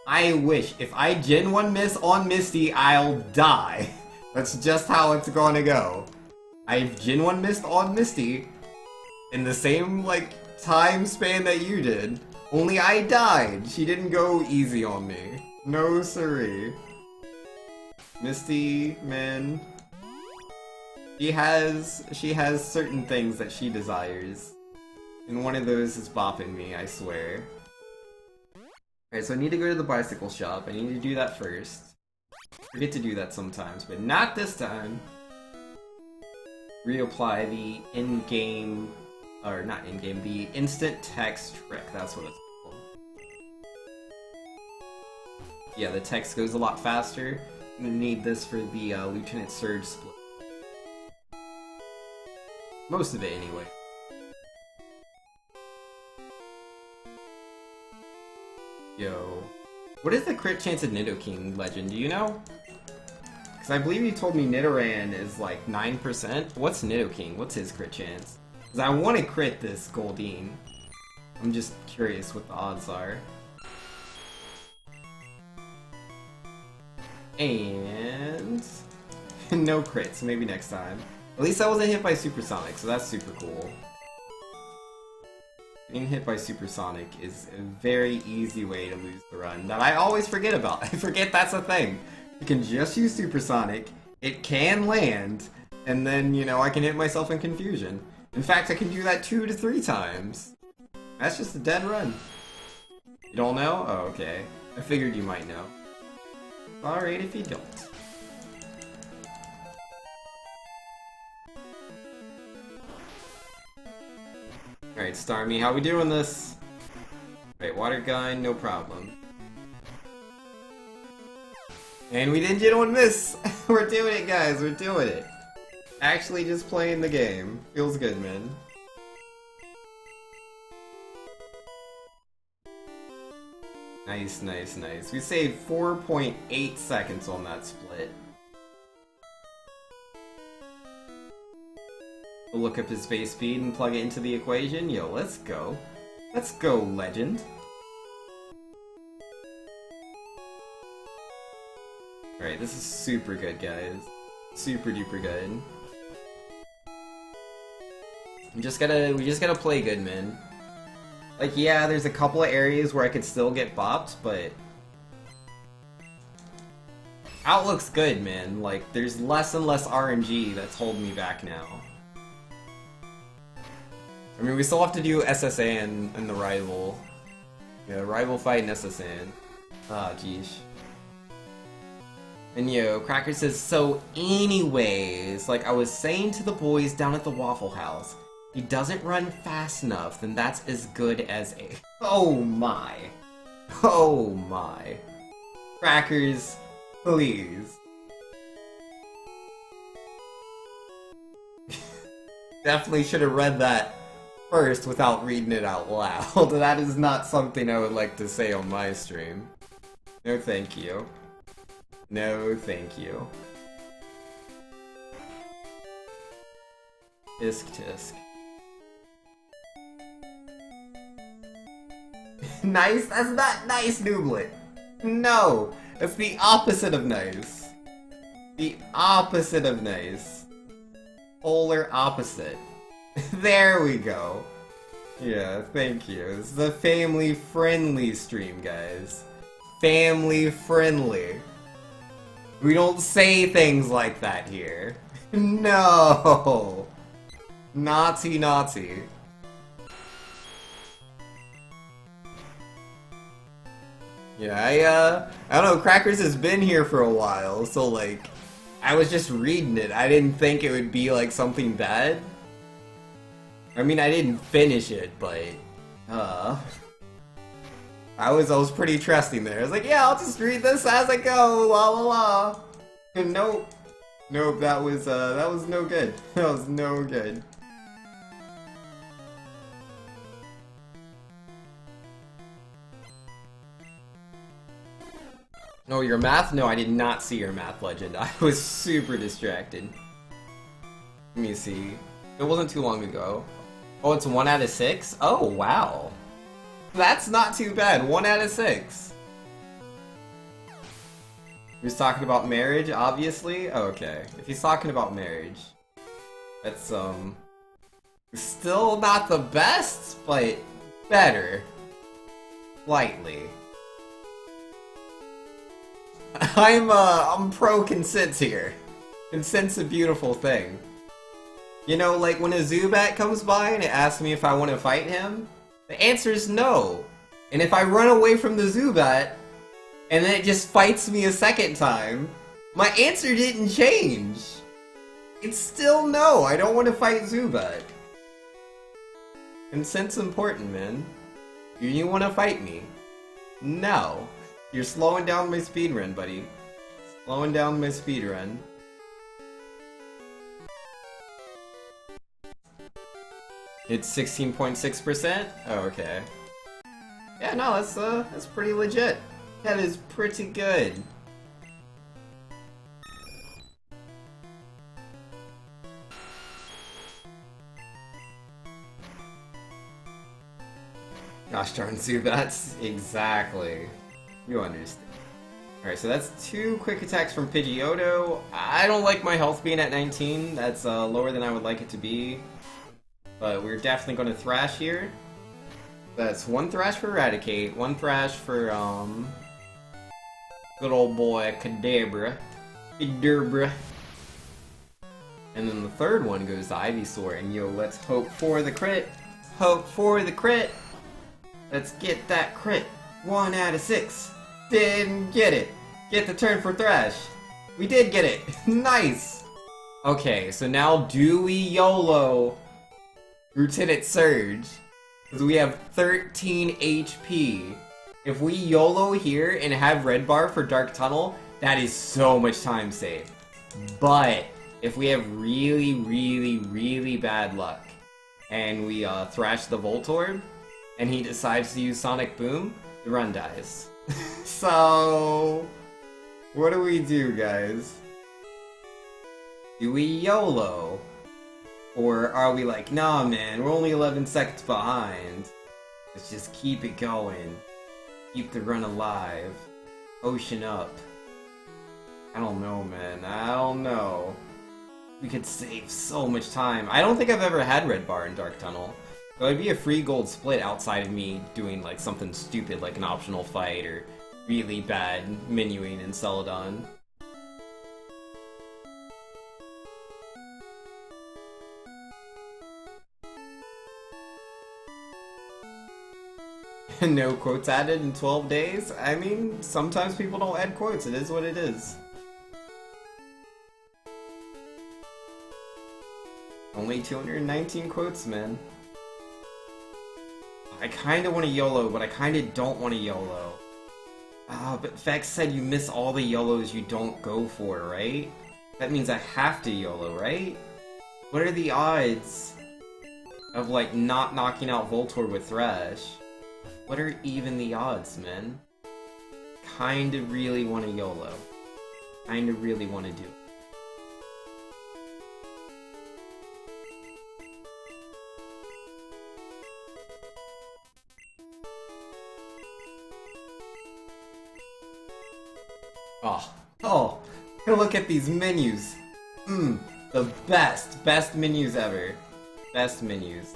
I wish. If I Gen 1 miss on Misty, I'll die. That's just how it's gonna go. I've Gen 1 missed on Misty in the same, like, time span that you did. Only I died. She didn't go easy on me. No siree. Misty, man. She has certain things that she desires. And one of those is bopping me, I swear. Alright, so I need to go to the bicycle shop. I need to do that first. I forget to do that sometimes, but not this time. Reapply the in-game, or not in-game, the instant text trick. That's what it's called. Yeah, the text goes a lot faster. I'm gonna need this for the Lieutenant Surge split. Most of it, anyway. Yo. What is the crit chance of Nidoking, Legend? Do you know? Because I believe you told me Nidoran is like 9%. What's Nidoking? What's his crit chance? Because I want to crit this Goldeen. I'm just curious what the odds are. And... no crits, maybe next time. At least I wasn't hit by Supersonic, so that's super cool. Being hit by Supersonic is a very easy way to lose the run that I always forget about. I forget that's a thing. You can just use Supersonic, it can land, and then, you know, I can hit myself in confusion. In fact, I can do that 2 to 3 times. That's just a dead run. You don't know? Oh, okay. I figured you might know. Alright if you don't. Alright, Starmie, how we doing this? Alright, water gun, no problem. And we didn't get one miss! We're doing it, guys, we're doing it! Actually just playing the game. Feels good, man. Nice, nice, nice. We saved 4.8 seconds on that split. We'll look up his base speed and plug it into the equation. Yo, let's go. Let's go, Legend. Alright, this is super good, guys. Super duper good. We just gotta play good, man. Like, yeah, there's a couple of areas where I could still get bopped, but... Outlook's good, man. Like, there's less and less RNG that's holding me back now. I mean, we still have to do SSN and the rival. Yeah, rival fight and SSN. Ah, geesh. And yo, Cracker says, so anyways, like I was saying to the boys down at the Waffle House, he doesn't run fast enough, then that's as good as a... Oh my. Oh my. Crackers, please. Definitely should have read that first without reading it out loud. That is not something I would like to say on my stream. No thank you. No thank you. Tisk tisk. Nice? That's not nice, Nooblet. No! That's the opposite of nice. The opposite of nice. Polar opposite. There we go. Yeah, thank you. This is a family-friendly stream, guys. Family-friendly. We don't say things like that here. No! Naughty, naughty. Yeah, I don't know, Crackers has been here for a while, so like, I was just reading it. I didn't think it would be like something bad. I mean, I didn't finish it, but, I was pretty trusting there. I was like, yeah, I'll just read this as I go, la la la. And nope. Nope, that was no good. That was no good. Oh, your math? No, I did not see your math legend. I was super distracted. Let me see. It wasn't too long ago. Oh, it's 1 out of 6? Oh, wow. That's not too bad. 1 out of 6. He's talking about marriage, obviously? Oh, okay. If he's talking about marriage, that's, still not the best, but better. Slightly. I'm pro consent here. Consent's a beautiful thing. You know, like when a Zubat comes by and it asks me if I want to fight him, the answer is no. And if I run away from the Zubat, and then it just fights me a second time, my answer didn't change. It's still no, I don't want to fight Zubat. Consent's important, man. You want to fight me? No. You're slowing down my speedrun, buddy. Slowing down my speedrun. It's 16.6%? Oh, okay. Yeah, no, that's pretty legit. That is pretty good. Gosh darn Zubats. Exactly. You understand. Alright, so that's 2 quick attacks from Pidgeotto. I don't like my health being at 19. That's lower than I would like it to be. But we're definitely going to Thrash here. That's 1 Thrash for Eradicate, 1 Thrash for, good old boy, Kadabra. Kadabra. And then the third one goes to Ivysaur, and yo, let's hope for the crit. Hope for the crit. Let's get that crit. 1 out of 6. Didn't get it. Get the turn for Thrash. We did get it. Nice. Okay, so now do we YOLO Lieutenant Surge? Because we have 13 HP. If we YOLO here and have Red Bar for Dark Tunnel, that is so much time saved. But if we have really, really, really bad luck and we thrash the Voltorb and he decides to use Sonic Boom, the run dies. So, what do we do, guys? Do we YOLO? Or are we like, nah man, we're only 11 seconds behind. Let's just keep it going. Keep the run alive. Ocean up. I don't know, man. I don't know. We could save so much time. I don't think I've ever had Red Bar in Dark Tunnel. So it'd be a free gold split outside of me doing like something stupid like an optional fight or really bad menuing in Celadon. No quotes added in 12 days? I mean, sometimes people don't add quotes, it is what it is. Only 219 quotes, man. I kinda want to YOLO, but I kinda don't want to YOLO. Ah, but Vex said you miss all the YOLOs you don't go for, right? That means I have to YOLO, right? What are the odds of, like, not knocking out Voltorb with Thrash? What are even the odds, man? Kinda really want to YOLO. Kinda really want to do it. Oh, look at these menus. The best menus ever. Best menus.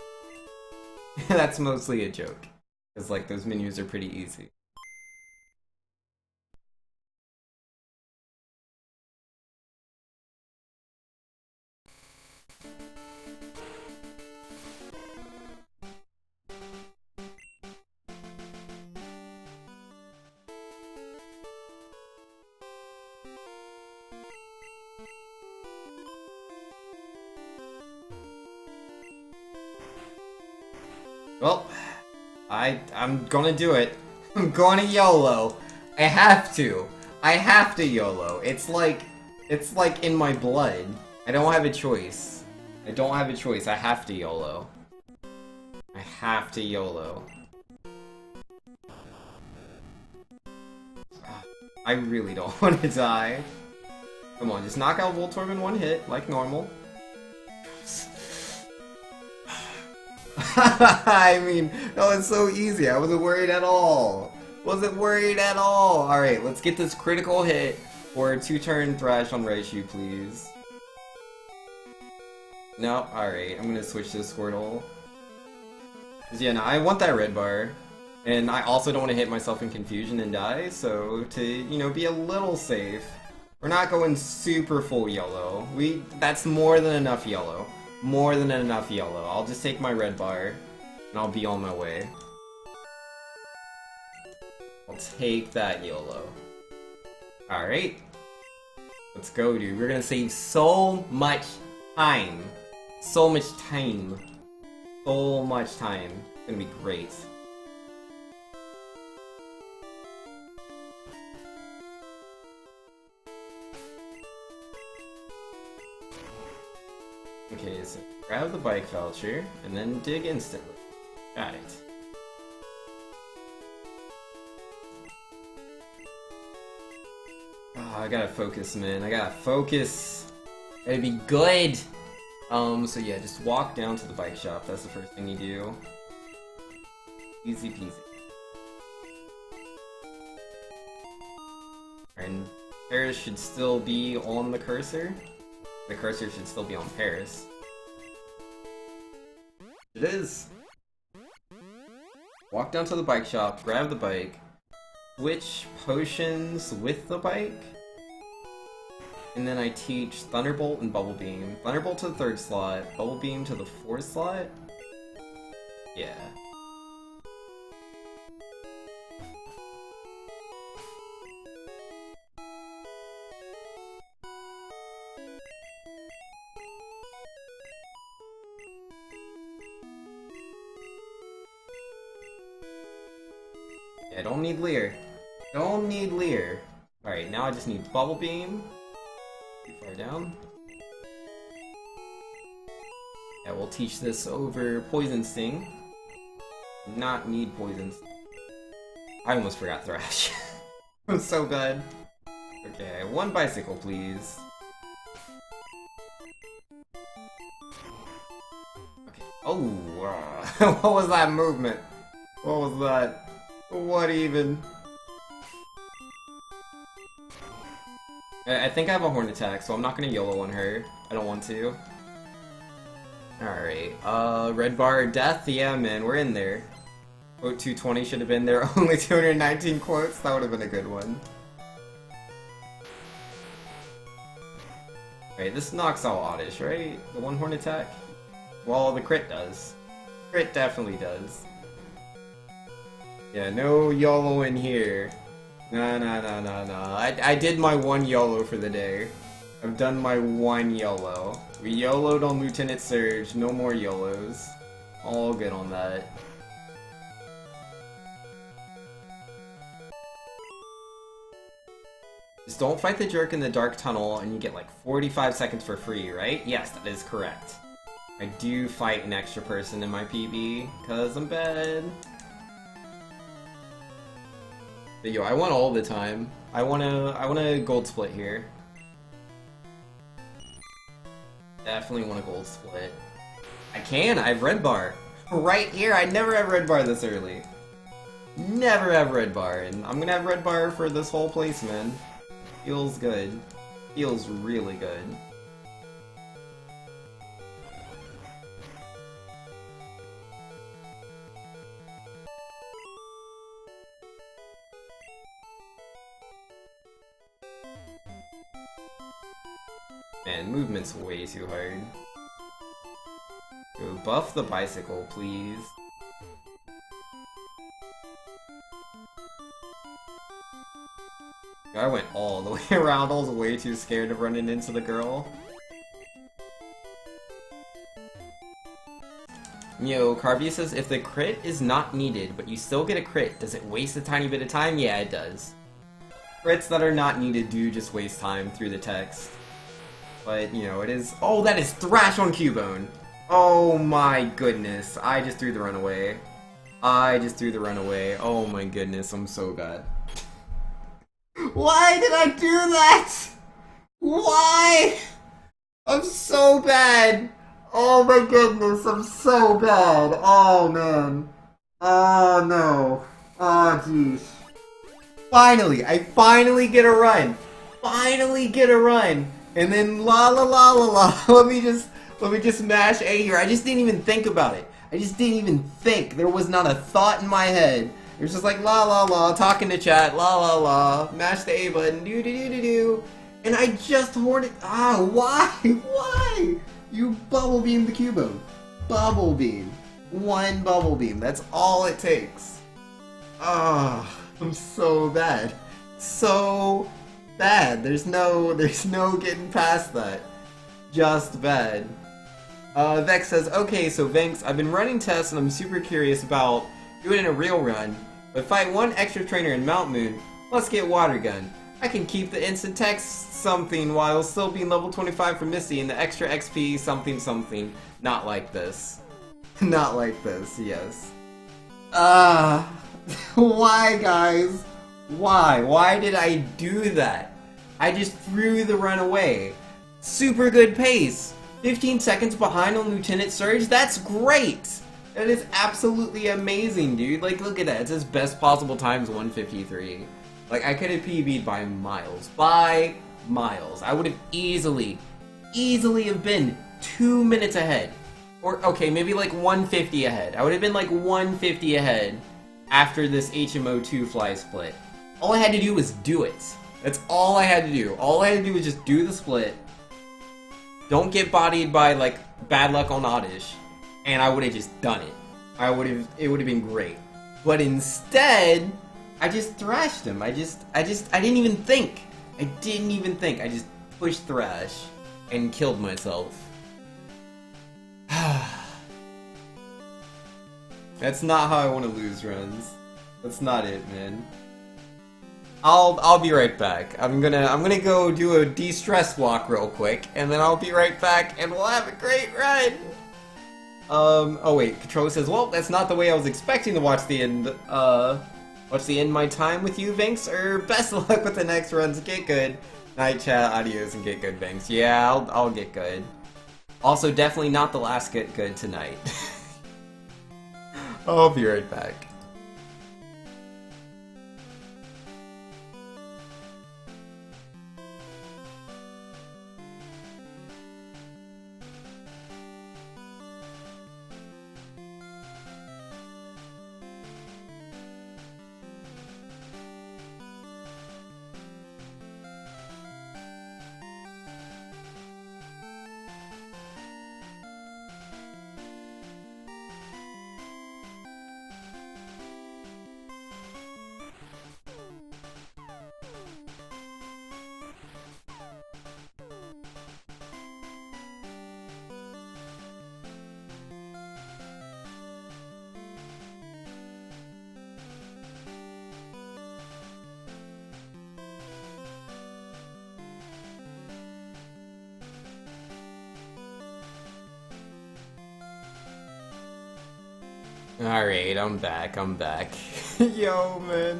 That's mostly a joke. Because, like, those menus are pretty easy. Well, I'm gonna do it. I'm gonna YOLO. I have to. I have to YOLO. It's like in my blood. I don't have a choice. I don't have a choice. I have to YOLO. I have to YOLO. I really don't want to die. Come on, just knock out Voltorb in one hit, like normal. I mean, that was so easy. I wasn't worried at all. Wasn't worried at all. Alright, let's get this critical hit for a 2-turn Thrash on Raichu, please. No, alright. I'm gonna switch to Squirtle. Cause yeah, no, I want that red bar. And I also don't want to hit myself in confusion and die, so to, you know, be a little safe. We're not going super full YOLO. That's more than enough YOLO. More than enough YOLO. I'll just take my red bar, and I'll be on my way. I'll take that YOLO. Alright. Let's go, dude. We're gonna save so much time. So much time. So much time. It's gonna be great. Okay, so grab the bike voucher, and then dig instantly. Got it. Oh, I gotta focus, man. I gotta focus. Gotta be good! So yeah, just walk down to the bike shop. That's the first thing you do. Easy peasy. And Paris should still be on the cursor. The cursor should still be on Paris. It is! Walk down to the bike shop, grab the bike, switch potions with the bike, and then I teach Thunderbolt and Bubble Beam. Thunderbolt to the 3rd slot, Bubble Beam to the 4th slot? Yeah. Yeah, don't need Leer. Don't need Leer. Alright, now I just need Bubble Beam. Too far down. Yeah, we'll teach this over Poison Sting. Not need Poison Sting. I almost forgot Thrash. I'm so bad. Okay, 1 bicycle, please. Okay. Oh, what was that movement? What was that? What even? I think I have a horn attack, so I'm not gonna YOLO on her. I don't want to. Alright, red bar death? Yeah, man, we're in there. Quote 220 should have been there. Only 219 quotes? That would have been a good one. Alright, this knocks out Oddish, right? The 1 horn attack? Well, the crit does. Crit definitely does. Yeah, no YOLO in here. No. I did my 1 YOLO for the day. I've done my 1 YOLO. We YOLO'd on Lieutenant Surge, no more YOLOs. All good on that. Just don't fight the jerk in the dark tunnel and you get like 45 seconds for free, right? Yes, that is correct. I do fight an extra person in my PB, cause I'm bad. But yo, I want all the time. I want a gold split here. Definitely want a gold split. I have red bar. Right here, I never have red bar this early. Never have red bar, and I'm gonna have red bar for this whole place, man. Feels good. Feels really good. Man, movement's way too hard. Go buff the bicycle, please. I went all the way around. I was way too scared of running into the girl. Yo, Carvey says, if the crit is not needed, but you still get a crit, does it waste a tiny bit of time? Yeah, it does. Crits that are not needed do just waste time through the text. But, you know, it is... Oh, that is Thrash on Cubone! Oh my goodness, I just threw the runaway. Oh my goodness, I'm so bad. Why did I do that? Why? I'm so bad. Oh my goodness, I'm so bad. Oh man. Oh no. Oh jeez. I finally get a run. And then la la la la la. Let me just mash A here. I just didn't even think about it. I just didn't even think. There was not a thought in my head. It was just like la la la, talking to chat, la la la, mash the A button, do do do do do, and I just horned it. Ah, why? Why? You bubble beam the Cubone. Bubble beam. One bubble beam. That's all it takes. Ah, I'm so bad. So bad. There's no getting past that. Just bad. Vex says, okay, so Venx, I've been running tests and I'm super curious about doing in a real run, but fight one extra trainer in Mount Moon, let's get Water Gun. I can keep the instant text something while still being level 25 for Misty and the extra XP something something. Not like this. Not like this, yes. Why guys? Why? Why did I do that? I just threw the run away. Super good pace. 15 seconds behind on Lieutenant Surge, that's great! That is absolutely amazing, dude. Like, look at that. It's his best possible times 153. Like, I could have PB'd by miles. By miles. I would have easily have been 2 minutes ahead. Or, okay, maybe like 150 ahead. I would have been like 150 ahead after this HMO2 fly split. All I had to do was do it. That's all I had to do. All I had to do was just do the split. Don't get bodied by, like, bad luck on Oddish. And I would have just done it. It would have been great. But instead, I just thrashed him. I didn't even think. I just pushed Thrash and killed myself. That's not how I want to lose runs. That's not it, man. I'll be right back. I'm gonna go do a de-stress walk real quick, and then I'll be right back, and we'll have a great run. Oh wait, Controller says, well, that's not the way I was expecting to watch the end. My time with you, Vinks. Best of luck with the next runs. Get good. Night chat, adios, and get good, Vinks. Yeah, I'll get good. Also, definitely not the last get good tonight. I'll be right back. Alright, I'm back. Yo, man.